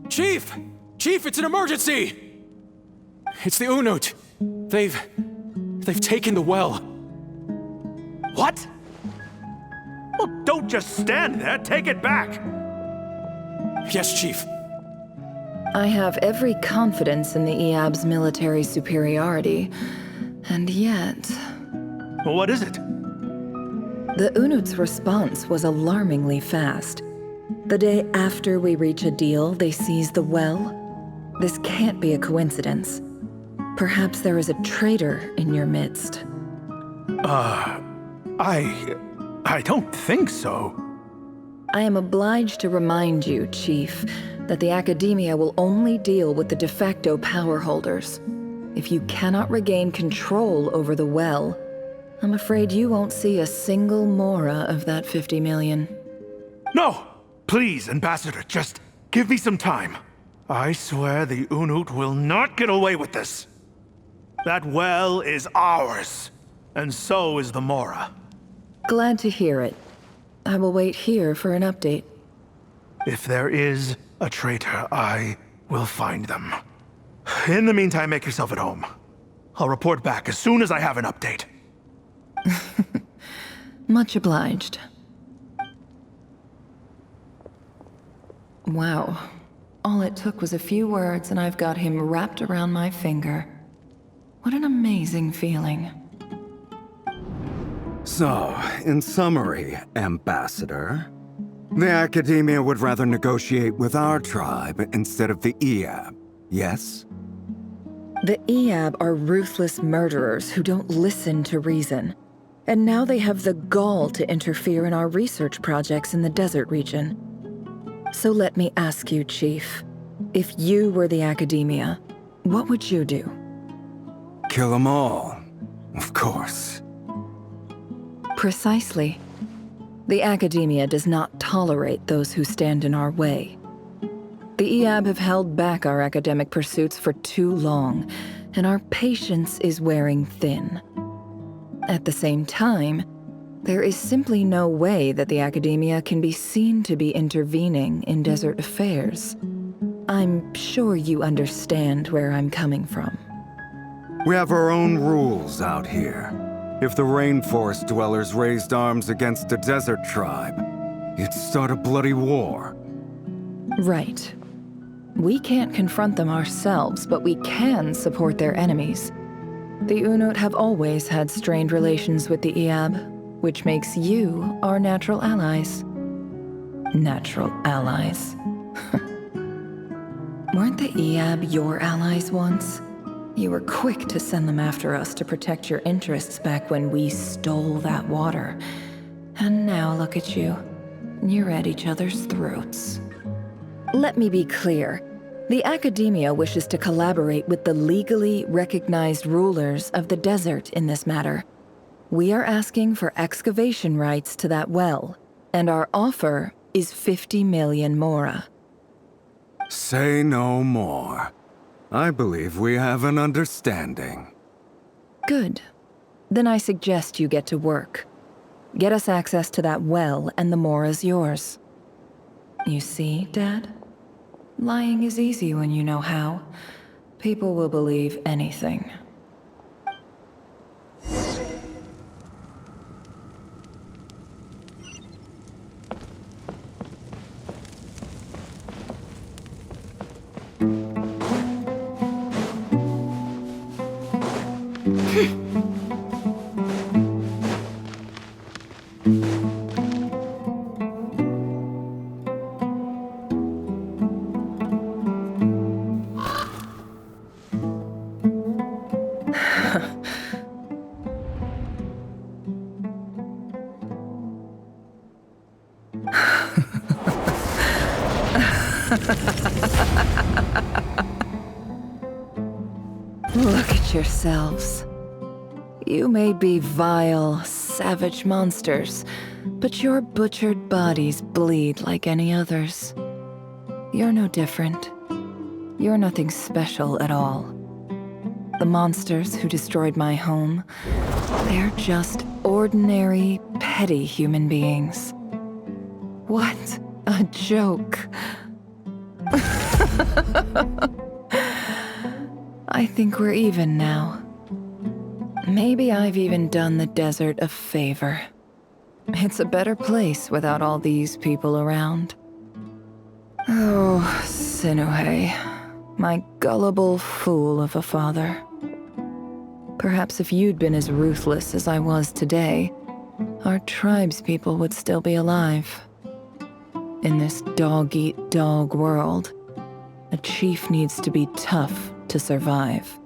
Chief! Chief, it's an emergency! It's the Unut. They've taken the well. What? Well, don't just stand there. Take it back. Yes, Chief. I have every confidence in the EAB's military superiority, and yet... What is it? The Unut's response was alarmingly fast. The day after we reach a deal, they seize the well. This can't be a coincidence. Perhaps there is a traitor in your midst. I don't think so. I am obliged to remind you, Chief, that the Academia will only deal with the de facto power holders. If you cannot regain control over the well, I'm afraid you won't see a single mora of that 50 million. No! Please, Ambassador, just give me some time. I swear the Unut will not get away with this. That well is ours, and so is the mora. Glad to hear it. I will wait here for an update. If there is a traitor, I will find them. In the meantime, make yourself at home. I'll report back as soon as I have an update. Much obliged. Wow. All it took was a few words and I've got him wrapped around my finger. What an amazing feeling. So, in summary, Ambassador, the Academia would rather negotiate with our tribe instead of the EAB, yes? The EAB are ruthless murderers who don't listen to reason. And now they have the gall to interfere in our research projects in the desert region. So let me ask you, Chief, if you were the Academia, what would you do? Kill them all, of course. Precisely. The Academia does not tolerate those who stand in our way. The EAB have held back our academic pursuits for too long, and our patience is wearing thin. At the same time, there is simply no way that the Academia can be seen to be intervening in desert affairs. I'm sure you understand where I'm coming from. We have our own rules out here. If the rainforest dwellers raised arms against a desert tribe, you'd start a bloody war. Right. We can't confront them ourselves, but we can support their enemies. The Unut have always had strained relations with the EAB, which makes you our natural allies. Natural allies. Weren't the EAB your allies once? You were quick to send them after us to protect your interests back when we stole that water. And now look at you. You're at each other's throats. Let me be clear. The Academia wishes to collaborate with the legally recognized rulers of the desert in this matter. We are asking for excavation rights to that well, and our offer is 50 million mora. Say no more. I believe we have an understanding. Good. Then I suggest you get to work. Get us access to that well, and the mora's yours. You see, Dad? Lying is easy when you know how. People will believe anything. Look at yourselves. You may be vile, savage monsters, but your butchered bodies bleed like any others. You're no different. You're nothing special at all. The monsters who destroyed my home, they're just ordinary, petty human beings. What a joke. I think we're even now. Maybe I've even done the desert a favor. It's a better place without all these people around. Oh, Sinuhe, my gullible fool of a father. Perhaps if you'd been as ruthless as I was today, our tribespeople would still be alive. In this dog-eat-dog world, a chief needs to be tough to survive.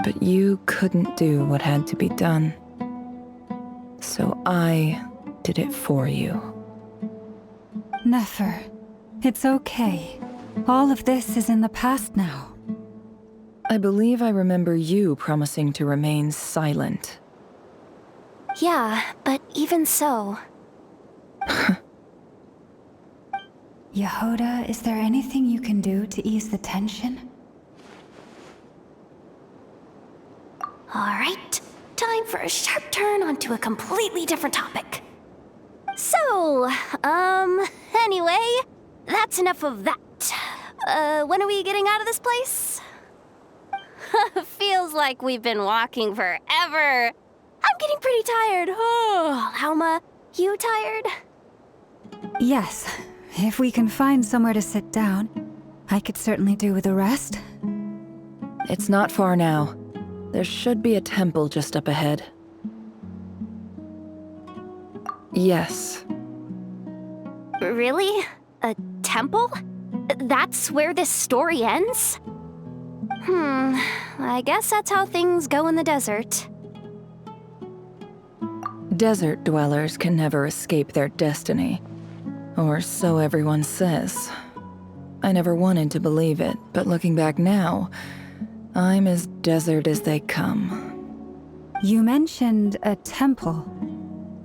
But you couldn't do what had to be done. So I did it for you. Nefer, it's okay. All of this is in the past now. I believe I remember you promising to remain silent. Yeah, but even so... Yehoda, is there anything you can do to ease the tension? Alright, time for a sharp turn onto a completely different topic. So, anyway, that's enough of that. When are we getting out of this place? Feels like we've been walking forever. I'm getting pretty tired. Oh, Alma, you tired? Yes. If we can find somewhere to sit down, I could certainly do with a rest. It's not far now. There should be a temple just up ahead. Yes. Really? A temple? That's where this story ends? I guess that's how things go in the desert. Desert dwellers can never escape their destiny. Or so everyone says. I never wanted to believe it, but looking back now, I'm as desert as they come. You mentioned a temple.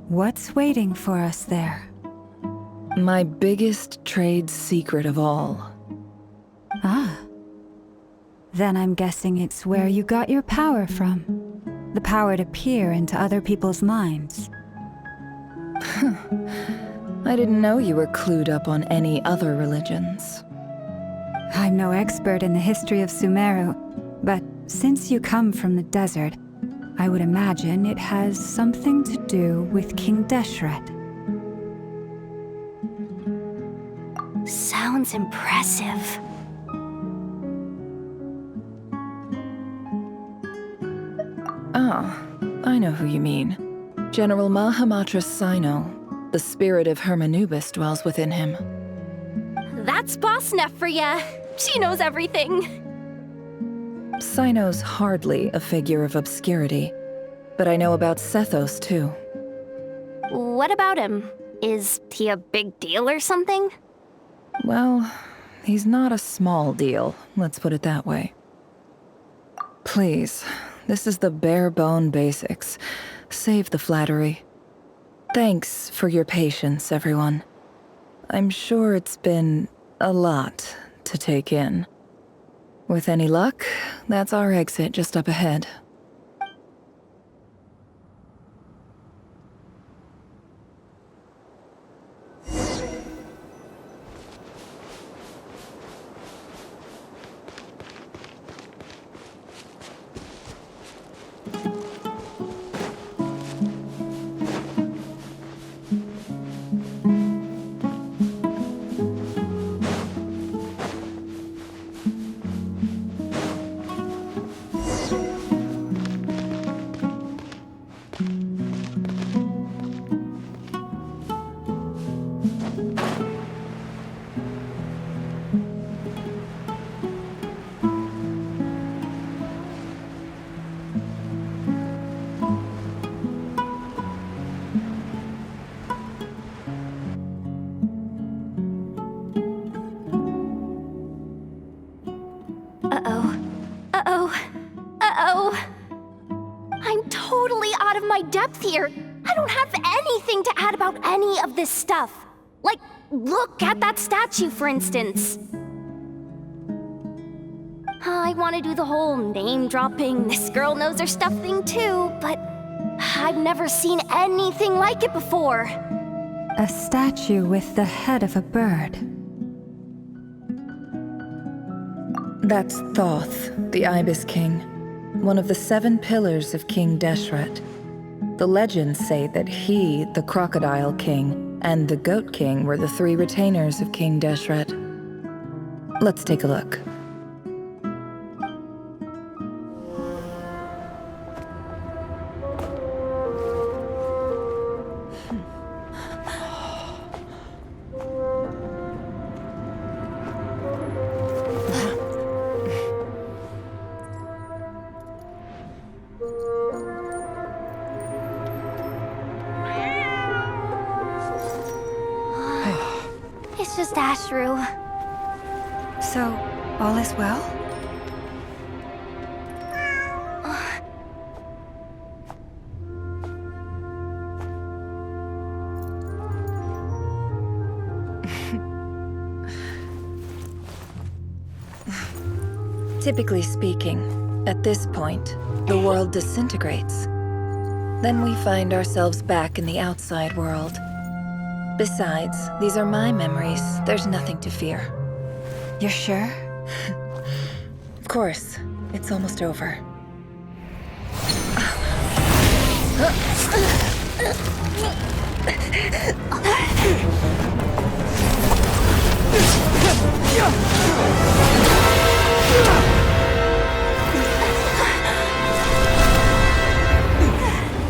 What's waiting for us there? My biggest trade secret of all. Ah. Then I'm guessing it's where you got your power from. The power to peer into other people's minds. I didn't know you were clued up on any other religions. I'm no expert in the history of Sumeru, but since you come from the desert, I would imagine it has something to do with King Deshret. Sounds impressive. Ah, I know who you mean. General Mahamatra Sino. The spirit of Hermanubis dwells within him. That's Boss Neff for ya. She knows everything. Sino's hardly a figure of obscurity, but I know about Sethos too. What about him? Is he a big deal or something? Well, he's not a small deal, let's put it that way. Please, this is the bare-bone basics. Save the flattery. Thanks for your patience, everyone. I'm sure it's been a lot to take in. With any luck, that's our exit just up ahead. Depth here. I don't have anything to add about any of this stuff. Like, look at that statue, for instance. I want to do the whole name-dropping, this girl knows her stuff thing too, but I've never seen anything like it before. A statue with the head of a bird. That's Thoth, the Ibis King, one of the 7 pillars of King Deshret. The legends say that he, the Crocodile King, and the Goat King were the 3 retainers of King Deshret. Let's take a look. It's just Ashru. So, all is well? Typically speaking, at this point, the world disintegrates. Then we find ourselves back in the outside world. Besides, these are my memories. There's nothing to fear. You're sure? Of course. It's almost over.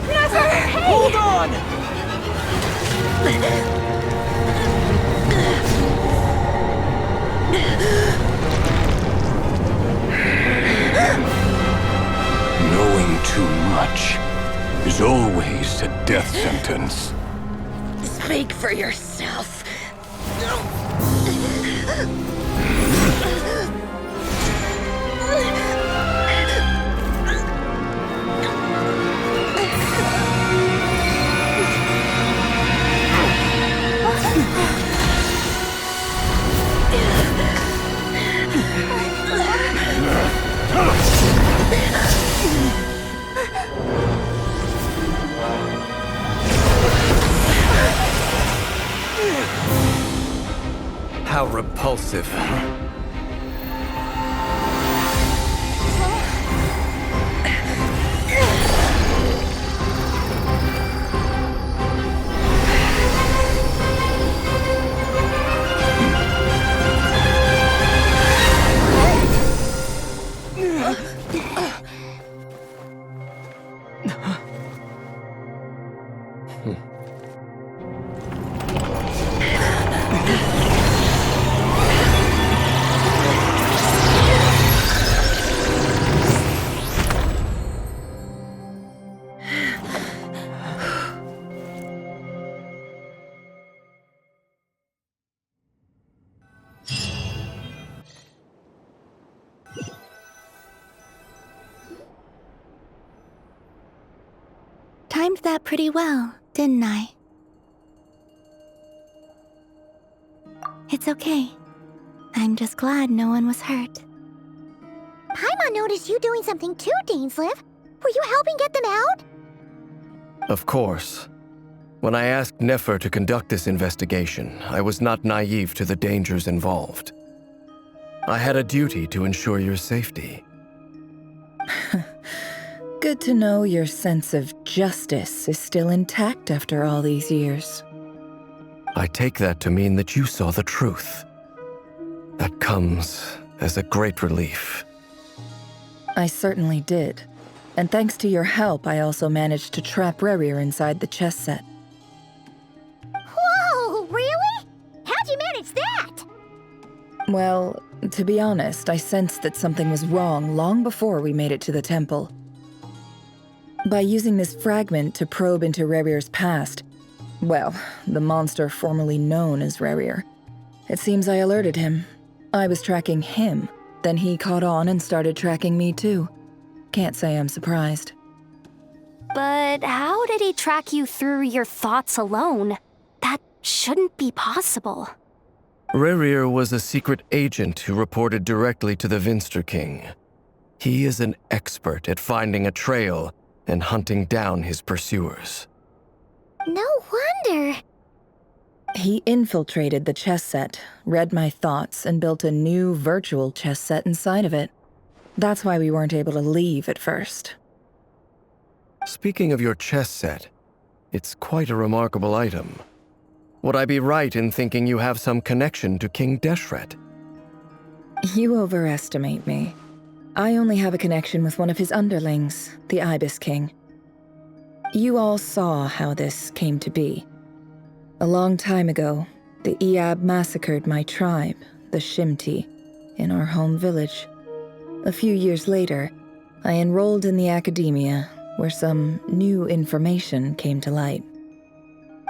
Never! Hold on! Knowing too much is always a death sentence. Speak for yourself. How repulsive. Timed that pretty well, didn't I? It's okay. I'm just glad no one was hurt. Paimon noticed you doing something too, Dainsleif. Were you helping get them out? Of course. When I asked Nefer to conduct this investigation, I was not naive to the dangers involved. I had a duty to ensure your safety. Good to know your sense of justice is still intact after all these years. I take that to mean that you saw the truth. That comes as a great relief. I certainly did. And thanks to your help, I also managed to trap Rerir inside the chess set. Whoa, really? How'd you manage that? Well, to be honest, I sensed that something was wrong long before we made it to the temple. By using this fragment to probe into Rerir's past, well, the monster formerly known as Rerir, it seems I alerted him. I was tracking him, then he caught on and started tracking me too. Can't say I'm surprised. But how did he track you through your thoughts alone? That shouldn't be possible. Rerir was a secret agent who reported directly to the Vinster King. He is an expert at finding a trail and hunting down his pursuers. No wonder. He infiltrated the chess set, read my thoughts, and built a new virtual chess set inside of it. That's why we weren't able to leave at first. Speaking of your chess set, it's quite a remarkable item. Would I be right in thinking you have some connection to King Deshret? You overestimate me. I only have a connection with one of his underlings, the Ibis King. You all saw how this came to be. A long time ago, the Iab massacred my tribe, the Shimti, in our home village. A few years later, I enrolled in the academia, where some new information came to light.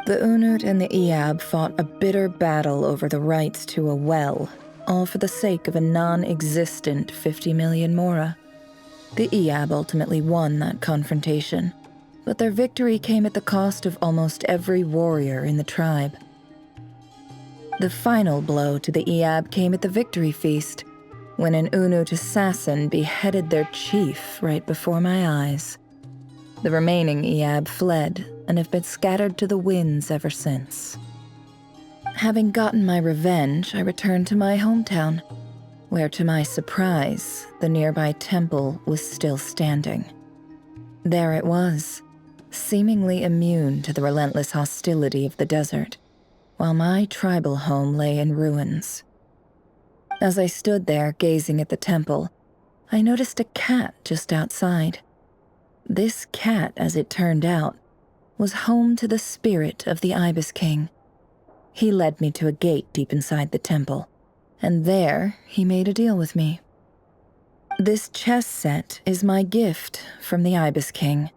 The Unut and the Iab fought a bitter battle over the rights to a well, all for the sake of a non-existent 50 million mora. The Iab ultimately won that confrontation, but their victory came at the cost of almost every warrior in the tribe. The final blow to the Iab came at the victory feast, when an Unut assassin beheaded their chief right before my eyes. The remaining Iab fled and have been scattered to the winds ever since. Having gotten my revenge, I returned to my hometown, where to my surprise, the nearby temple was still standing. There it was, seemingly immune to the relentless hostility of the desert, while my tribal home lay in ruins. As I stood there gazing at the temple, I noticed a cat just outside. This cat, as it turned out, was home to the spirit of the Ibis King. He led me to a gate deep inside the temple, and there he made a deal with me. This chess set is my gift from the Ibis King.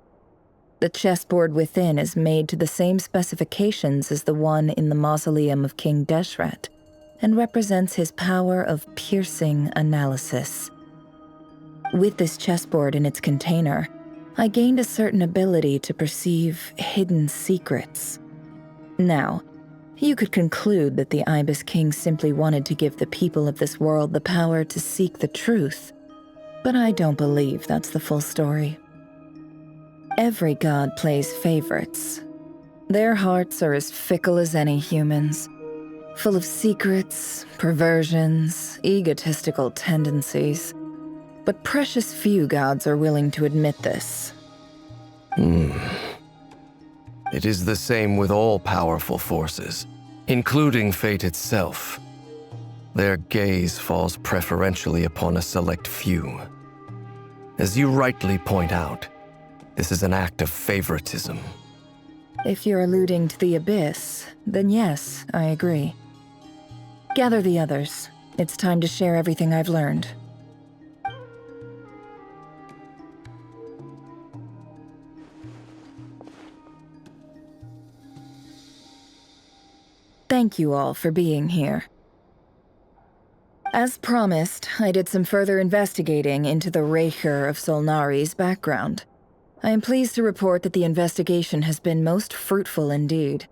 The chessboard within is made to the same specifications as the one in the mausoleum of King Deshret, and represents his power of piercing analysis. With this chessboard in its container, I gained a certain ability to perceive hidden secrets. Now, you could conclude that the Ibis King simply wanted to give the people of this world the power to seek the truth, but I don't believe that's the full story. Every god plays favorites. Their hearts are as fickle as any human's, full of secrets, perversions, egotistical tendencies. But precious few gods are willing to admit this. It is the same with all powerful forces, including fate itself. Their gaze falls preferentially upon a select few. As you rightly point out, this is an act of favoritism. If you're alluding to the Abyss, then yes, I agree. Gather the others. It's time to share everything I've learned. Thank you all for being here. As promised, I did some further investigating into the Reicher of Solnari's background. I am pleased to report that the investigation has been most fruitful indeed.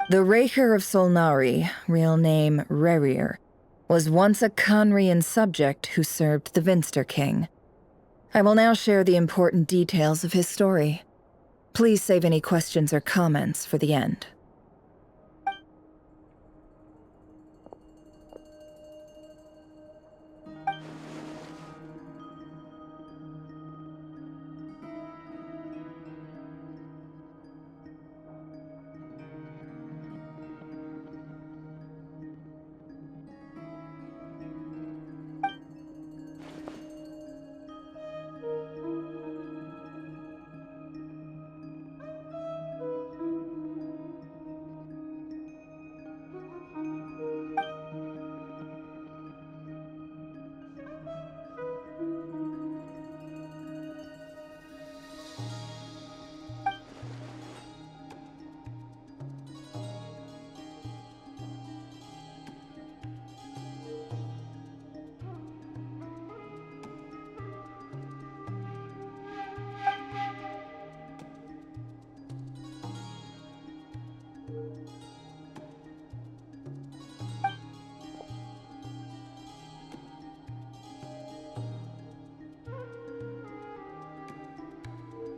The Reicher of Solnari, real name Rerir, was once a Conrian subject who served the Vinster King. I will now share the important details of his story. Please save any questions or comments for the end.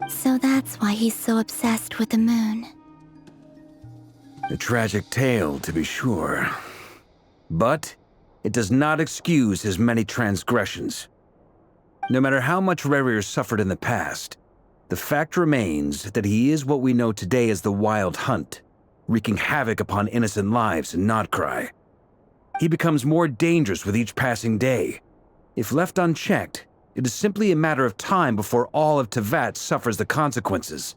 So that's why he's so obsessed with the moon. A tragic tale, to be sure. But it does not excuse his many transgressions. No matter how much Rerir suffered in the past, the fact remains that he is what we know today as the Wild Hunt, wreaking havoc upon innocent lives in Nod-Krai. He becomes more dangerous with each passing day. If left unchecked, it is simply a matter of time before all of Teyvat suffers the consequences.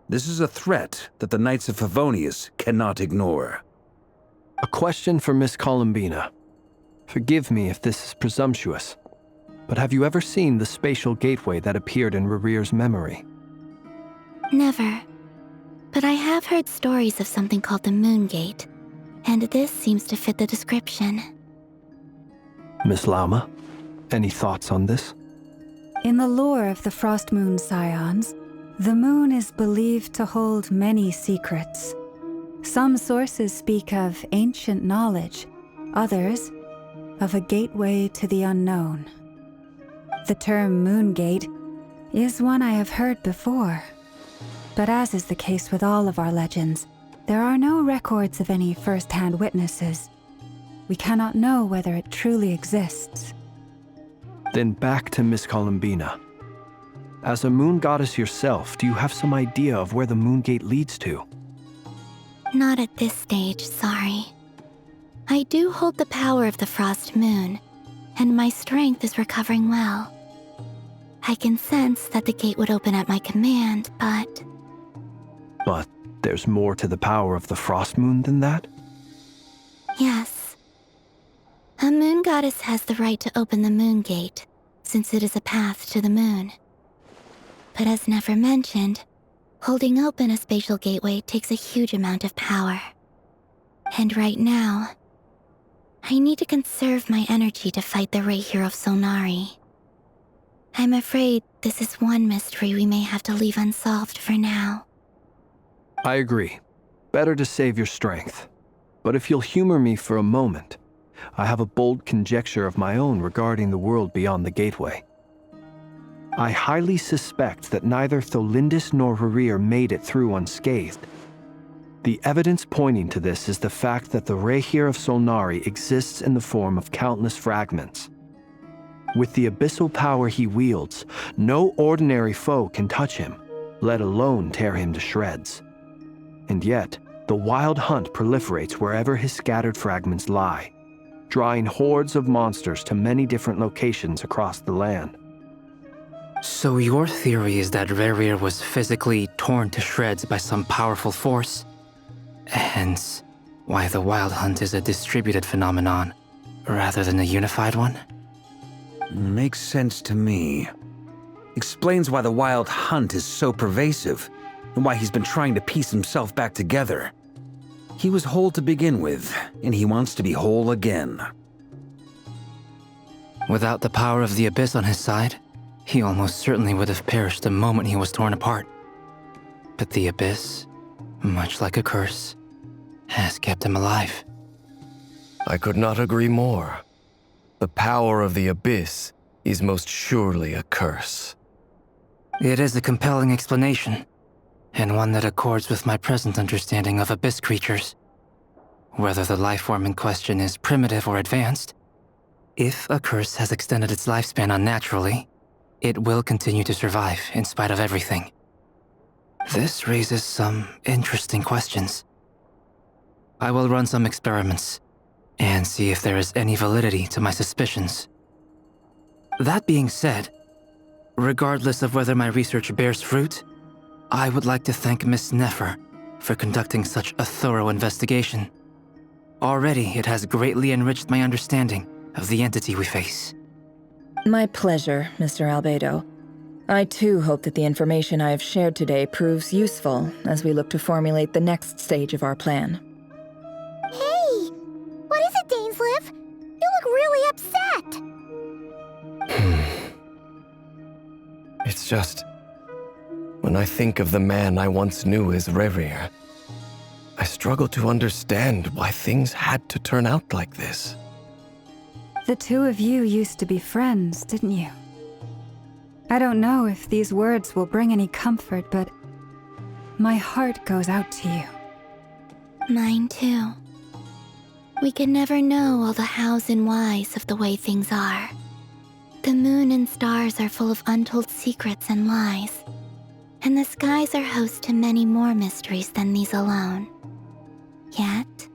This is a threat that the Knights of Favonius cannot ignore. A question for Miss Columbina. Forgive me if this is presumptuous, but have you ever seen the spatial gateway that appeared in Rerear's memory? Never. But I have heard stories of something called the Moon Gate, and this seems to fit the description. Miss Lauma, any thoughts on this? In the lore of the Frost Moon Scions, the moon is believed to hold many secrets. Some sources speak of ancient knowledge, others of a gateway to the unknown. The term Moon Gate is one I have heard before, but as is the case with all of our legends, there are no records of any first-hand witnesses. We cannot know whether it truly exists. Then back to Miss Columbina. As a moon goddess yourself, do you have some idea of where the Moon Gate leads to? Not at this stage, sorry. I do hold the power of the Frost Moon, and my strength is recovering well. I can sense that the gate would open at my command, but... But there's more to the power of the Frost Moon than that? Yes. A moon goddess has the right to open the Moon Gate, since it is a path to the moon. But as never mentioned, holding open a spatial gateway takes a huge amount of power. And right now, I need to conserve my energy to fight the Ray Hero of Solnari. I'm afraid this is one mystery we may have to leave unsolved for now. I agree. Better to save your strength. But if you'll humor me for a moment, I have a bold conjecture of my own regarding the world beyond the gateway. I highly suspect that neither Tholindis nor Rerear made it through unscathed. The evidence pointing to this is the fact that the Ray Hero of Solnari exists in the form of countless fragments. With the abyssal power he wields, no ordinary foe can touch him, let alone tear him to shreds. And yet, the Wild Hunt proliferates wherever his scattered fragments lie, drawing hordes of monsters to many different locations across the land. So your theory is that Rerear was physically torn to shreds by some powerful force? Hence, why the Wild Hunt is a distributed phenomenon, rather than a unified one? Makes sense to me. Explains why the Wild Hunt is so pervasive, and why he's been trying to piece himself back together. He was whole to begin with, and he wants to be whole again. Without the power of the Abyss on his side, he almost certainly would have perished the moment he was torn apart. But the Abyss, much like a curse, has kept him alive. I could not agree more. The power of the Abyss is most surely a curse. It is a compelling explanation, and one that accords with my present understanding of Abyss creatures. Whether the life form in question is primitive or advanced, if a curse has extended its lifespan unnaturally, it will continue to survive in spite of everything. This raises some interesting questions. I will run some experiments and see if there is any validity to my suspicions. That being said, regardless of whether my research bears fruit, I would like to thank Miss Nefer for conducting such a thorough investigation. Already, it has greatly enriched my understanding of the entity we face. My pleasure, Mr. Albedo. I too hope that the information I have shared today proves useful as we look to formulate the next stage of our plan. Hey! What is it, Dainsleif? You look really upset! It's just... when I think of the man I once knew as Rerear, I struggle to understand why things had to turn out like this. The two of you used to be friends, didn't you? I don't know if these words will bring any comfort, but my heart goes out to you. Mine too. We can never know all the hows and whys of the way things are. The moon and stars are full of untold secrets and lies, and the skies are host to many more mysteries than these alone. Yet,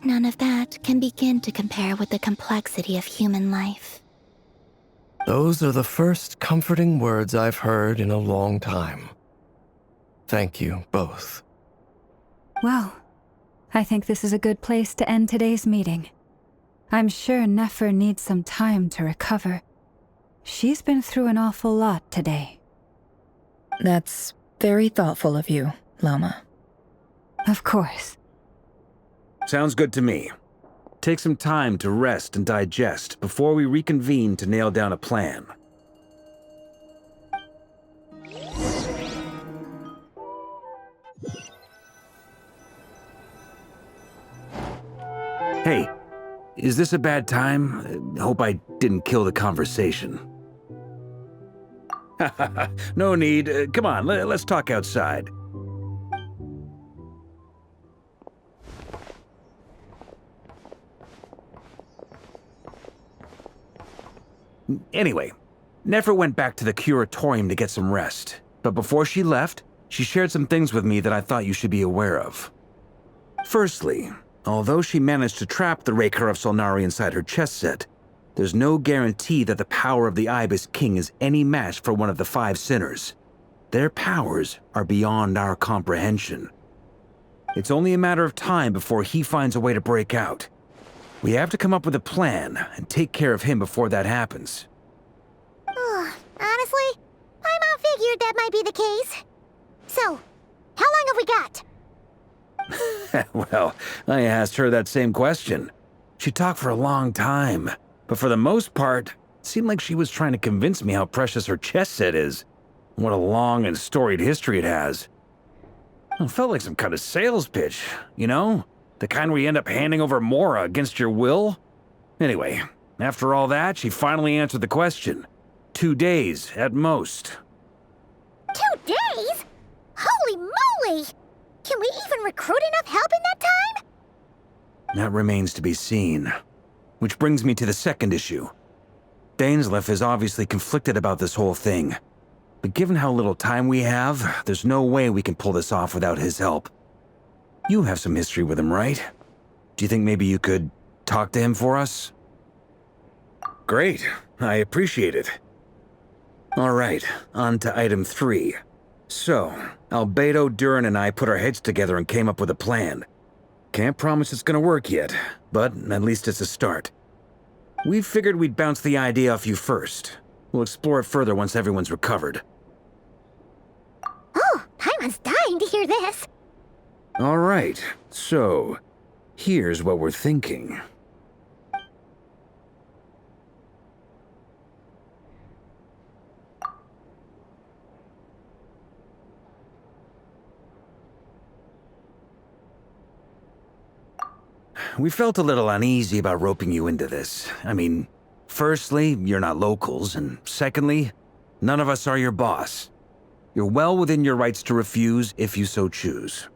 None of that can begin to compare with the complexity of human life. Those are the first comforting words I've heard in a long time. Thank you both. Well, I think this is a good place to end today's meeting. I'm sure Nefer needs some time to recover. She's been through an awful lot today. That's very thoughtful of you, Lama. Of course. Sounds good to me. Take some time to rest and digest before we reconvene to nail down a plan. Hey, is this a bad time? Hope I didn't kill the conversation. No need. Come on, let's talk outside. Anyway, Nefer went back to the curatorium to get some rest. But before she left, she shared some things with me that I thought you should be aware of. Firstly, although she managed to trap the Raker of Solnari inside her chess set, there's no guarantee that the power of the Ibis King is any match for one of the 5 sinners. Their powers are beyond our comprehension. It's only a matter of time before he finds a way to break out. We have to come up with a plan and take care of him before that happens. Honestly, Paimon figured that might be the case. So, how long have we got? Well, I asked her that same question. She talked for a long time, but for the most part, it seemed like she was trying to convince me how precious her chess set is. What a long and storied history it has. It felt like some kind of sales pitch, you know? The kind where you end up handing over Mora against your will? Anyway, after all that, she finally answered the question. 2 days, at most. 2 days? Holy moly! Can we even recruit enough help in that time? That remains to be seen. Which brings me to the second issue. Dainsleif is obviously conflicted about this whole thing. But given how little time we have, there's no way we can pull this off without his help. You have some history with him, right? Do you think maybe you could talk to him for us? Great. I appreciate it. All right, on to item 3. So, Albedo, Durin, and I put our heads together and came up with a plan. Can't promise it's gonna work yet, but at least it's a start. We figured we'd bounce the idea off you first. We'll explore it further once everyone's recovered. Oh, Paimon's dying to hear this. All right, so here's what we're thinking. We felt a little uneasy about roping you into this. I mean, firstly, you're not locals, and secondly, none of us are your boss. You're well within your rights to refuse if you so choose.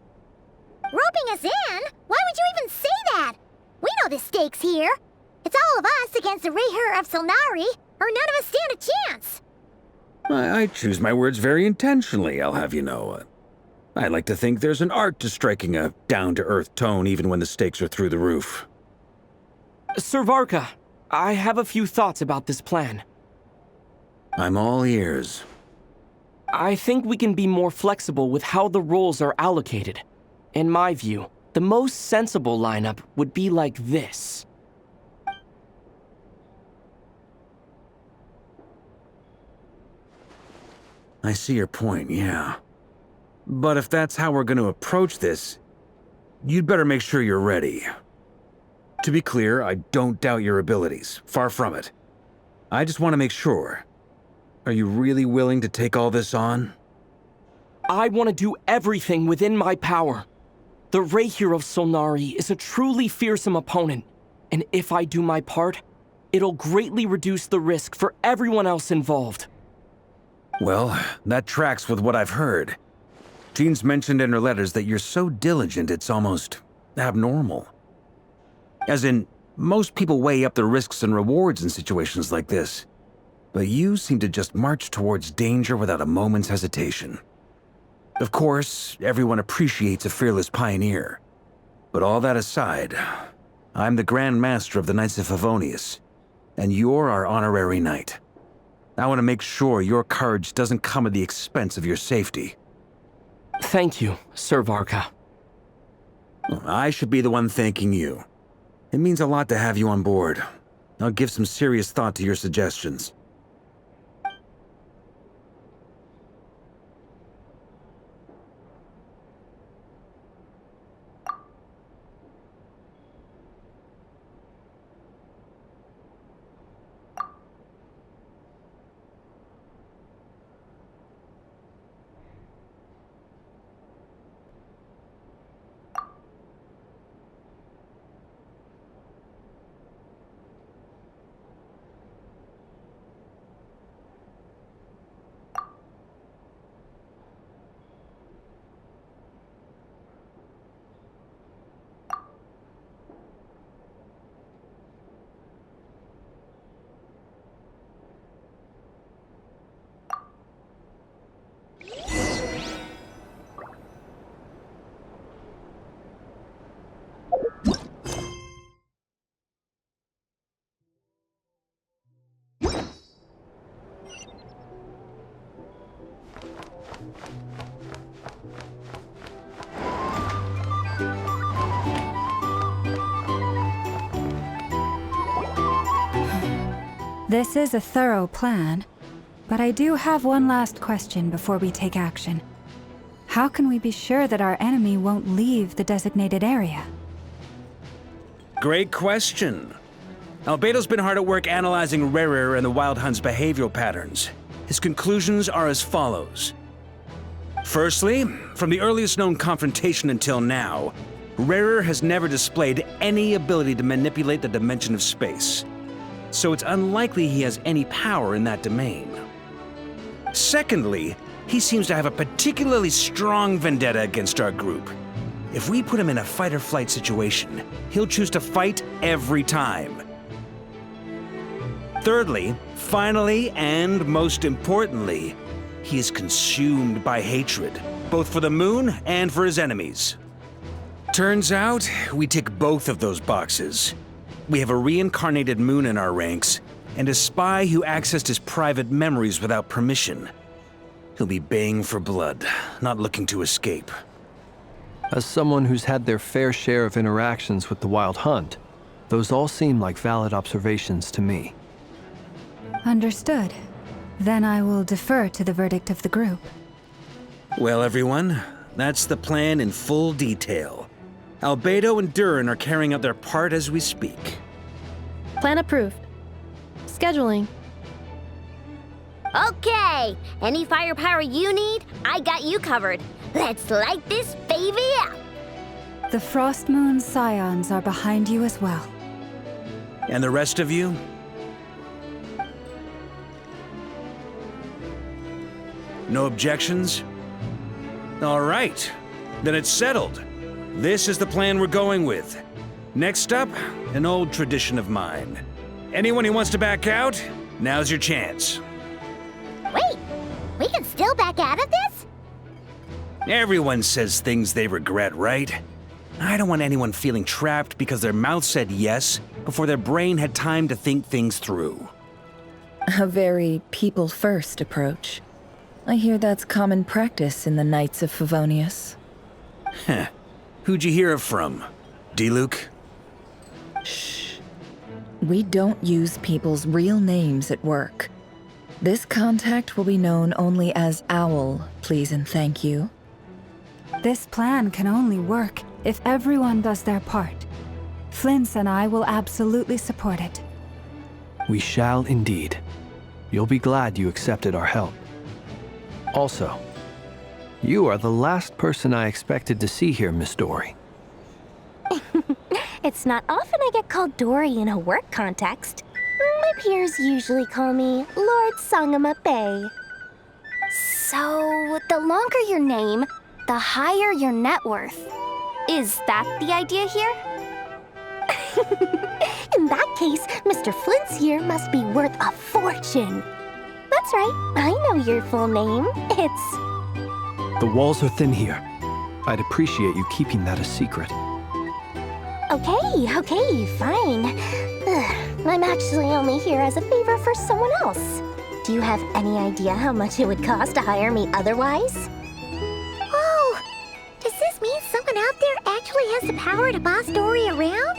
Roping us in? Why would you even say that? We know the stakes here. It's all of us against the Rayher of Solnari, or none of us stand a chance. I choose my words very intentionally, I'll have you know. I like to think there's an art to striking a down-to-earth tone even when the stakes are through the roof. Sir Varka, I have a few thoughts about this plan. I'm all ears. I think we can be more flexible with how the roles are allocated. In my view, the most sensible lineup would be like this. I see your point, yeah. But if that's how we're going to approach this, you'd better make sure you're ready. To be clear, I don't doubt your abilities. Far from it. I just want to make sure. Are you really willing to take all this on? I want to do everything within my power. The Rayher of Solnari is a truly fearsome opponent, and if I do my part, it'll greatly reduce the risk for everyone else involved. Well, that tracks with what I've heard. Jean's mentioned in her letters that you're so diligent it's almost abnormal. As in, most people weigh up the risks and rewards in situations like this. But you seem to just march towards danger without a moment's hesitation. Of course, everyone appreciates a fearless pioneer. But all that aside, I'm the Grand Master of the Knights of Favonius, and you're our honorary knight. I want to make sure your courage doesn't come at the expense of your safety. Thank you, Sir Varka. I should be the one thanking you. It means a lot to have you on board. I'll give some serious thought to your suggestions. This is a thorough plan, but I do have one last question before we take action. How can we be sure that our enemy won't leave the designated area? Great question. Albedo's been hard at work analyzing Rerir and the Wild Hunt's behavioral patterns. His conclusions are as follows. Firstly, from the earliest known confrontation until now, Rerir has never displayed any ability to manipulate the dimension of space, so it's unlikely he has any power in that domain. Secondly, he seems to have a particularly strong vendetta against our group. If we put him in a fight-or-flight situation, he'll choose to fight every time. Thirdly, finally, and most importantly, he is consumed by hatred, both for the moon and for his enemies. Turns out, we tick both of those boxes. We have a reincarnated moon in our ranks, and a spy who accessed his private memories without permission. He'll be baying for blood, not looking to escape. As someone who's had their fair share of interactions with the Wild Hunt, those all seem like valid observations to me. Understood. Then I will defer to the verdict of the group. Well, everyone, that's the plan in full detail. Albedo and Durin are carrying out their part as we speak. Plan approved. Scheduling. Okay, any firepower you need, I got you covered. Let's light this baby up. The Frost Moon Scions are behind you as well. And the rest of you? No objections? All right, then it's settled. This is the plan we're going with. Next up, an old tradition of mine. Anyone who wants to back out, now's your chance. Wait, we can still back out of this? Everyone says things they regret, right? I don't want anyone feeling trapped because their mouth said yes before their brain had time to think things through. A very people-first approach. I hear that's common practice in the Knights of Favonius. Heh. Who'd you hear it from? D-Luke? Shh. We don't use people's real names at work. This contact will be known only as Owl, please and thank you. This plan can only work if everyone does their part. Flint's and I will absolutely support it. We shall indeed. You'll be glad you accepted our help. Also, you are the last person I expected to see here, Miss Dory. It's not often I get called Dory in a work context. My peers usually call me Lord Sangamabe. So, the longer your name, the higher your net worth. Is that the idea here? In that case, Mr. Flint's here must be worth a fortune. That's right, I know your full name. It's... The walls are thin here. I'd appreciate you keeping that a secret. Okay, fine. Ugh, I'm actually only here as a favor for someone else. Do you have any idea how much it would cost to hire me otherwise? Oh, does this mean someone out there actually has the power to boss Dory around?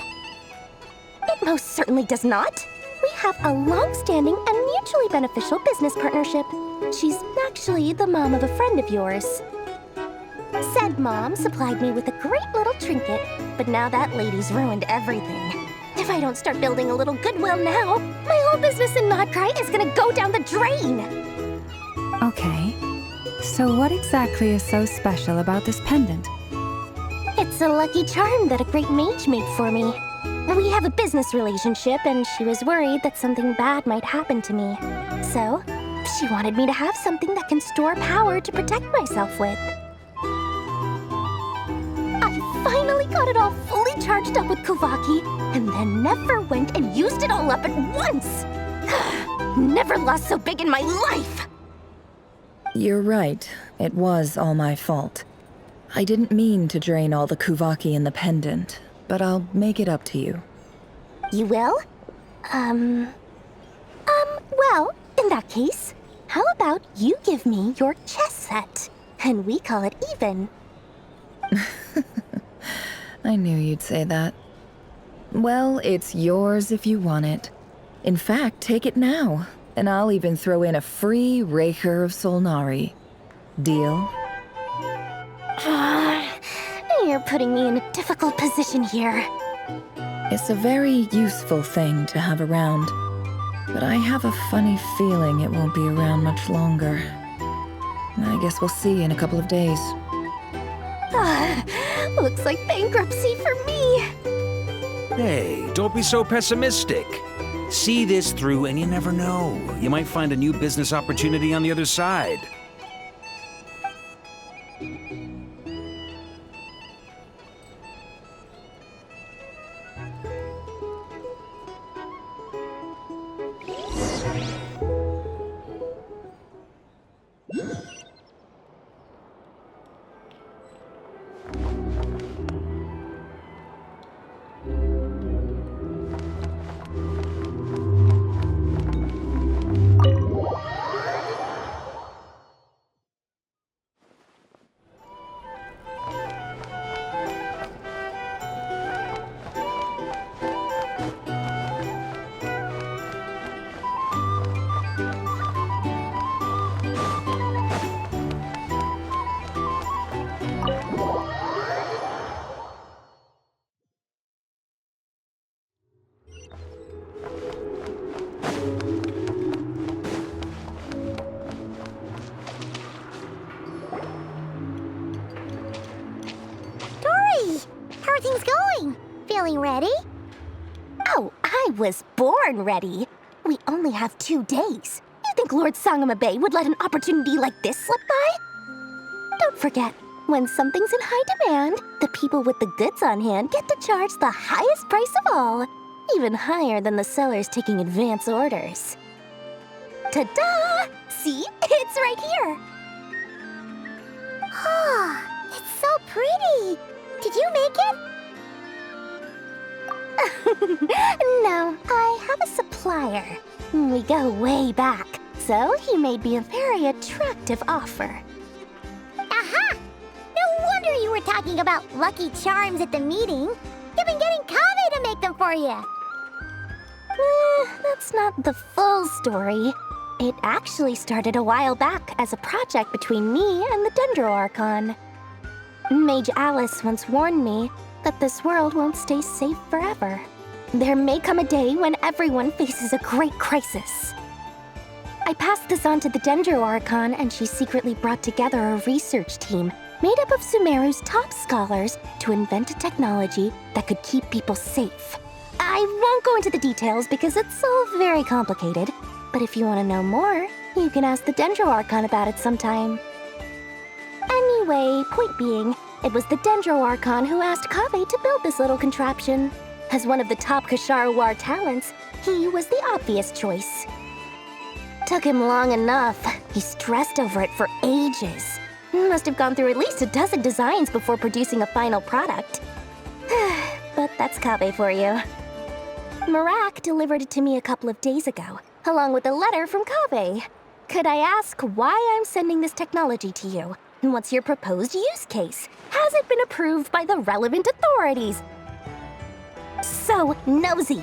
It most certainly does not. We have a long-standing and mutually beneficial business partnership. She's actually the mom of a friend of yours. Said mom supplied me with a great little trinket, but now that lady's ruined everything. If I don't start building a little goodwill now, my whole business in Nod-Krai is gonna go down the drain! Okay. So what exactly is so special about this pendant? It's a lucky charm that a great mage made for me. We have a business relationship, and she was worried that something bad might happen to me. So, she wanted me to have something that can store power to protect myself with. I finally got it all fully charged up with Kuvaki, and then never went and used it all up at once! Never lost so big in my life! You're right. It was all my fault. I didn't mean to drain all the Kuvaki in the pendant, but I'll make it up to you. You will? Well, in that case, how about you give me your chess set, and we call it even? I knew you'd say that. Well, it's yours if you want it. In fact, take it now, and I'll even throw in a free Raker of Solnari. Deal? You're putting me in a difficult position here. It's a very useful thing to have around, but I have a funny feeling it won't be around much longer. I guess we'll see in a couple of days. Looks like bankruptcy for me. Hey, don't be so pessimistic. See this through and you never know. You might find a new business opportunity on the other side. Feeling ready? Oh, I was born ready. We only have 2 days. You think Lord Sangamabe would let an opportunity like this slip by? Don't forget, when something's in high demand, the people with the goods on hand get to charge the highest price of all, even higher than the sellers taking advance orders. Ta-da! See? It's right here! Oh, it's so pretty! Did you make it? No, I have a supplier. We go way back, so he made me a very attractive offer. Aha! No wonder you were talking about lucky charms at the meeting. You've been getting Kaveh to make them for you. That's not the full story. It actually started a while back as a project between me and the Dendro Archon. Mage Alice once warned me that this world won't stay safe forever. There may come a day when everyone faces a great crisis. I passed this on to the Dendro Archon, and she secretly brought together a research team made up of Sumeru's top scholars to invent a technology that could keep people safe. I won't go into the details because it's all very complicated, but if you want to know more, you can ask the Dendro Archon about it sometime. Anyway, point being, it was the Dendro Archon who asked Kaveh to build this little contraption. As one of the top Kasharu War talents, he was the obvious choice. Took him long enough. He stressed over it for ages. Must have gone through at least a dozen designs before producing a final product. But That's Kabe for you. Marak delivered it to me a couple of days ago, along with a letter from Kabe. Could I ask why I'm sending this technology to you? And what's your proposed use case? Has it been approved by the relevant authorities? So nosy.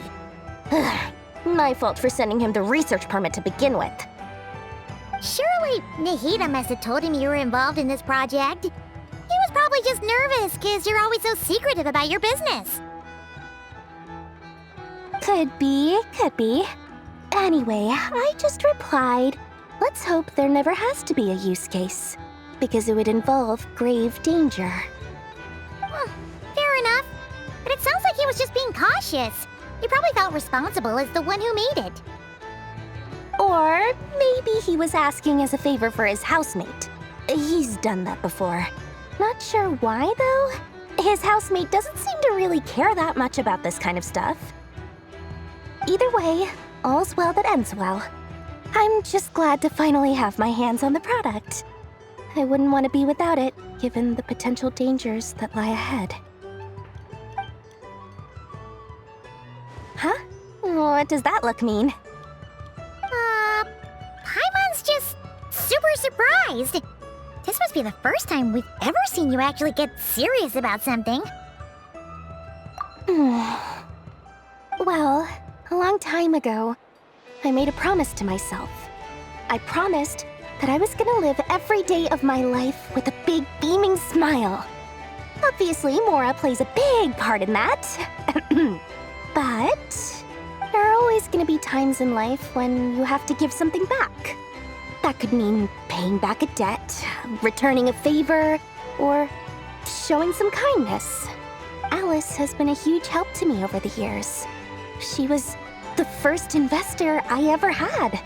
My fault for sending him the research permit to begin with. Surely Nahida must have told him you were involved in this project. He was probably just nervous because you're always so secretive about your business. Could be. Anyway, I just replied, let's hope there never has to be a use case, because it would involve grave danger. Fair enough. But it sounds like he was just being cautious. He probably felt responsible as the one who made it. Or maybe he was asking as a favor for his housemate. He's done that before. Not sure why, though. His housemate doesn't seem to really care that much about this kind of stuff. Either way, all's well that ends well. I'm just glad to finally have my hands on the product. I wouldn't want to be without it, given the potential dangers that lie ahead. Huh? What does that look mean? Paimon's just super surprised. This must be the first time we've ever seen you actually get serious about something. Well, a long time ago, I made a promise to myself. I promised that I was gonna live every day of my life with a big beaming smile. Obviously, Mora plays a big part in that. But there are always gonna be times in life when you have to give something back. That could mean paying back a debt, returning a favor, or showing some kindness. Alice has been a huge help to me over the years. She was the first investor I ever had.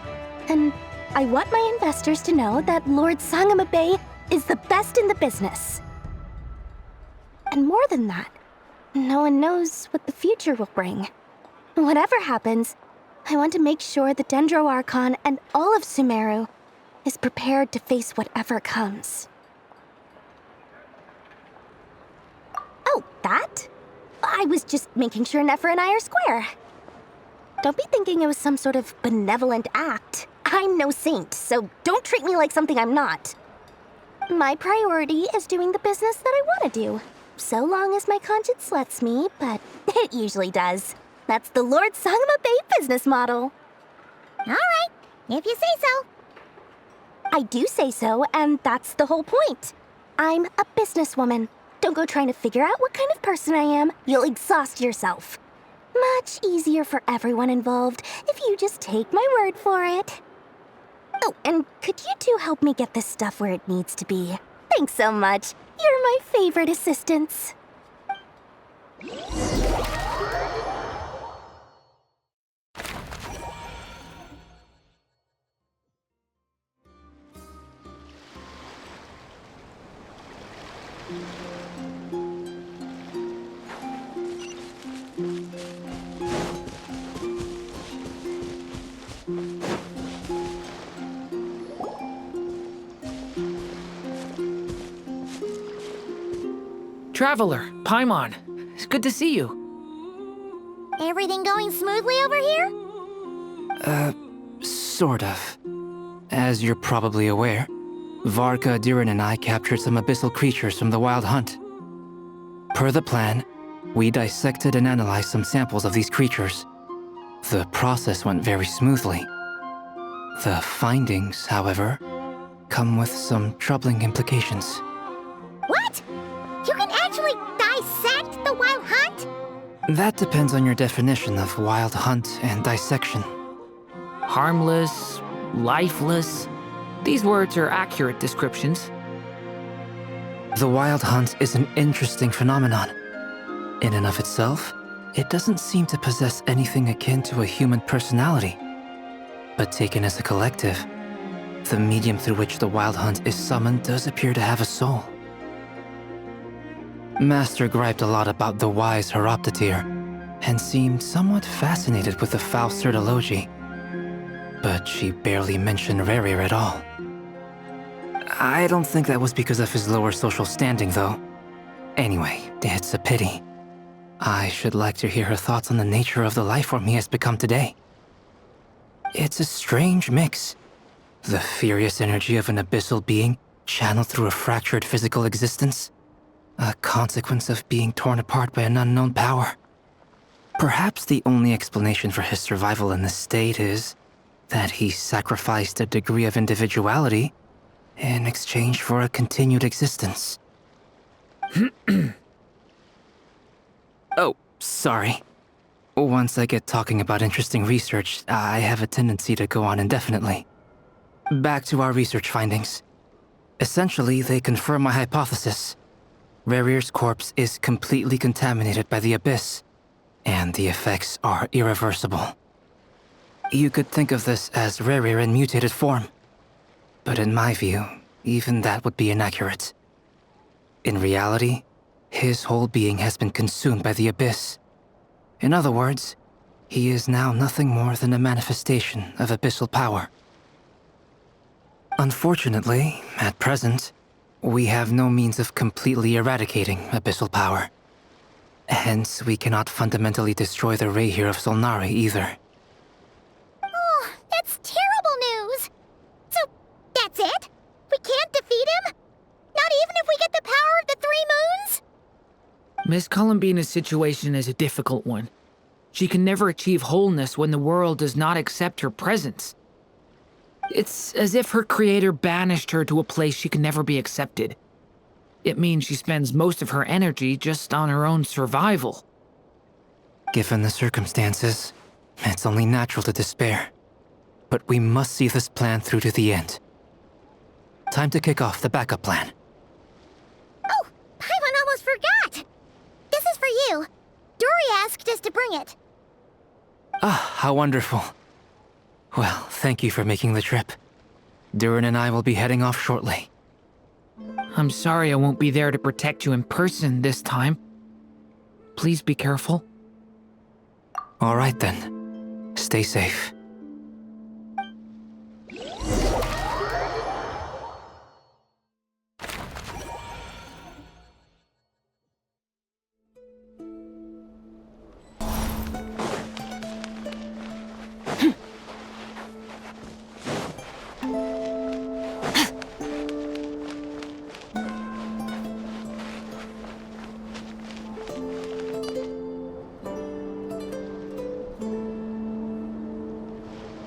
And I want my investors to know that Lord Sangamabe is the best in the business. And more than that, no one knows what the future will bring. Whatever happens, I want to make sure the Dendro Archon and all of Sumeru is prepared to face whatever comes. Oh, that? I was just making sure Nefer and I are square. Don't be thinking it was some sort of benevolent act. I'm no saint, so don't treat me like something I'm not. My priority is doing the business that I want to do, so long as my conscience lets me, but it usually does. That's the Lord Sangamabe business model. All right, if you say so. I do say so, and that's the whole point. I'm a businesswoman. Don't go trying to figure out what kind of person I am. You'll exhaust yourself. Much easier for everyone involved if you just take my word for it. Oh, and could you two help me get this stuff where it needs to be? Thanks so much. You're my favorite assistants. Traveler, Paimon, it's good to see you. Everything going smoothly over here? Sort of. As you're probably aware, Varka, Diren, and I captured some abyssal creatures from the Wild Hunt. Per the plan, we dissected and analyzed some samples of these creatures. The process went very smoothly. The findings, however, come with some troubling implications. What? You can actually dissect the Wild Hunt? That depends on your definition of Wild Hunt and dissection. Harmless, lifeless. These words are accurate descriptions. The Wild Hunt is an interesting phenomenon. In and of itself, it doesn't seem to possess anything akin to a human personality. But taken as a collective, the medium through which the Wild Hunt is summoned does appear to have a soul. Master griped a lot about the wise Horoptotire, and seemed somewhat fascinated with the foul Certology. But she barely mentioned Rerir at all. I don't think that was because of his lower social standing, though. Anyway, it's a pity. I should like to hear her thoughts on the nature of the life form he has become today. It's a strange mix. The furious energy of an abyssal being channeled through a fractured physical existence. A consequence of being torn apart by an unknown power. Perhaps the only explanation for his survival in this state is that he sacrificed a degree of individuality in exchange for a continued existence. Oh, sorry. Once I get talking about interesting research, I have a tendency to go on indefinitely. Back to our research findings. Essentially, they confirm my hypothesis. Rerir's corpse is completely contaminated by the Abyss, and the effects are irreversible. You could think of this as Rerir in mutated form. But in my view, even that would be inaccurate. In reality, his whole being has been consumed by the Abyss. In other words, he is now nothing more than a manifestation of abyssal power. Unfortunately, at present, we have no means of completely eradicating abyssal power. Hence, we cannot fundamentally destroy the Rerir of Solnari either. Oh, that's terrible news! So, that's it? We can't defeat him? Not even if we get the power of the Three Moons? Miss Columbina's situation is a difficult one. She can never achieve wholeness when the world does not accept her presence. It's as if her creator banished her to a place she can never be accepted. It means she spends most of her energy just on her own survival. Given the circumstances, it's only natural to despair. But we must see this plan through to the end. Time to kick off the backup plan. Oh, Paimon almost forgot! This is for you. Dory asked us to bring it. Ah, how wonderful. Well, thank you for making the trip. Durin and I will be heading off shortly. I'm sorry I won't be there to protect you in person this time. Please be careful. All right then. Stay safe.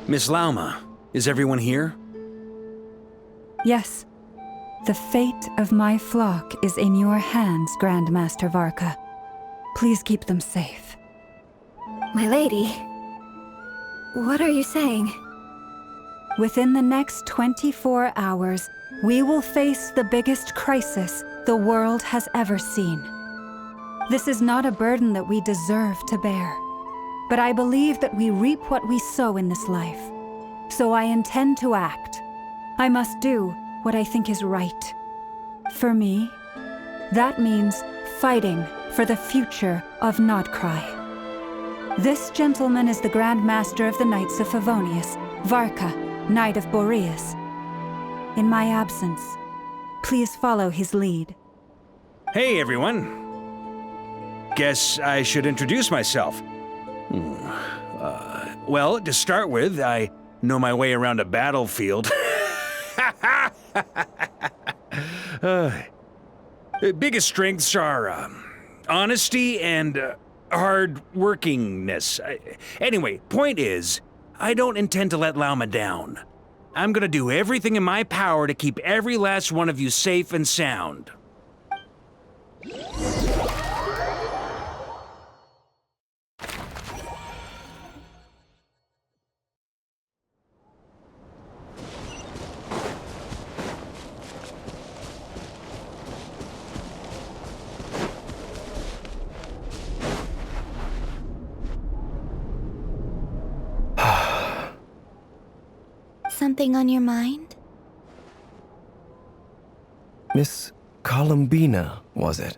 Miss Lauma, is everyone here? Yes. The fate of my flock is in your hands, Grandmaster Varka. Please keep them safe. My lady, what are you saying? Within the next 24 hours, we will face the biggest crisis the world has ever seen. This is not a burden that we deserve to bear. But I believe that we reap what we sow in this life. So I intend to act. I must do what I think is right. For me, that means fighting for the future of Nod-Krai. This gentleman is the Grand Master of the Knights of Favonius, Varka, Knight of Boreas. In my absence, please follow his lead. Hey, everyone. Guess I should introduce myself. Well, to start with, I know my way around a battlefield. Biggest strengths are honesty and hard-workingness. Anyway, point is, I don't intend to let Lauma down. I'm gonna do everything in my power to keep every last one of you safe and sound. Something on your mind? Miss Columbina, was it?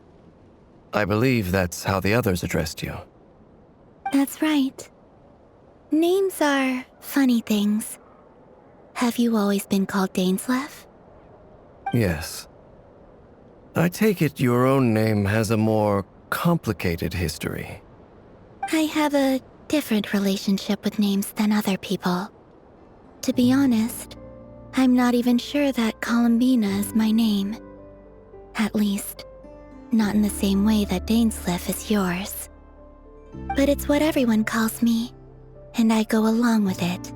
I believe that's how the others addressed you. That's right. Names are funny things. Have you always been called Dainsleif? Yes. I take it your own name has a more complicated history. I have a different relationship with names than other people. To be honest, I'm not even sure that Columbina is my name. At least, not in the same way that Dainsleif is yours. But it's what everyone calls me, and I go along with it.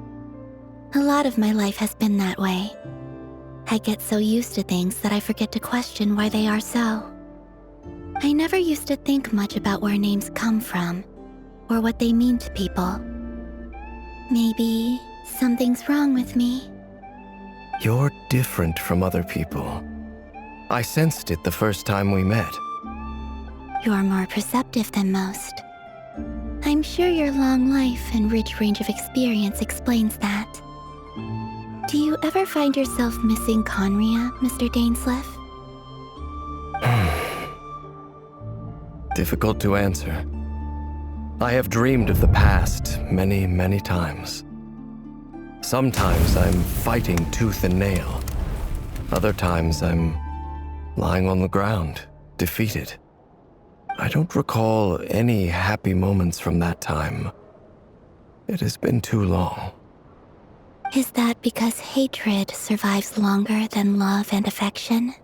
A lot of my life has been that way. I get so used to things that I forget to question why they are so. I never used to think much about where names come from, or what they mean to people. Maybe something's wrong with me. You're different from other people. I sensed it the first time we met. You're more perceptive than most. I'm sure your long life and rich range of experience explains that. Do you ever find yourself missing Conria, Mr. Dainsleif? Difficult to answer. I have dreamed of the past many, many times. Sometimes I'm fighting tooth and nail. Other times I'm lying on the ground, defeated. I don't recall any happy moments from that time. It has been too long. Is that because hatred survives longer than love and affection?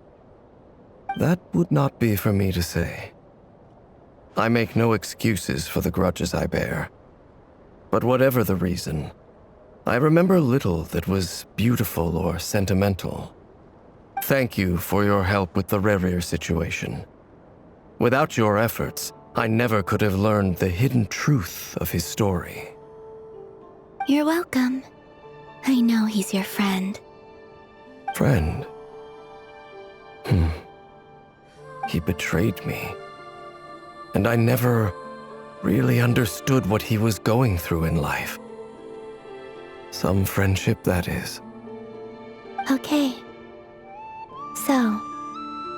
That would not be for me to say. I make no excuses for the grudges I bear. But whatever the reason, I remember little that was beautiful or sentimental. Thank you for your help with the Rerir situation. Without your efforts, I never could have learned the hidden truth of his story. You're welcome. I know he's your friend. Friend? He betrayed me. And I never really understood what he was going through in life. Some friendship, that is. Okay. So,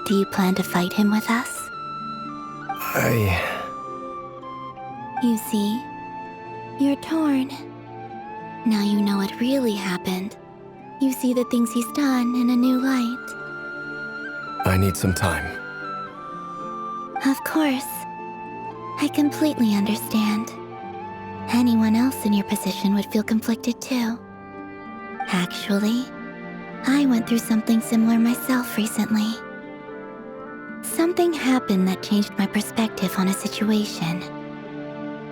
do you plan to fight him with us? You see, you're torn. Now you know what really happened. You see the things he's done in a new light. I need some time. Of course. I completely understand. Anyone else in your position would feel conflicted too. Actually, I went through something similar myself recently. Something happened that changed my perspective on a situation.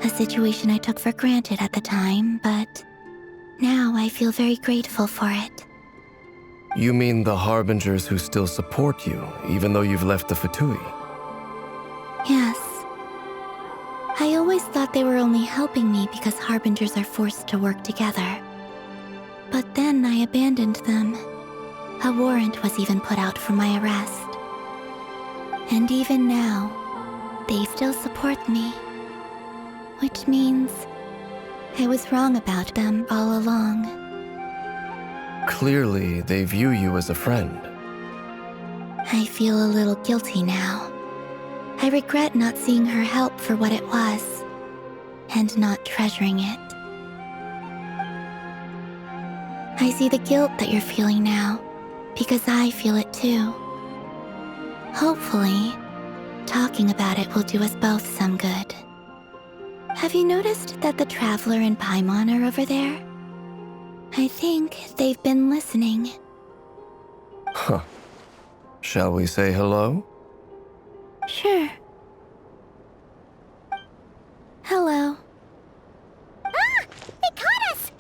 A situation I took for granted at the time, but now I feel very grateful for it. You mean the Harbingers who still support you, even though you've left the Fatui? Yes. I always thought they were only helping me because Harbingers are forced to work together. But then I abandoned them. A warrant was even put out for my arrest. And even now, they still support me. Which means I was wrong about them all along. Clearly, they view you as a friend. I feel a little guilty now. I regret not seeing her help for what it was, and not treasuring it. I see the guilt that you're feeling now, because I feel it too. Hopefully, talking about it will do us both some good. Have you noticed that the Traveler and Paimon are over there? I think they've been listening. Huh. Shall we say hello? Sure. Hello. Ah! They caught us!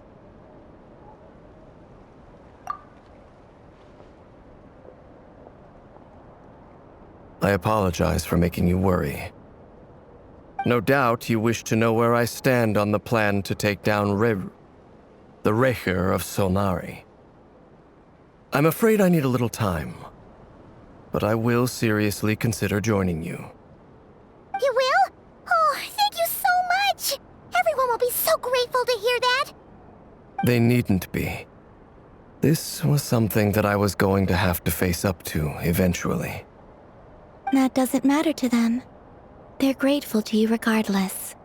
I apologize for making you worry. No doubt you wish to know where I stand on the plan to take down the Rerir of Solnari. I'm afraid I need a little time, but I will seriously consider joining you. You will? Oh, thank you so much! Everyone will be so grateful to hear that! They needn't be. This was something that I was going to have to face up to eventually. That doesn't matter to them. They're grateful to you regardless.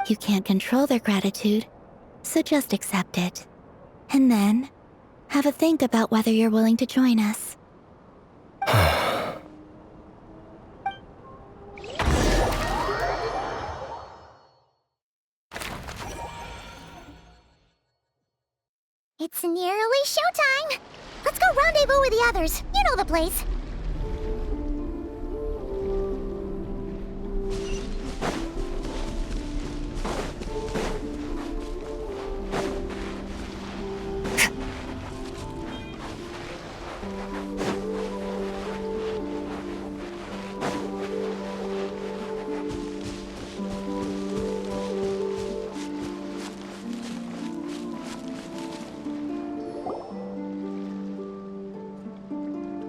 You can't control their gratitude, so just accept it. And then, have a think about whether you're willing to join us. It's nearly showtime. Let's go rendezvous with the others. You know the place.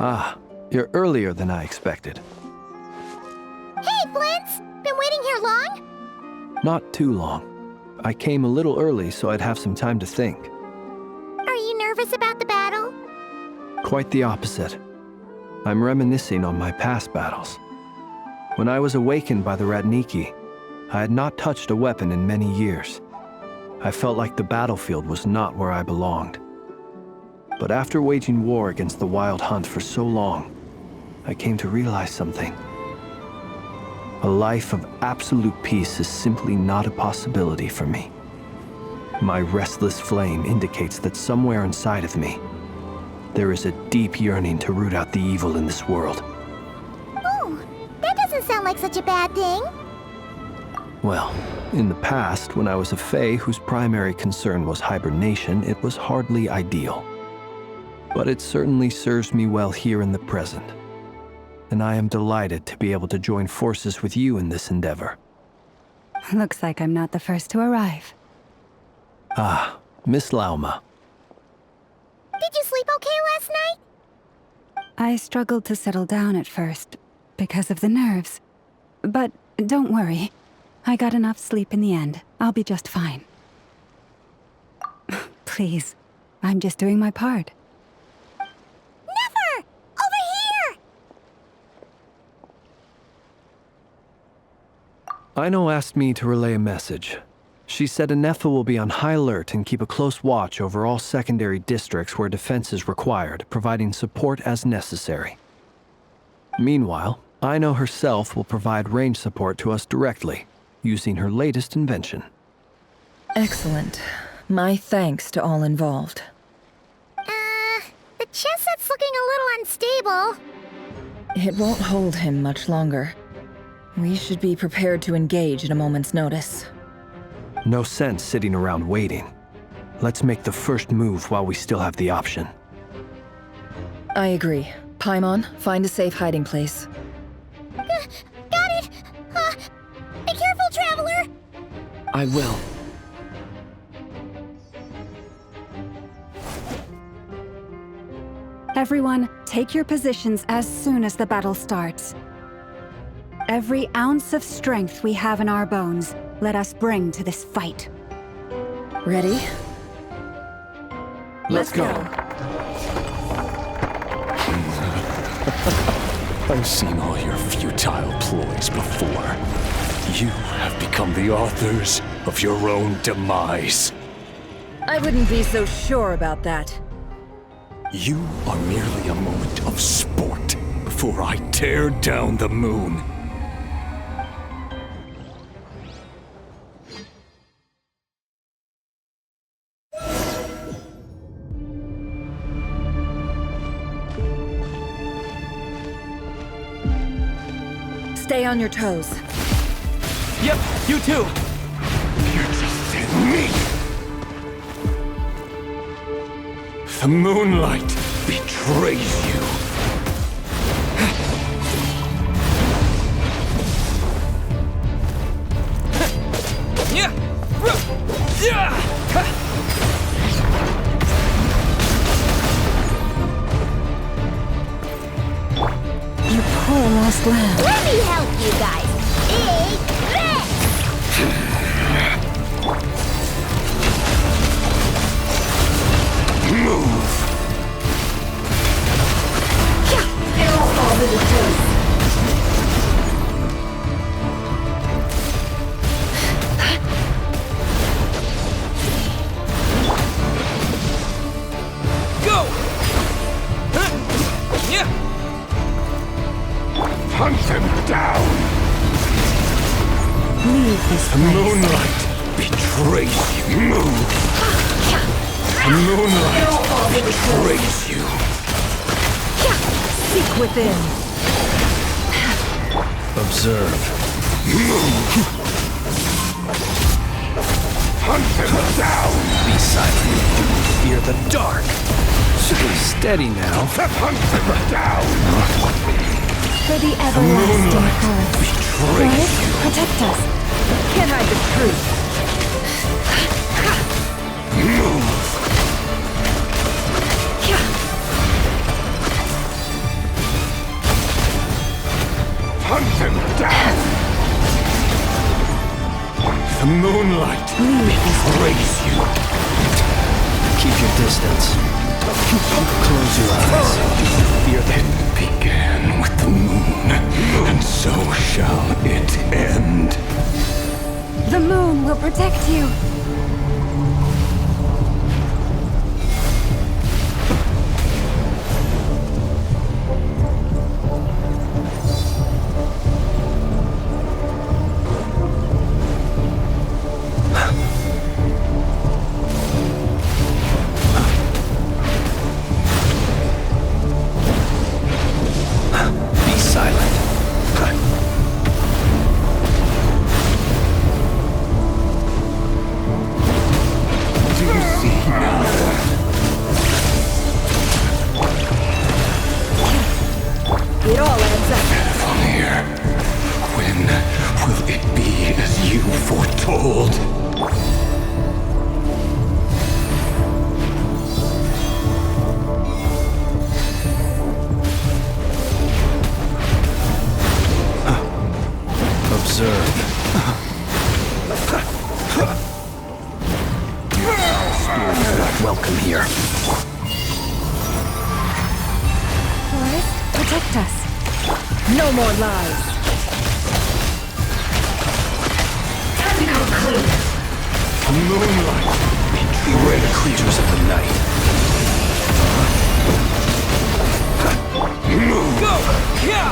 Ah, you're earlier than I expected. Hey, Flint's! Been waiting here long? Not too long. I came a little early so I'd have some time to think. Are you nervous about the battle? Quite the opposite. I'm reminiscing on my past battles. When I was awakened by the Ratniki, I had not touched a weapon in many years. I felt like the battlefield was not where I belonged. But after waging war against the Wild Hunt for so long, I came to realize something. A life of absolute peace is simply not a possibility for me. My restless flame indicates that somewhere inside of me, there is a deep yearning to root out the evil in this world. Oh, that doesn't sound like such a bad thing. Well, in the past, when I was a Fae whose primary concern was hibernation, it was hardly ideal. But it certainly serves me well here in the present. And I am delighted to be able to join forces with you in this endeavor. Looks like I'm not the first to arrive. Ah, Miss Lauma. Did you sleep okay last night? I struggled to settle down at first, because of the nerves. But don't worry. I got enough sleep in the end. I'll be just fine. Please, I'm just doing my part. Never! Over here! Aino asked me to relay a message. She said Anefa will be on high alert and keep a close watch over all secondary districts where defense is required, providing support as necessary. Meanwhile, Aino herself will provide range support to us directly, using her latest invention. Excellent. My thanks to all involved. The chest set's looking a little unstable. It won't hold him much longer. We should be prepared to engage at a moment's notice. No sense sitting around waiting. Let's make the first move while we still have the option. I agree. Paimon, find a safe hiding place. Got it! Be careful, Traveler! I will. Everyone, take your positions as soon as the battle starts. Every ounce of strength we have in our bones, let us bring to this fight. Ready? Let's go. I've seen all your futile ploys before. You have become the authors of your own demise. I wouldn't be so sure about that. You are merely a moment of sport before I tear down the moon. Stay on your toes. Yep, you too. You're just in me. The moonlight betrays you. You poor lost lamb. Let me help you guys. Take this! Move! It'll fall to the truth. Go! Hunt them down! Leave this The place. moonlight betrays you. Move! Moonlight betrays you. Seek within. Observe. Hunt him down! Be silent. Fear the dark. Steady now. Hunt him down! For the everlasting forest. Betrays you. Protect us. Can't hide the truth. Move! Hunt him down! The moonlight betrays you. Keep your distance. Close your eyes. Fear the... It began with the moon, and so shall it end. The moon will protect you. Is you foretold? Observe. Welcome here. Forest, protect us. No more lies. Moonlight. Beware the creatures of the night. Move. Go! Yeah!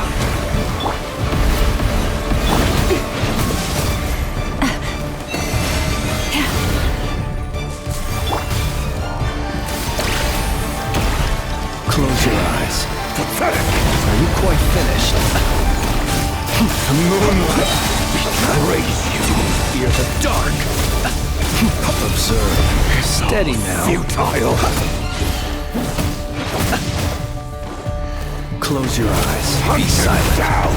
Close your eyes. Pathetic. Are you quite finished? The moonlight betrays you. Fear the dark. Observe. Steady now. Futile. Close your eyes. Hunt Be silent. down.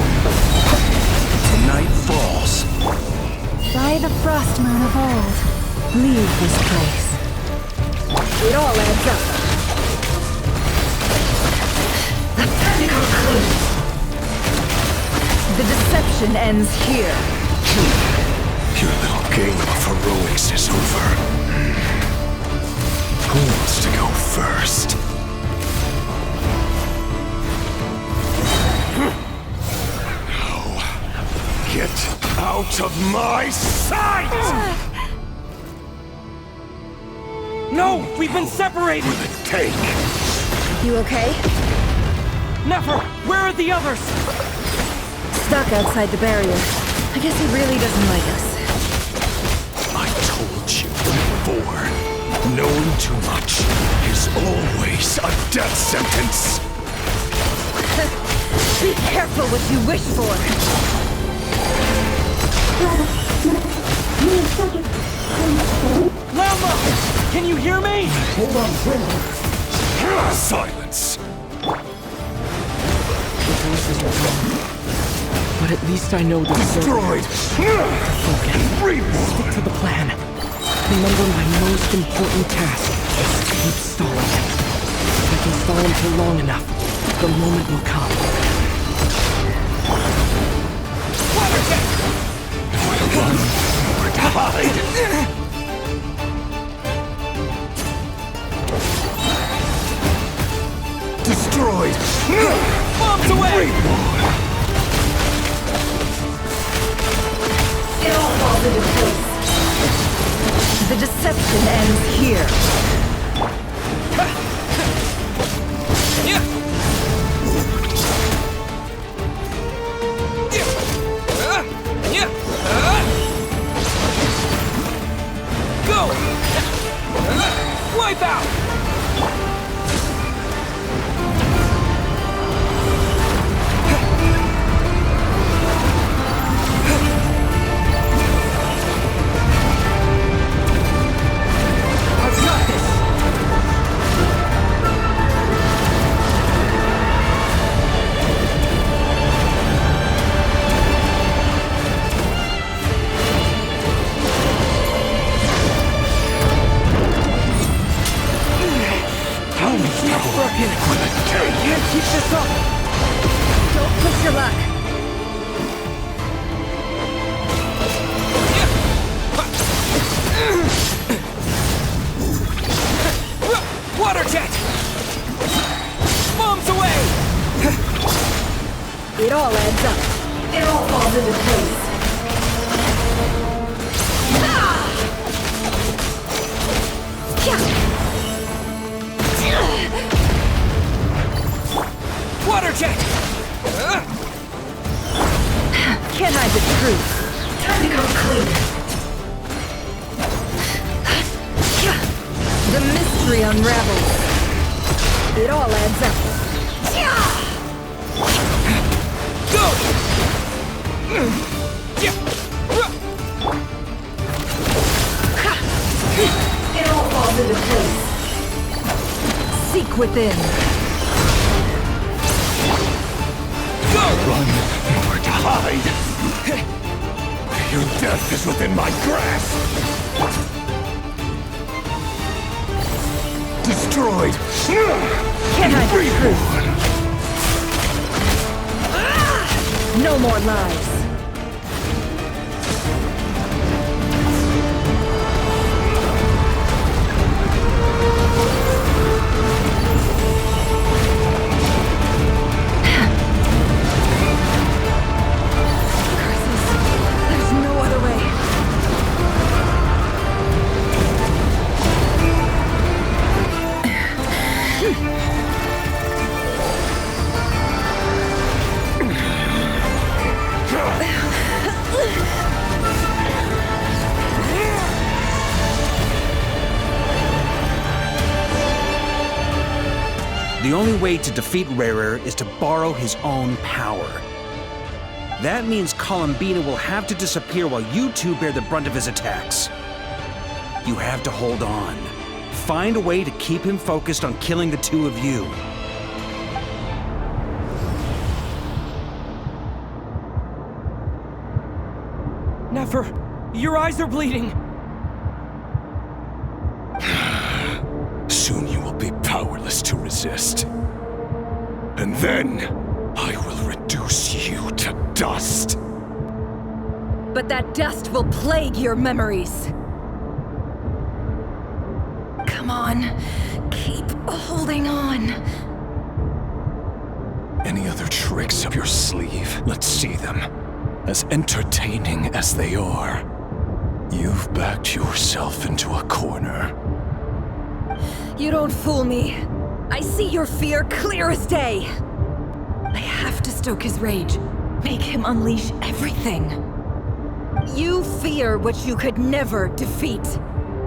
The night falls. By the frost moon of old, leave this place. It all adds up. The deception ends here. Your little game of heroics is over. Who wants to go first? No. Get out of my sight! No! We've been separated! Will it take? You okay? Never! Where are the others? Stuck outside the barrier. I guess he really doesn't like us. I told you before. Knowing too much is always a death sentence. Be careful what you wish for. Lama! Can you hear me? Hold on, silence. But at least I know this. Destroyed. Focus. Stick to the plan. Remember, my most important task is to keep stalling him. If I can stall him for long enough, the moment will come. Run or hide. Destroyed. Bombs away! It all falls into place. The deception ends here. Go! Wipe out! falls into place. Water jet! Can't hide the truth. Time to come clean. The mystery unravels. It all adds up. Go! It all falls into place. Seek within. Go! Run, nowhere to hide! Your death is within my grasp! Destroyed! Can I reborn? No more lies. There's no other way. The only way to defeat Rarer is to borrow his own power. That means Columbina will have to disappear while you two bear the brunt of his attacks. You have to hold on. Find a way to keep him focused on killing the two of you. Never. Your eyes are bleeding. Soon you will be powerless to resist. And then, I will reduce you to dust. But that dust will plague your memories. Come on. Keep holding on. Any other tricks up your sleeve? Let's see them. As entertaining as they are. You've backed yourself into a corner. You don't fool me. I see your fear clear as day. I have to stoke his rage. Make him unleash everything. You fear what you could never defeat.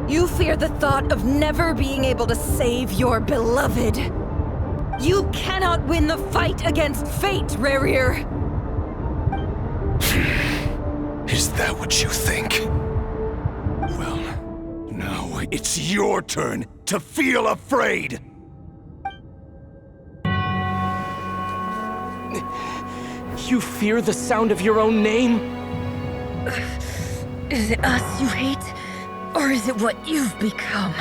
You fear the thought of never being able to save your beloved. You cannot win the fight against fate, Rarir. Is that what you think? Well, now it's your turn to feel afraid! You fear the sound of your own name? Is it us you hate? Or is it what you've become?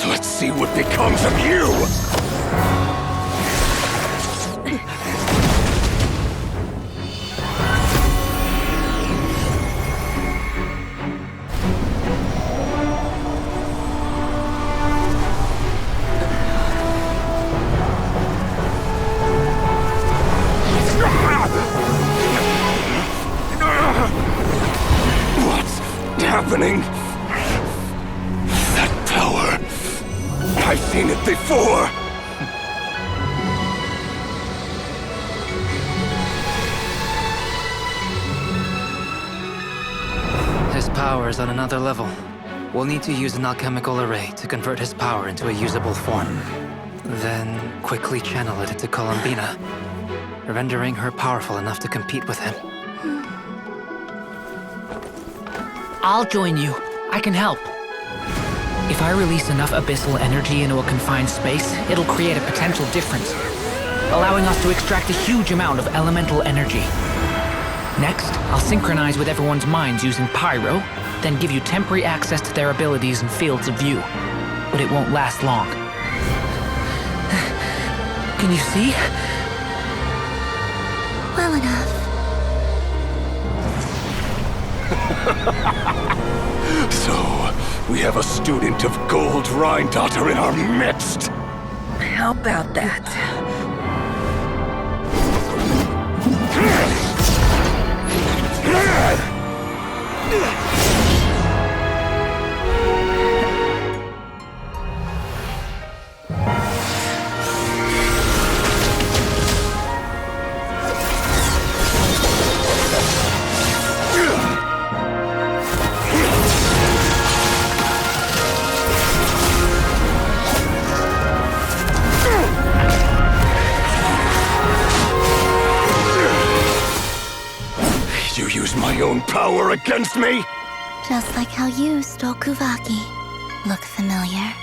Let's see what becomes of you! Happening? That power. I've seen it before. His power is on another level. We'll need to use an alchemical array to convert his power into a usable form. Then quickly channel it into Columbina, rendering her powerful enough to compete with him. I'll join you. I can help. If I release enough abyssal energy into a confined space, it'll create a potential difference, allowing us to extract a huge amount of elemental energy. Next, I'll synchronize with everyone's minds using Pyro, then give you temporary access to their abilities and fields of view. But it won't last long. Can you see? Well enough. So, we have a student of Gold Rhine Daughter in our midst. How about that? my own power against me? Just like how you stole Kuvaki. Look familiar?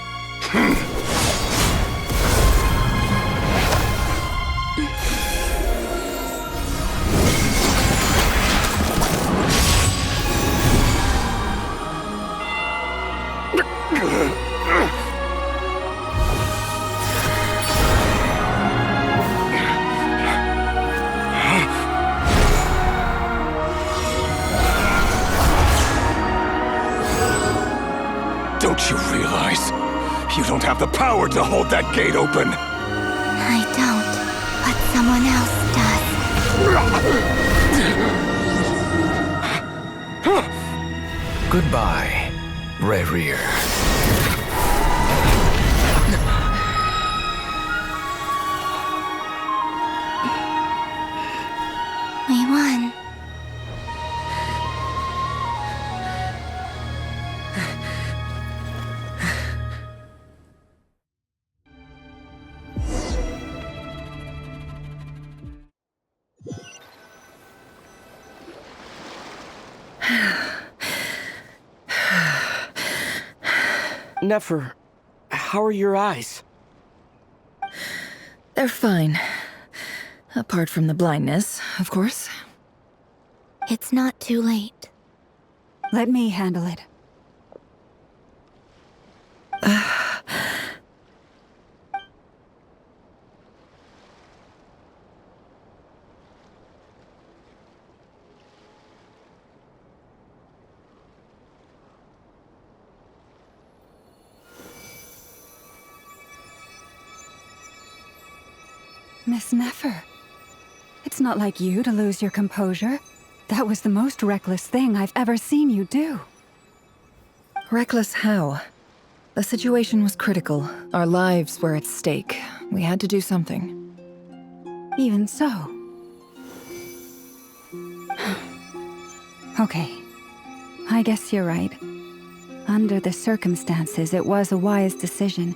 Don't you realize? You don't have the power to hold that gate open! I don't, but someone else does. Goodbye, Rerir. We won. Nefer, how are your eyes? They're fine. Apart from the blindness, of course. It's not too late. Let me handle it. Miss Nefer, it's not like you to lose your composure. That was the most reckless thing I've ever seen you do. Reckless how? The situation was critical. Our lives were at stake. We had to do something. Even so. Okay. I guess you're right. Under the circumstances, it was a wise decision.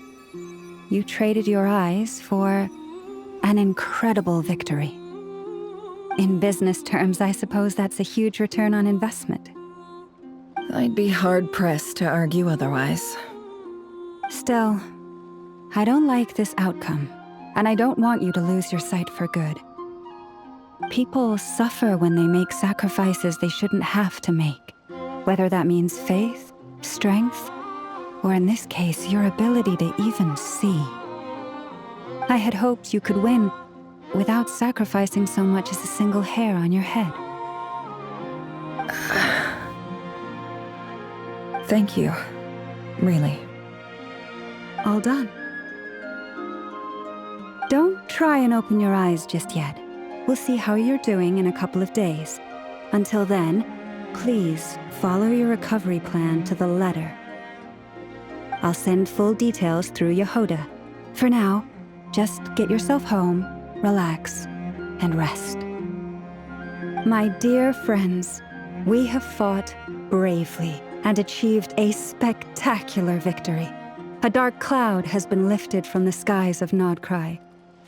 You traded your eyes for an incredible victory. In business terms, I suppose that's a huge return on investment. I'd be hard-pressed to argue otherwise. Still, I don't like this outcome, and I don't want you to lose your sight for good. People suffer when they make sacrifices they shouldn't have to make, whether that means faith, strength, or in this case, your ability to even see. I had hoped you could win without sacrificing so much as a single hair on your head. Thank you. Really. All done. Don't try and open your eyes just yet. We'll see how you're doing in a couple of days. Until then, please follow your recovery plan to the letter. I'll send full details through Yehoda. For now, just get yourself home, relax, and rest. My dear friends, we have fought bravely and achieved a spectacular victory. A dark cloud has been lifted from the skies of Nod-Krai.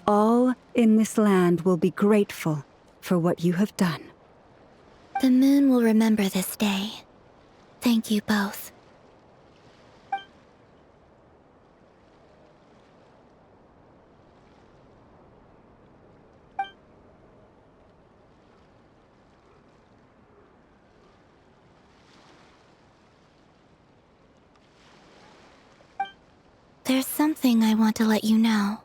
All in this land will be grateful for what you have done. The moon will remember this day. Thank you both. There's something I want to let you know.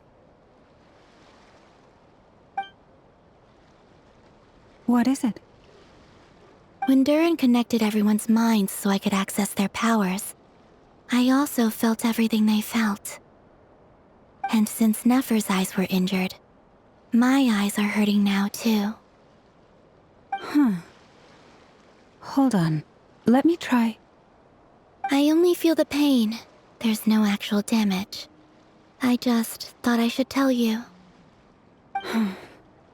What is it? When Durin connected everyone's minds so I could access their powers, I also felt everything they felt. And since Nefer's eyes were injured, my eyes are hurting now too. Hold on. Let me try. I only feel the pain. There's no actual damage. I just thought I should tell you.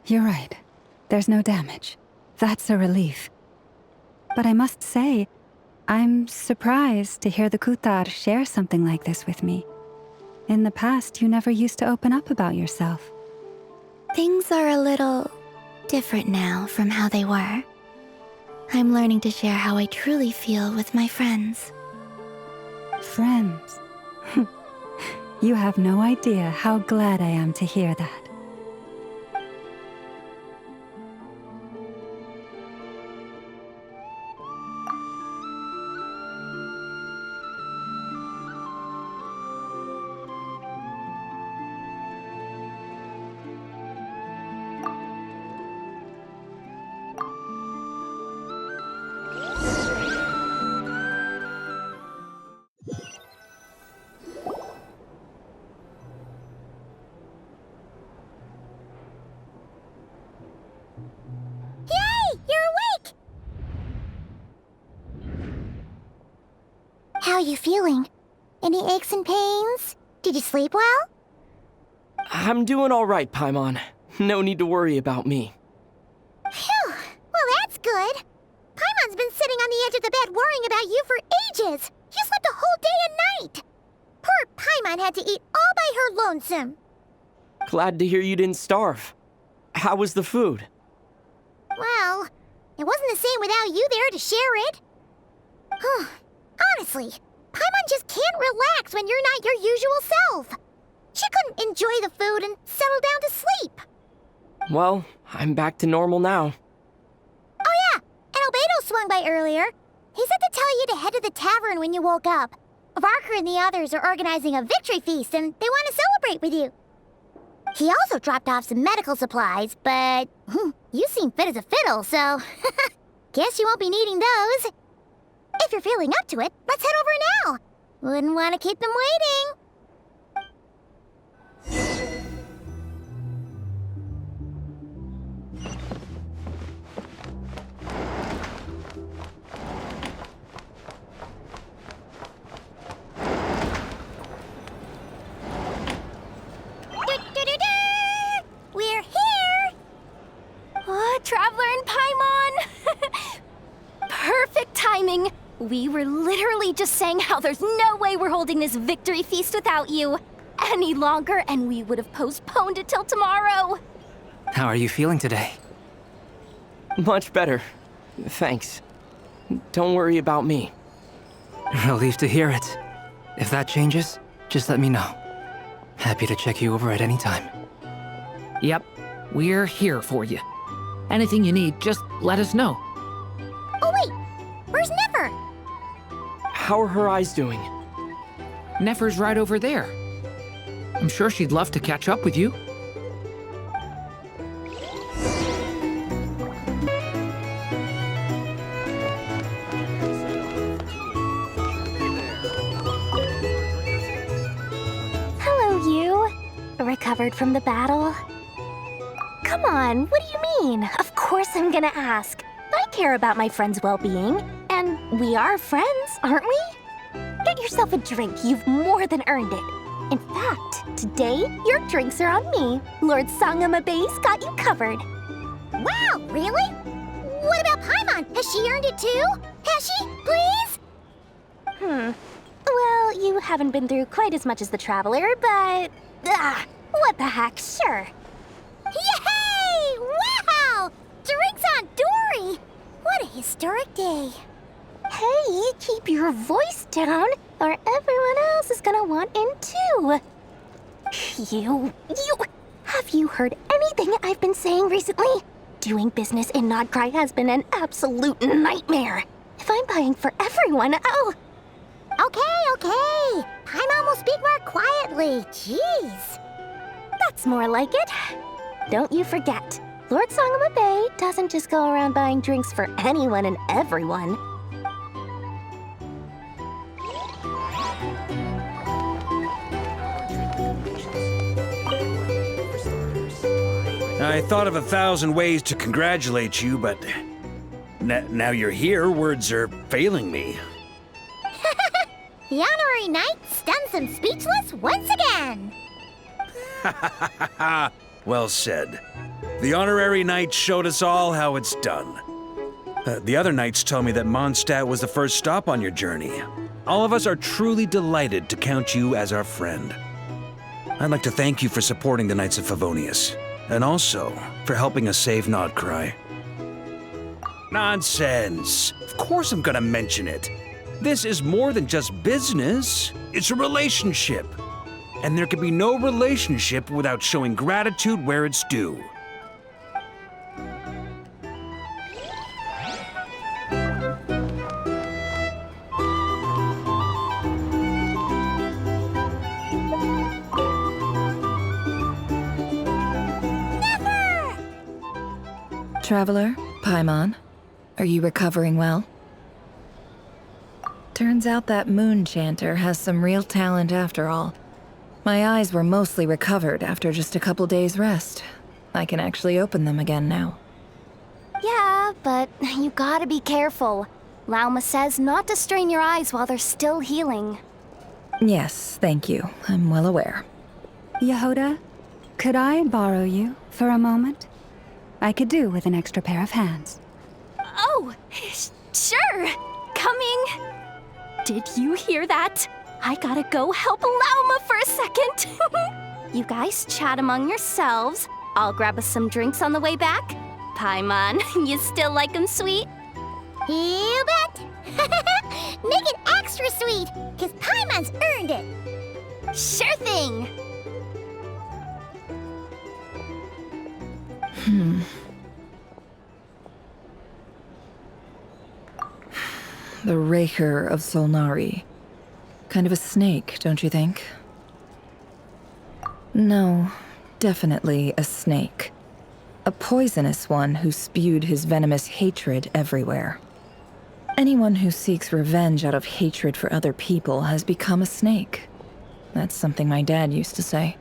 You're right. There's no damage. That's a relief. But I must say, I'm surprised to hear the Kutar share something like this with me. In the past, you never used to open up about yourself. Things are a little different now from how they were. I'm learning to share how I truly feel with my friends. Friends. You have no idea how glad I am to hear that. How are you feeling? Any aches and pains? Did you sleep well? I'm doing all right, Paimon. No need to worry about me. Phew! Well, that's good. Paimon's been sitting on the edge of the bed worrying about you for ages. You slept a whole day and night. Poor Paimon had to eat all by her lonesome. Glad to hear you didn't starve. How was the food? Well, it wasn't the same without you there to share it. Honestly, Paimon just can't relax when you're not your usual self. She couldn't enjoy the food and settle down to sleep. Well, I'm back to normal now. Oh yeah, and Albedo swung by earlier. He said to tell you to head to the tavern when you woke up. Varker and the others are organizing a victory feast and they want to celebrate with you. He also dropped off some medical supplies, but you seem fit as a fiddle, so guess you won't be needing those. If you're feeling up to it, let's head over now. Wouldn't want to keep them waiting. We're here! Oh, Traveler and Paimon! Perfect timing! We were literally just saying how there's no way we're holding this victory feast without you any longer, and we would have postponed it till tomorrow. How are you feeling today? Much better. Thanks. Don't worry about me. Relieved to hear it. If that changes, just let me know. Happy to check you over at any time. Yep, we're here for you. Anything you need, just let us know. Oh wait, where's Nefer? How are her eyes doing? Nefer's right over there. I'm sure she'd love to catch up with you. Hello, you. Recovered from the battle? Come on, what do you mean? Of course I'm gonna ask. I care about my friend's well-being, and we are friends, aren't we? Get yourself a drink, you've more than earned it. In fact, today, your drinks are on me. Lord Sangamabe's got you covered. Wow, really? What about Paimon? Has she earned it too? Has she? Please? Well, you haven't been through quite as much as the Traveler, but... what the heck, sure. Yay! Wow! Drinks on Dory! What a historic day. Hey, keep your voice down, or everyone else is gonna want in too. Have you heard anything I've been saying recently? Doing business in Nod-Krai has been an absolute nightmare. If I'm buying for everyone, oh... Okay. Paimon will speak more quietly. Jeez. That's more like it. Don't you forget, Lord Sangamabe doesn't just go around buying drinks for anyone and everyone. I thought of 1,000 ways to congratulate you, but now you're here, words are failing me. The honorary knight stuns them speechless once again. Well said. The honorary knight showed us all how it's done. The other knights told me that Mondstadt was the first stop on your journey. All of us are truly delighted to count you as our friend. I'd like to thank you for supporting the Knights of Favonius, and also for helping us save Nod-Krai. Nonsense. Of course I'm gonna mention it. This is more than just business. It's a relationship. And there can be no relationship without showing gratitude where it's due. Traveler, Paimon, are you recovering well? Turns out that moon chanter has some real talent after all. My eyes were mostly recovered after just a couple days' rest. I can actually open them again now. Yeah, but you gotta be careful. Lauma says not to strain your eyes while they're still healing. Yes, thank you. I'm well aware. Yehoda, could I borrow you for a moment? I could do with an extra pair of hands. Oh, sure. Coming. Did you hear that? I gotta go help Lauma for a second. You guys chat among yourselves. I'll grab us some drinks on the way back. Paimon, you still like 'em sweet? You bet! Make it extra sweet, because Paimon's earned it! Sure thing! The Raker of Solnari. Kind of a snake, don't you think? No, definitely a snake. A poisonous one who spewed his venomous hatred everywhere. Anyone who seeks revenge out of hatred for other people has become a snake. That's something my dad used to say.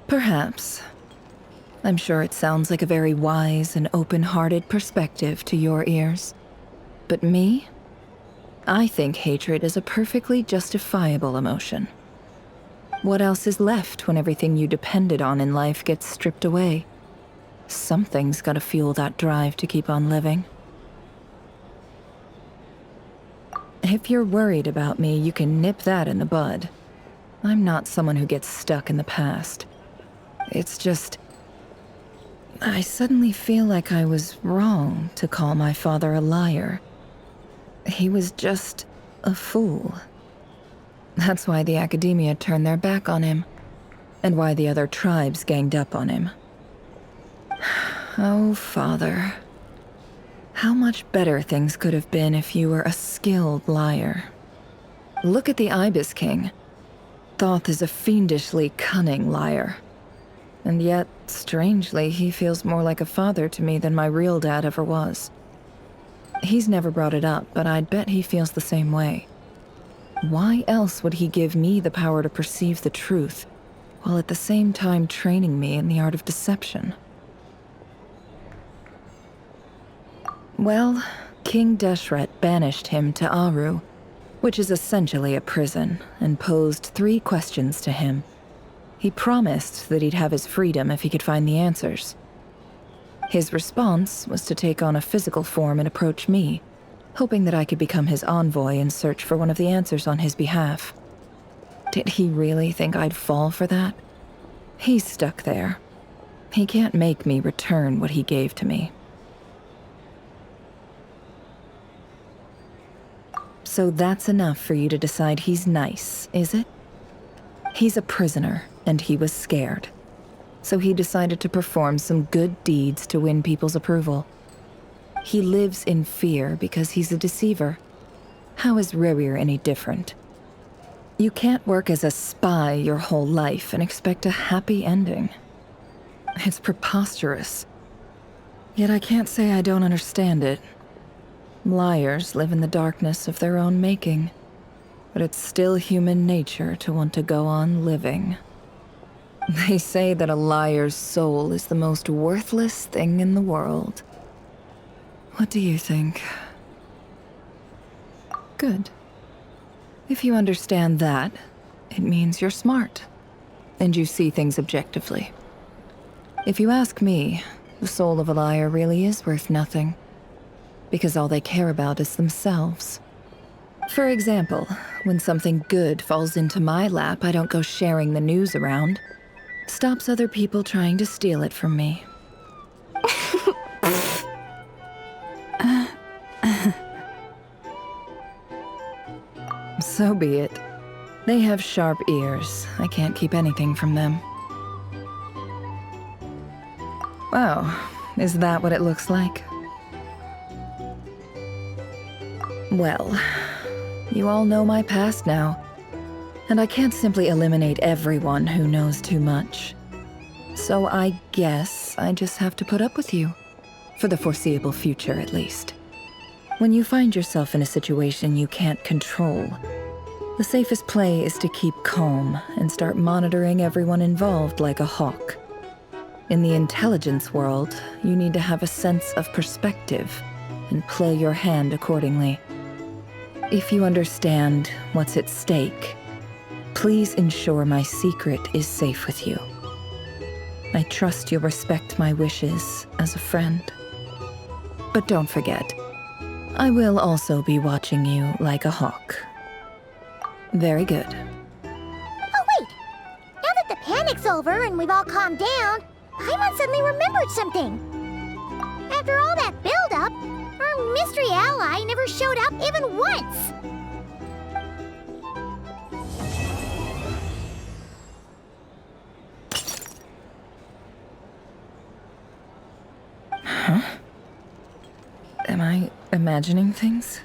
Perhaps. I'm sure it sounds like a very wise and open-hearted perspective to your ears. But me? I think hatred is a perfectly justifiable emotion. What else is left when everything you depended on in life gets stripped away? Something's gotta fuel that drive to keep on living. If you're worried about me, you can nip that in the bud. I'm not someone who gets stuck in the past. It's just... I suddenly feel like I was wrong to call my father a liar. He was just a fool. That's why the Academia turned their back on him, and why the other tribes ganged up on him. Oh, Father. How much better things could have been if you were a skilled liar. Look at the Ibis King. Thoth is a fiendishly cunning liar. And yet, strangely, he feels more like a father to me than my real dad ever was. He's never brought it up, but I'd bet he feels the same way. Why else would he give me the power to perceive the truth, while at the same time training me in the art of deception? Well, King Deshret banished him to Aru, which is essentially a prison, and posed 3 questions to him. He promised that he'd have his freedom if he could find the answers. His response was to take on a physical form and approach me, hoping that I could become his envoy and search for one of the answers on his behalf. Did he really think I'd fall for that? He's stuck there. He can't make me return what he gave to me. So that's enough for you to decide he's nice, is it? He's a prisoner, and he was scared. So he decided to perform some good deeds to win people's approval. He lives in fear because he's a deceiver. How is Rerir any different? You can't work as a spy your whole life and expect a happy ending. It's preposterous. Yet I can't say I don't understand it. Liars live in the darkness of their own making, but it's still human nature to want to go on living. They say that a liar's soul is the most worthless thing in the world. What do you think? Good. If you understand that, it means you're smart, and you see things objectively. If you ask me, the soul of a liar really is worth nothing, because all they care about is themselves. For example, when something good falls into my lap, I don't go sharing the news around. Stops other people trying to steal it from me. So be it. They have sharp ears. I can't keep anything from them. Wow, is that what it looks like? Well, you all know my past now, and I can't simply eliminate everyone who knows too much. So I guess I just have to put up with you. For the foreseeable future, at least. When you find yourself in a situation you can't control, the safest play is to keep calm and start monitoring everyone involved like a hawk. In the intelligence world, you need to have a sense of perspective and play your hand accordingly. If you understand what's at stake, please ensure my secret is safe with you. I trust you'll respect my wishes as a friend. But don't forget, I will also be watching you like a hawk. Very good. Oh wait! Now that the panic's over and we've all calmed down, Paimon suddenly remembered something. After all that build-up, our mystery ally never showed up even once! Huh? Am I imagining things?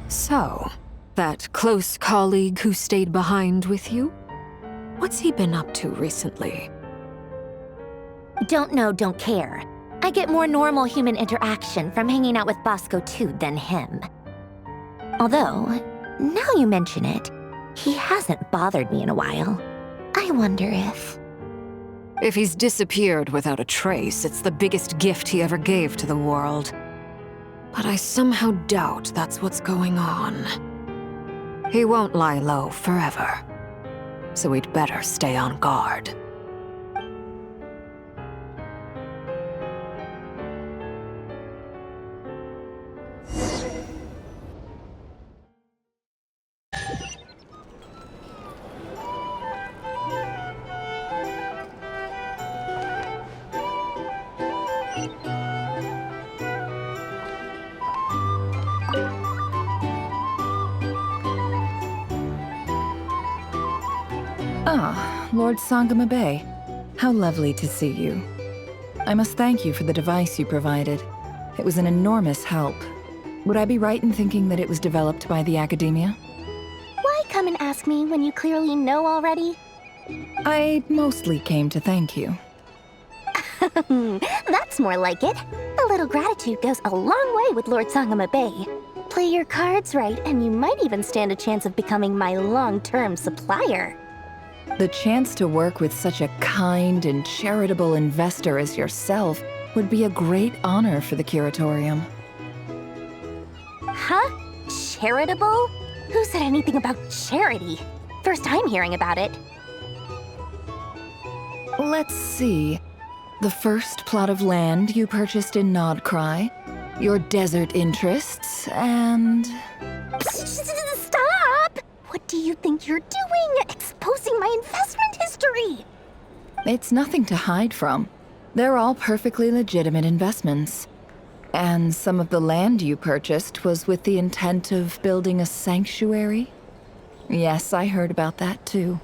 So, that close colleague who stayed behind with you? What's he been up to recently? Don't know, don't care. I get more normal human interaction from hanging out with Bosco 2 than him. Although, now you mention it, he hasn't bothered me in a while. I wonder if... If he's disappeared without a trace, it's the biggest gift he ever gave to the world. But I somehow doubt that's what's going on. He won't lie low forever. So we'd better stay on guard. Ah, Lord Sangama Bay. How lovely to see you. I must thank you for the device you provided. It was an enormous help. Would I be right in thinking that it was developed by the Academia? Why come and ask me when you clearly know already? I mostly came to thank you. That's more like it. A little gratitude goes a long way with Lord Sangama Bay. Play your cards right, and you might even stand a chance of becoming my long-term supplier. The chance to work with such a kind and charitable investor as yourself would be a great honor for the Curatorium. Huh? Charitable? Who said anything about charity? First I'm hearing about it. Let's see. The first plot of land you purchased in Nod-Krai, your desert interests, and... Stop! What do you think you're doing? Exposing my investment history! It's nothing to hide from. They're all perfectly legitimate investments. And some of the land you purchased was with the intent of building a sanctuary? Yes, I heard about that too.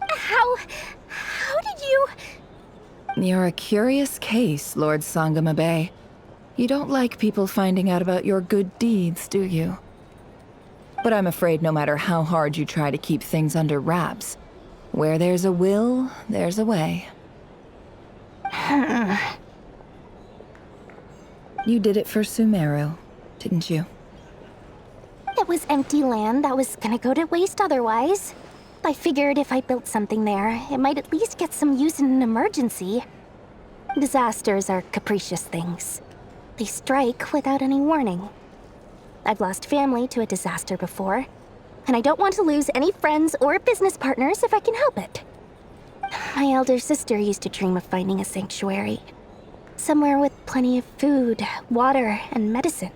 How did you... You're a curious case, Lord Sangama Bay. You don't like people finding out about your good deeds, do you? But I'm afraid no matter how hard you try to keep things under wraps, where there's a will, there's a way. You did it for Sumeru, didn't you? It was empty land that was gonna go to waste otherwise. I figured if I built something there, it might at least get some use in an emergency. Disasters are capricious things. They strike without any warning. I've lost family to a disaster before, and I don't want to lose any friends or business partners if I can help it. My elder sister used to dream of finding a sanctuary. Somewhere with plenty of food, water, and medicine.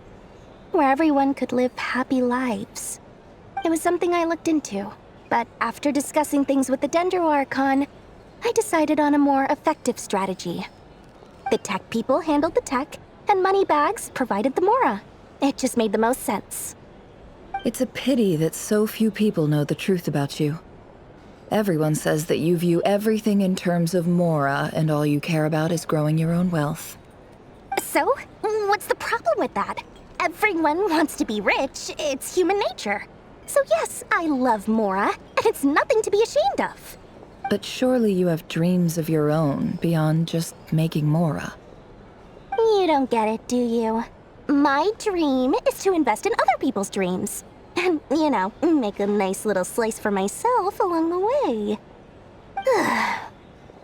Where everyone could live happy lives. It was something I looked into, but after discussing things with the Dendro Archon, I decided on a more effective strategy. The tech people handled the tech, and Moneybags provided the Mora. It just made the most sense. It's a pity that so few people know the truth about you. Everyone says that you view everything in terms of Mora, and all you care about is growing your own wealth. So, what's the problem with that? Everyone wants to be rich. It's human nature. So yes, I love Mora, and it's nothing to be ashamed of. But surely you have dreams of your own beyond just making Mora. You don't get it, do you? My dream is to invest in other people's dreams. And, you know, make a nice little slice for myself along the way.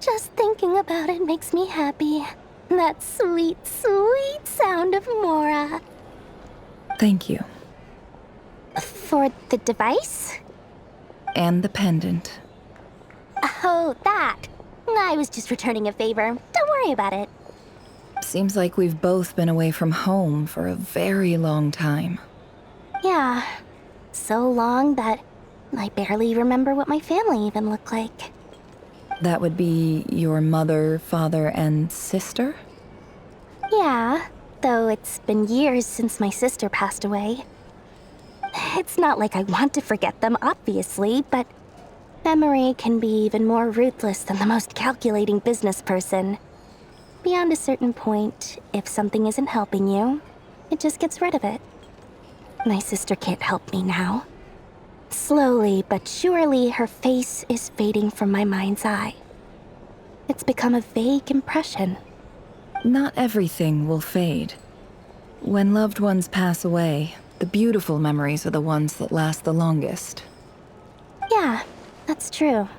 Just thinking about it makes me happy. That sweet, sweet sound of Mora. Thank you. For the device? And the pendant. Oh, that. I was just returning a favor. Don't worry about it. Seems like we've both been away from home for a very long time. Yeah. So long that I barely remember what my family even looked like. That would be your mother, father, and sister? Yeah, though it's been years since my sister passed away. It's not like I want to forget them, obviously, but memory can be even more ruthless than the most calculating business person. Beyond a certain point, if something isn't helping you, it just gets rid of it. My sister can't help me now. Slowly but surely, her face is fading from my mind's eye. It's become a vague impression. Not everything will fade. When loved ones pass away, the beautiful memories are the ones that last the longest. Yeah, that's true.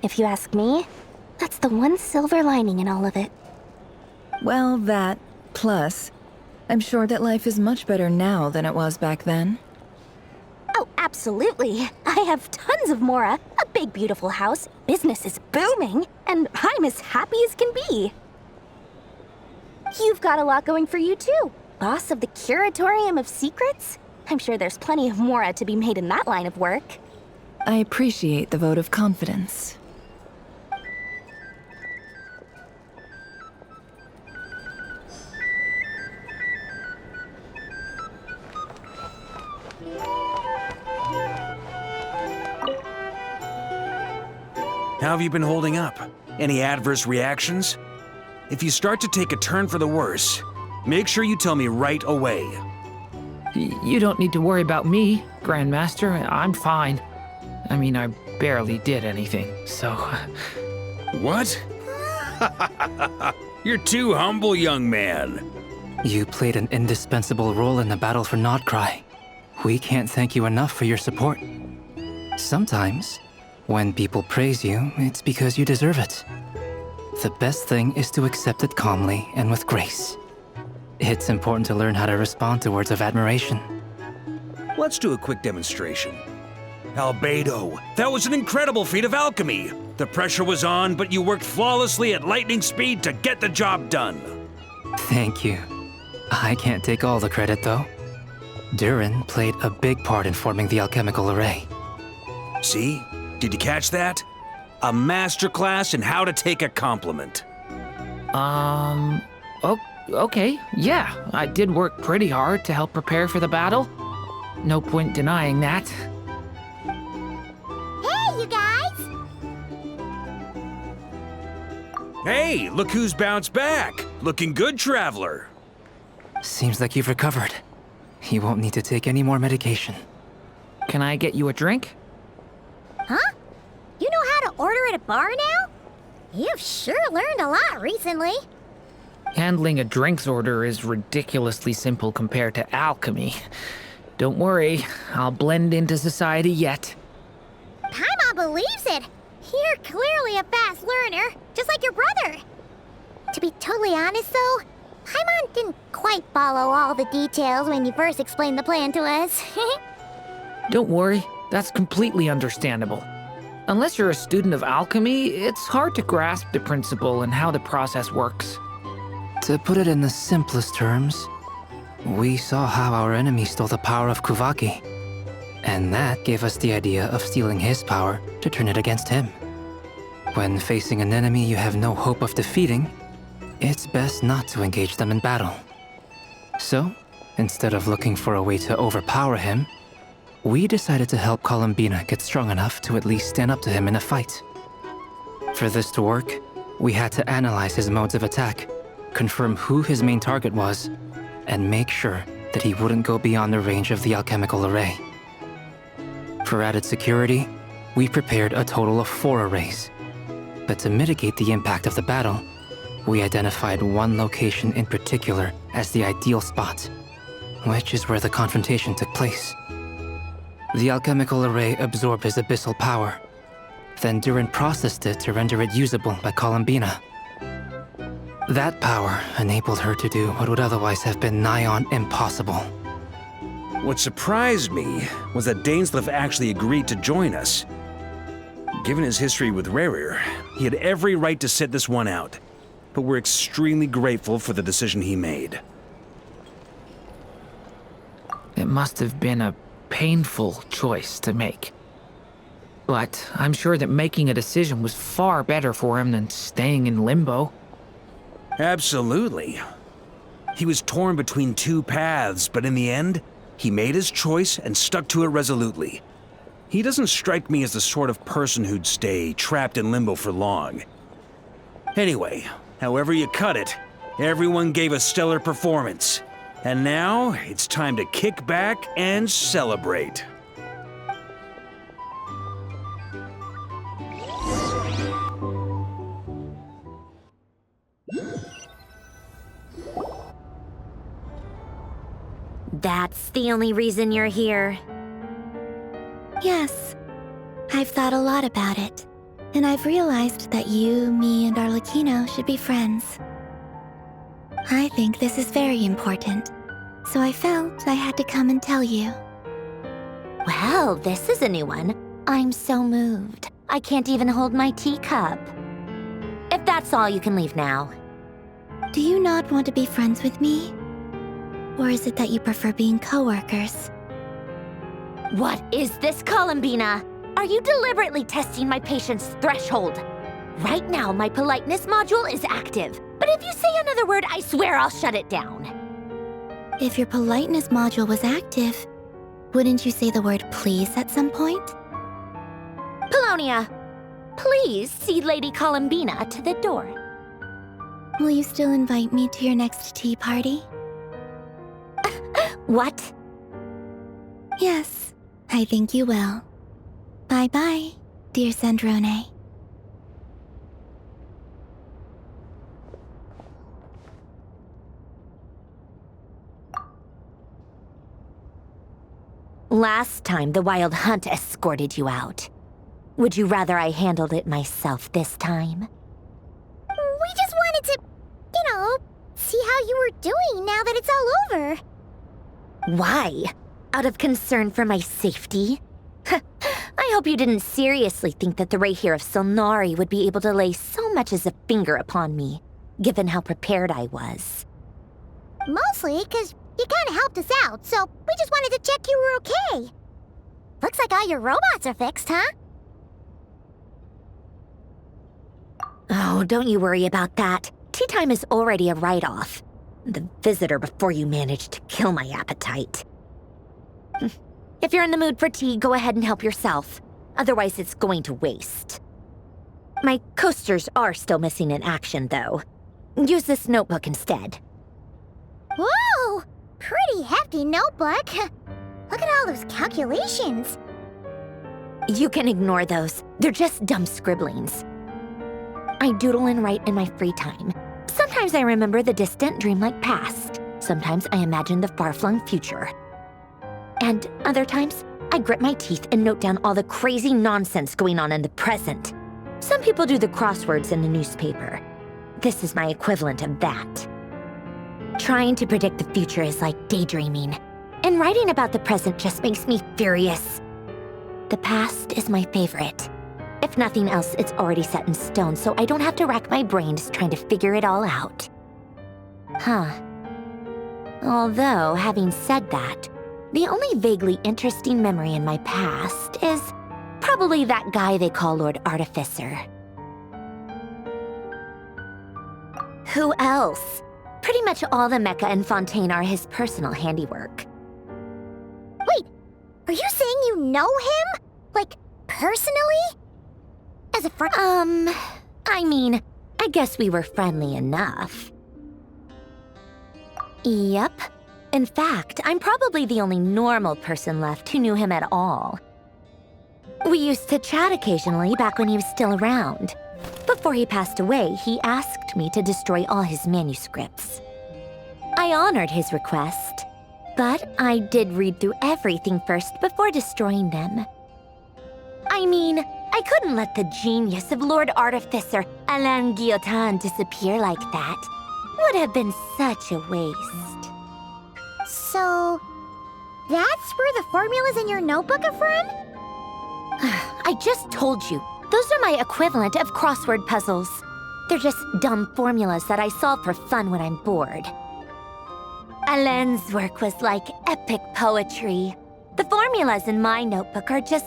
If you ask me, that's the one silver lining in all of it. Well, that, plus, I'm sure that life is much better now than it was back then. Oh, absolutely. I have tons of Mora, a big beautiful house, business is booming, and I'm as happy as can be. You've got a lot going for you too. Boss of the Curatorium of Secrets? I'm sure there's plenty of Mora to be made in that line of work. I appreciate the vote of confidence. How have you been holding up? Any adverse reactions? If you start to take a turn for the worse, make sure you tell me right away. You don't need to worry about me, Grandmaster. I'm fine. I mean, I barely did anything, so... What? You're too humble, young man. You played an indispensable role in the battle for Nod-Krai. We can't thank you enough for your support. Sometimes, when people praise you, it's because you deserve it. The best thing is to accept it calmly and with grace. It's important to learn how to respond to words of admiration. Let's do a quick demonstration. Albedo, that was an incredible feat of alchemy. The pressure was on, but you worked flawlessly at lightning speed to get the job done. Thank you. I can't take all the credit, though. Durin played a big part in forming the alchemical array. See? Did you catch that? A masterclass in how to take a compliment. Okay, yeah. I did work pretty hard to help prepare for the battle. No point denying that. Hey, you guys! Hey, look who's bounced back. Looking good, Traveler. Seems like you've recovered. You won't need to take any more medication. Can I get you a drink? Huh? You know how to order at a bar now? You've sure learned a lot recently. Handling a drinks order is ridiculously simple compared to alchemy. Don't worry, I'll blend into society yet. Paimon believes it. You're clearly a fast learner, just like your brother. To be totally honest, though, Paimon didn't quite follow all the details when you first explained the plan to us. Don't worry, that's completely understandable. Unless you're a student of alchemy, it's hard to grasp the principle and how the process works. To put it in the simplest terms, we saw how our enemy stole the power of Kuvaki. And that gave us the idea of stealing his power to turn it against him. When facing an enemy you have no hope of defeating, it's best not to engage them in battle. So, instead of looking for a way to overpower him, we decided to help Columbina get strong enough to at least stand up to him in a fight. For this to work, we had to analyze his modes of attack, confirm who his main target was, and make sure that he wouldn't go beyond the range of the alchemical array. For added security, we prepared a total of 4 arrays. But to mitigate the impact of the battle, we identified one location in particular as the ideal spot, which is where the confrontation took place. The alchemical array absorbed his abyssal power, then Durin processed it to render it usable by Columbina. That power enabled her to do what would otherwise have been nigh on impossible. What surprised me was that Dainsleif actually agreed to join us. Given his history with Rerir, he had every right to sit this one out, but we're extremely grateful for the decision he made. It must have been a painful choice to make. But I'm sure that making a decision was far better for him than staying in limbo. Absolutely. He was torn between 2 paths, but in the end, he made his choice and stuck to it resolutely. He doesn't strike me as the sort of person who'd stay trapped in limbo for long. Anyway, however you cut it, everyone gave a stellar performance. And now, it's time to kick back and celebrate. That's the only reason you're here. Yes. I've thought a lot about it. And I've realized that you, me, and Arlecchino should be friends. I think this is very important. So I felt I had to come and tell you. Well, this is a new one. I'm so moved. I can't even hold my teacup. If that's all, you can leave now. Do you not want to be friends with me? Or is it that you prefer being co-workers? What is this, Columbina? Are you deliberately testing my patience threshold? Right now, my politeness module is active. But if you say another word, I swear I'll shut it down. If your politeness module was active, wouldn't you say the word please at some point? Polonia, please see Lady Columbina to the door. Will you still invite me to your next tea party? What? Yes, I think you will. Bye-bye, dear Sandrone. Last time, the Wild Hunt escorted you out. Would you rather I handled it myself this time? We just wanted to, see how you were doing now that it's all over. Why? Out of concern for my safety? I hope you didn't seriously think that the Rahier of Solnari would be able to lay so much as a finger upon me, given how prepared I was. Mostly because you kind of helped us out, so we just wanted to check you were okay. Looks like all your robots are fixed, huh? Oh, don't you worry about that. Tea time is already a write-off. The visitor before you managed to kill my appetite. If you're in the mood for tea, go ahead and help yourself. Otherwise, it's going to waste. My coasters are still missing in action, though. Use this notebook instead. Whoa! Pretty hefty notebook. Look at all those calculations. You can ignore those. They're just dumb scribblings. I doodle and write in my free time. Sometimes I remember the distant, dreamlike past. Sometimes I imagine the far-flung future. And other times, I grit my teeth and note down all the crazy nonsense going on in the present. Some people do the crosswords in the newspaper. This is my equivalent of that. Trying to predict the future is like daydreaming, and writing about the present just makes me furious. The past is my favorite. If nothing else, it's already set in stone, so I don't have to rack my brains trying to figure it all out. Huh. Although, having said that, the only vaguely interesting memory in my past is probably that guy they call Lord Artificer. Who else? Pretty much all the mecha in Fontaine are his personal handiwork. Wait, are you saying you know him? Like, personally? As a friend? I mean, I guess we were friendly enough. Yep. In fact, I'm probably the only normal person left who knew him at all. We used to chat occasionally back when he was still around. Before he passed away, he asked me to destroy all his manuscripts. I honored his request, but I did read through everything first before destroying them. I mean, I couldn't let the genius of Lord Artificer Alain Guillotin disappear like that. Would have been such a waste. So, that's where the formulas in your notebook are from? I just told you. Those are my equivalent of crossword puzzles. They're just dumb formulas that I solve for fun when I'm bored. Alain's work was like epic poetry. The formulas in my notebook are just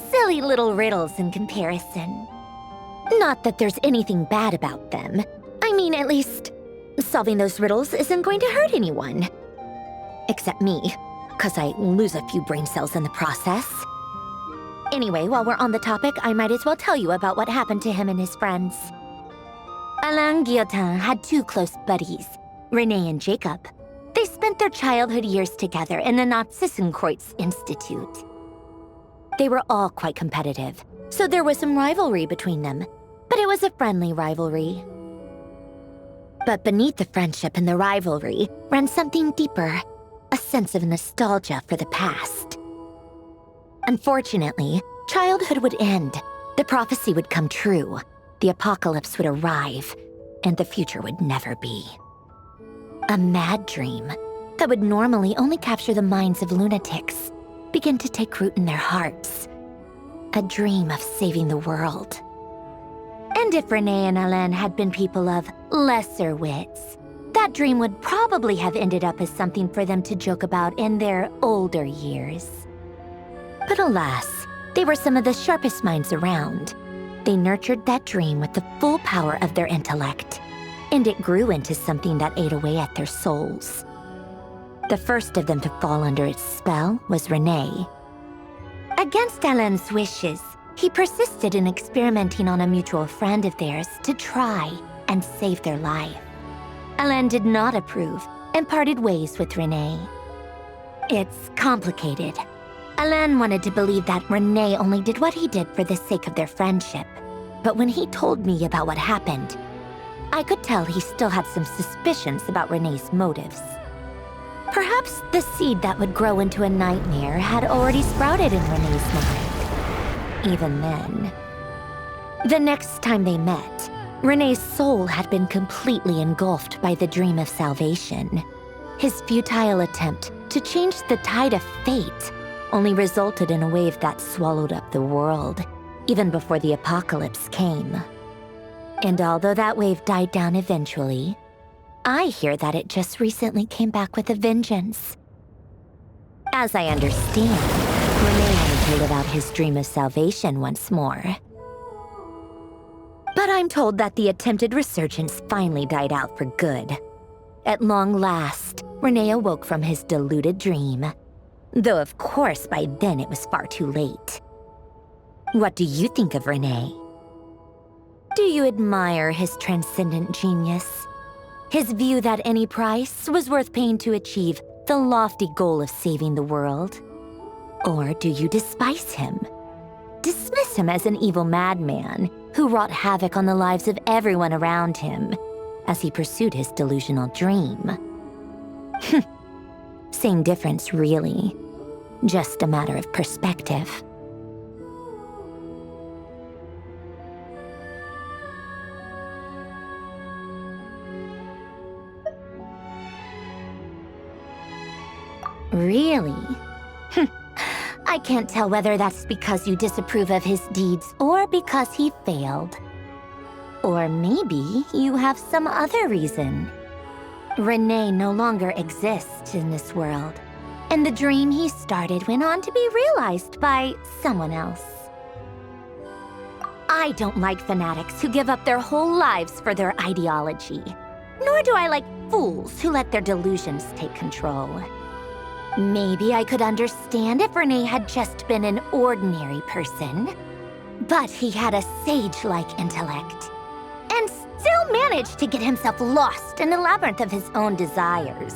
silly little riddles in comparison. Not that there's anything bad about them. I mean, at least, solving those riddles isn't going to hurt anyone. Except me, because I lose a few brain cells in the process. Anyway, while we're on the topic, I might as well tell you about what happened to him and his friends. Alain Guillotin had two close buddies, René and Jacob. They spent their childhood years together in the Narzissenkreuz Institute. They were all quite competitive, so there was some rivalry between them, but it was a friendly rivalry. But beneath the friendship and the rivalry ran something deeper, a sense of nostalgia for the past. Unfortunately, childhood would end, the prophecy would come true, the apocalypse would arrive, and the future would never be. A mad dream that would normally only capture the minds of lunatics began to take root in their hearts. A dream of saving the world. And if René and Alain had been people of lesser wits, that dream would probably have ended up as something for them to joke about in their older years. But alas, they were some of the sharpest minds around. They nurtured that dream with the full power of their intellect, and it grew into something that ate away at their souls. The first of them to fall under its spell was René. Against Alain's wishes, he persisted in experimenting on a mutual friend of theirs to try and save their life. Alain did not approve and parted ways with René. It's complicated. Alain wanted to believe that René only did what he did for the sake of their friendship. But when he told me about what happened, I could tell he still had some suspicions about René's motives. Perhaps the seed that would grow into a nightmare had already sprouted in René's mind. Even then. The next time they met, René's soul had been completely engulfed by the dream of salvation. His futile attempt to change the tide of fate only resulted in a wave that swallowed up the world, even before the apocalypse came. And although that wave died down eventually, I hear that it just recently came back with a vengeance. As I understand, René wanted to live out his dream of salvation once more. But I'm told that the attempted resurgence finally died out for good. At long last, René awoke from his deluded dream. Though of course by then it was far too late. What do you think of René? Do you admire his transcendent genius? His view that any price was worth paying to achieve the lofty goal of saving the world? Or do you despise him? Dismiss him as an evil madman who wrought havoc on the lives of everyone around him as he pursued his delusional dream? Same difference, really. Just a matter of perspective. Really? I can't tell whether that's because you disapprove of his deeds or because he failed. Or maybe you have some other reason. René no longer exists in this world, and the dream he started went on to be realized by someone else. I don't like fanatics who give up their whole lives for their ideology. Nor do I like fools who let their delusions take control. Maybe I could understand if Renee had just been an ordinary person. But he had a sage-like intellect, and still managed to get himself lost in the labyrinth of his own desires.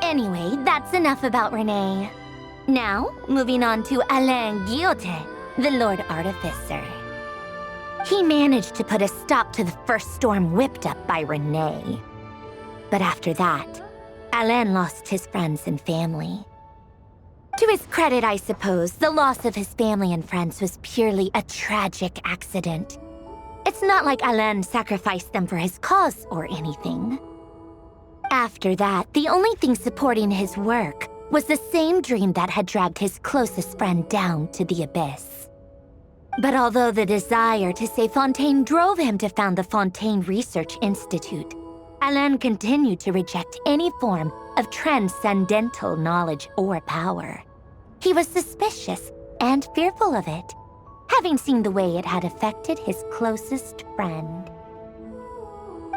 Anyway, that's enough about Renee. Now, moving on to Alain Guillotin, the Lord Artificer. He managed to put a stop to the first storm whipped up by Renee. But after that, Alain lost his friends and family. To his credit, I suppose, the loss of his family and friends was purely a tragic accident. It's not like Alain sacrificed them for his cause or anything. After that, the only thing supporting his work was the same dream that had dragged his closest friend down to the abyss. But although the desire to save Fontaine drove him to found the Fontaine Research Institute, Alain continued to reject any form of transcendental knowledge or power. He was suspicious and fearful of it, having seen the way it had affected his closest friend.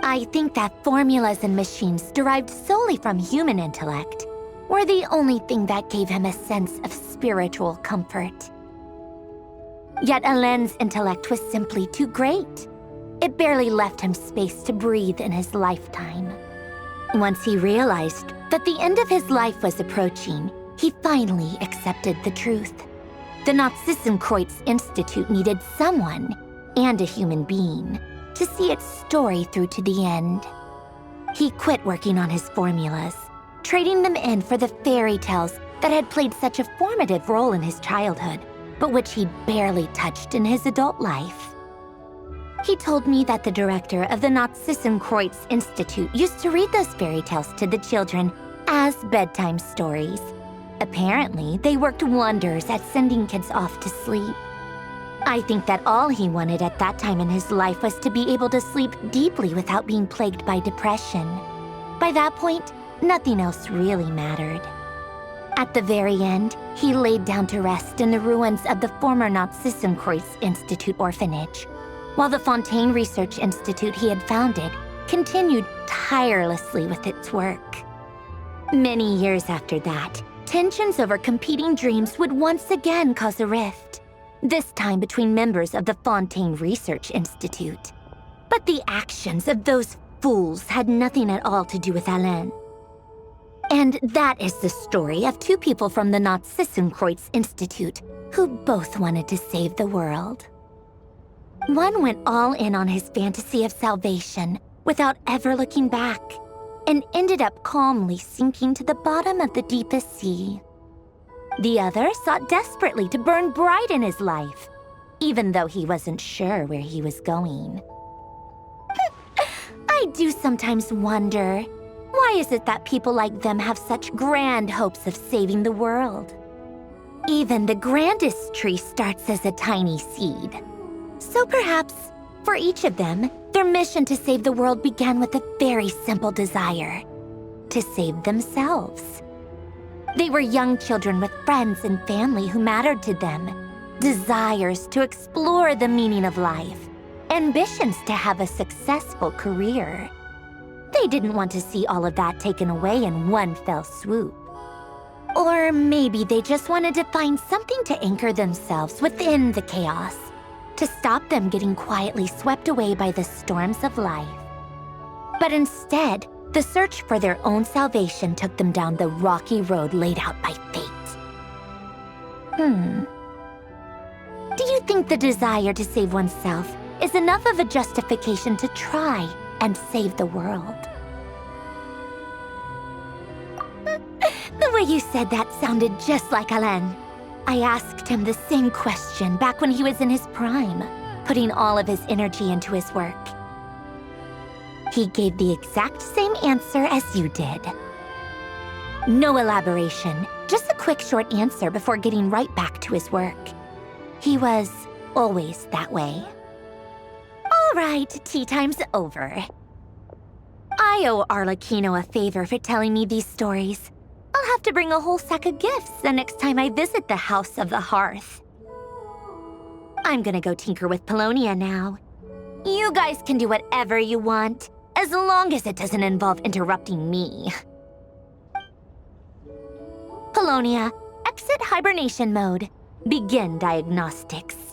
I think that formulas and machines derived solely from human intellect were the only thing that gave him a sense of spiritual comfort. Yet Alain's intellect was simply too great. It barely left him space to breathe in his lifetime. Once he realized that the end of his life was approaching, he finally accepted the truth. The Nod-Krai Institute needed someone, and a human being, to see its story through to the end. He quit working on his formulas, trading them in for the fairy tales that had played such a formative role in his childhood, but which he'd barely touched in his adult life. He told me that the director of the Nod-Krai Institute used to read those fairy tales to the children as bedtime stories. Apparently, they worked wonders at sending kids off to sleep. I think that all he wanted at that time in his life was to be able to sleep deeply without being plagued by depression. By that point, nothing else really mattered. At the very end, he laid down to rest in the ruins of the former Nod-Krai Institute orphanage, while the Fontaine Research Institute he had founded continued tirelessly with its work. Many years after that, tensions over competing dreams would once again cause a rift, this time between members of the Fontaine Research Institute. But the actions of those fools had nothing at all to do with Alain. And that is the story of two people from the Nod-Krai Institute who both wanted to save the world. One went all in on his fantasy of salvation without ever looking back, and ended up calmly sinking to the bottom of the deepest sea. The other sought desperately to burn bright in his life, even though he wasn't sure where he was going. I do sometimes wonder, why is it that people like them have such grand hopes of saving the world? Even the grandest tree starts as a tiny seed. So perhaps, for each of them, their mission to save the world began with a very simple desire: to save themselves. They were young children with friends and family who mattered to them, desires to explore the meaning of life, ambitions to have a successful career. They didn't want to see all of that taken away in one fell swoop. Or maybe they just wanted to find something to anchor themselves within the chaos, to stop them getting quietly swept away by the storms of life. But instead, the search for their own salvation took them down the rocky road laid out by fate. Do you think the desire to save oneself is enough of a justification to try and save the world? The way you said that sounded just like Alain. I asked him the same question back when he was in his prime, putting all of his energy into his work. He gave the exact same answer as you did. No elaboration, just a quick short answer before getting right back to his work. He was always that way. All right, tea time's over. I owe Arlecchino a favor for telling me these stories. I'll have to bring a whole sack of gifts the next time I visit the House of the Hearth. I'm gonna go tinker with Polonia now. You guys can do whatever you want. As long as it doesn't involve interrupting me. Polonia, exit hibernation mode. Begin diagnostics.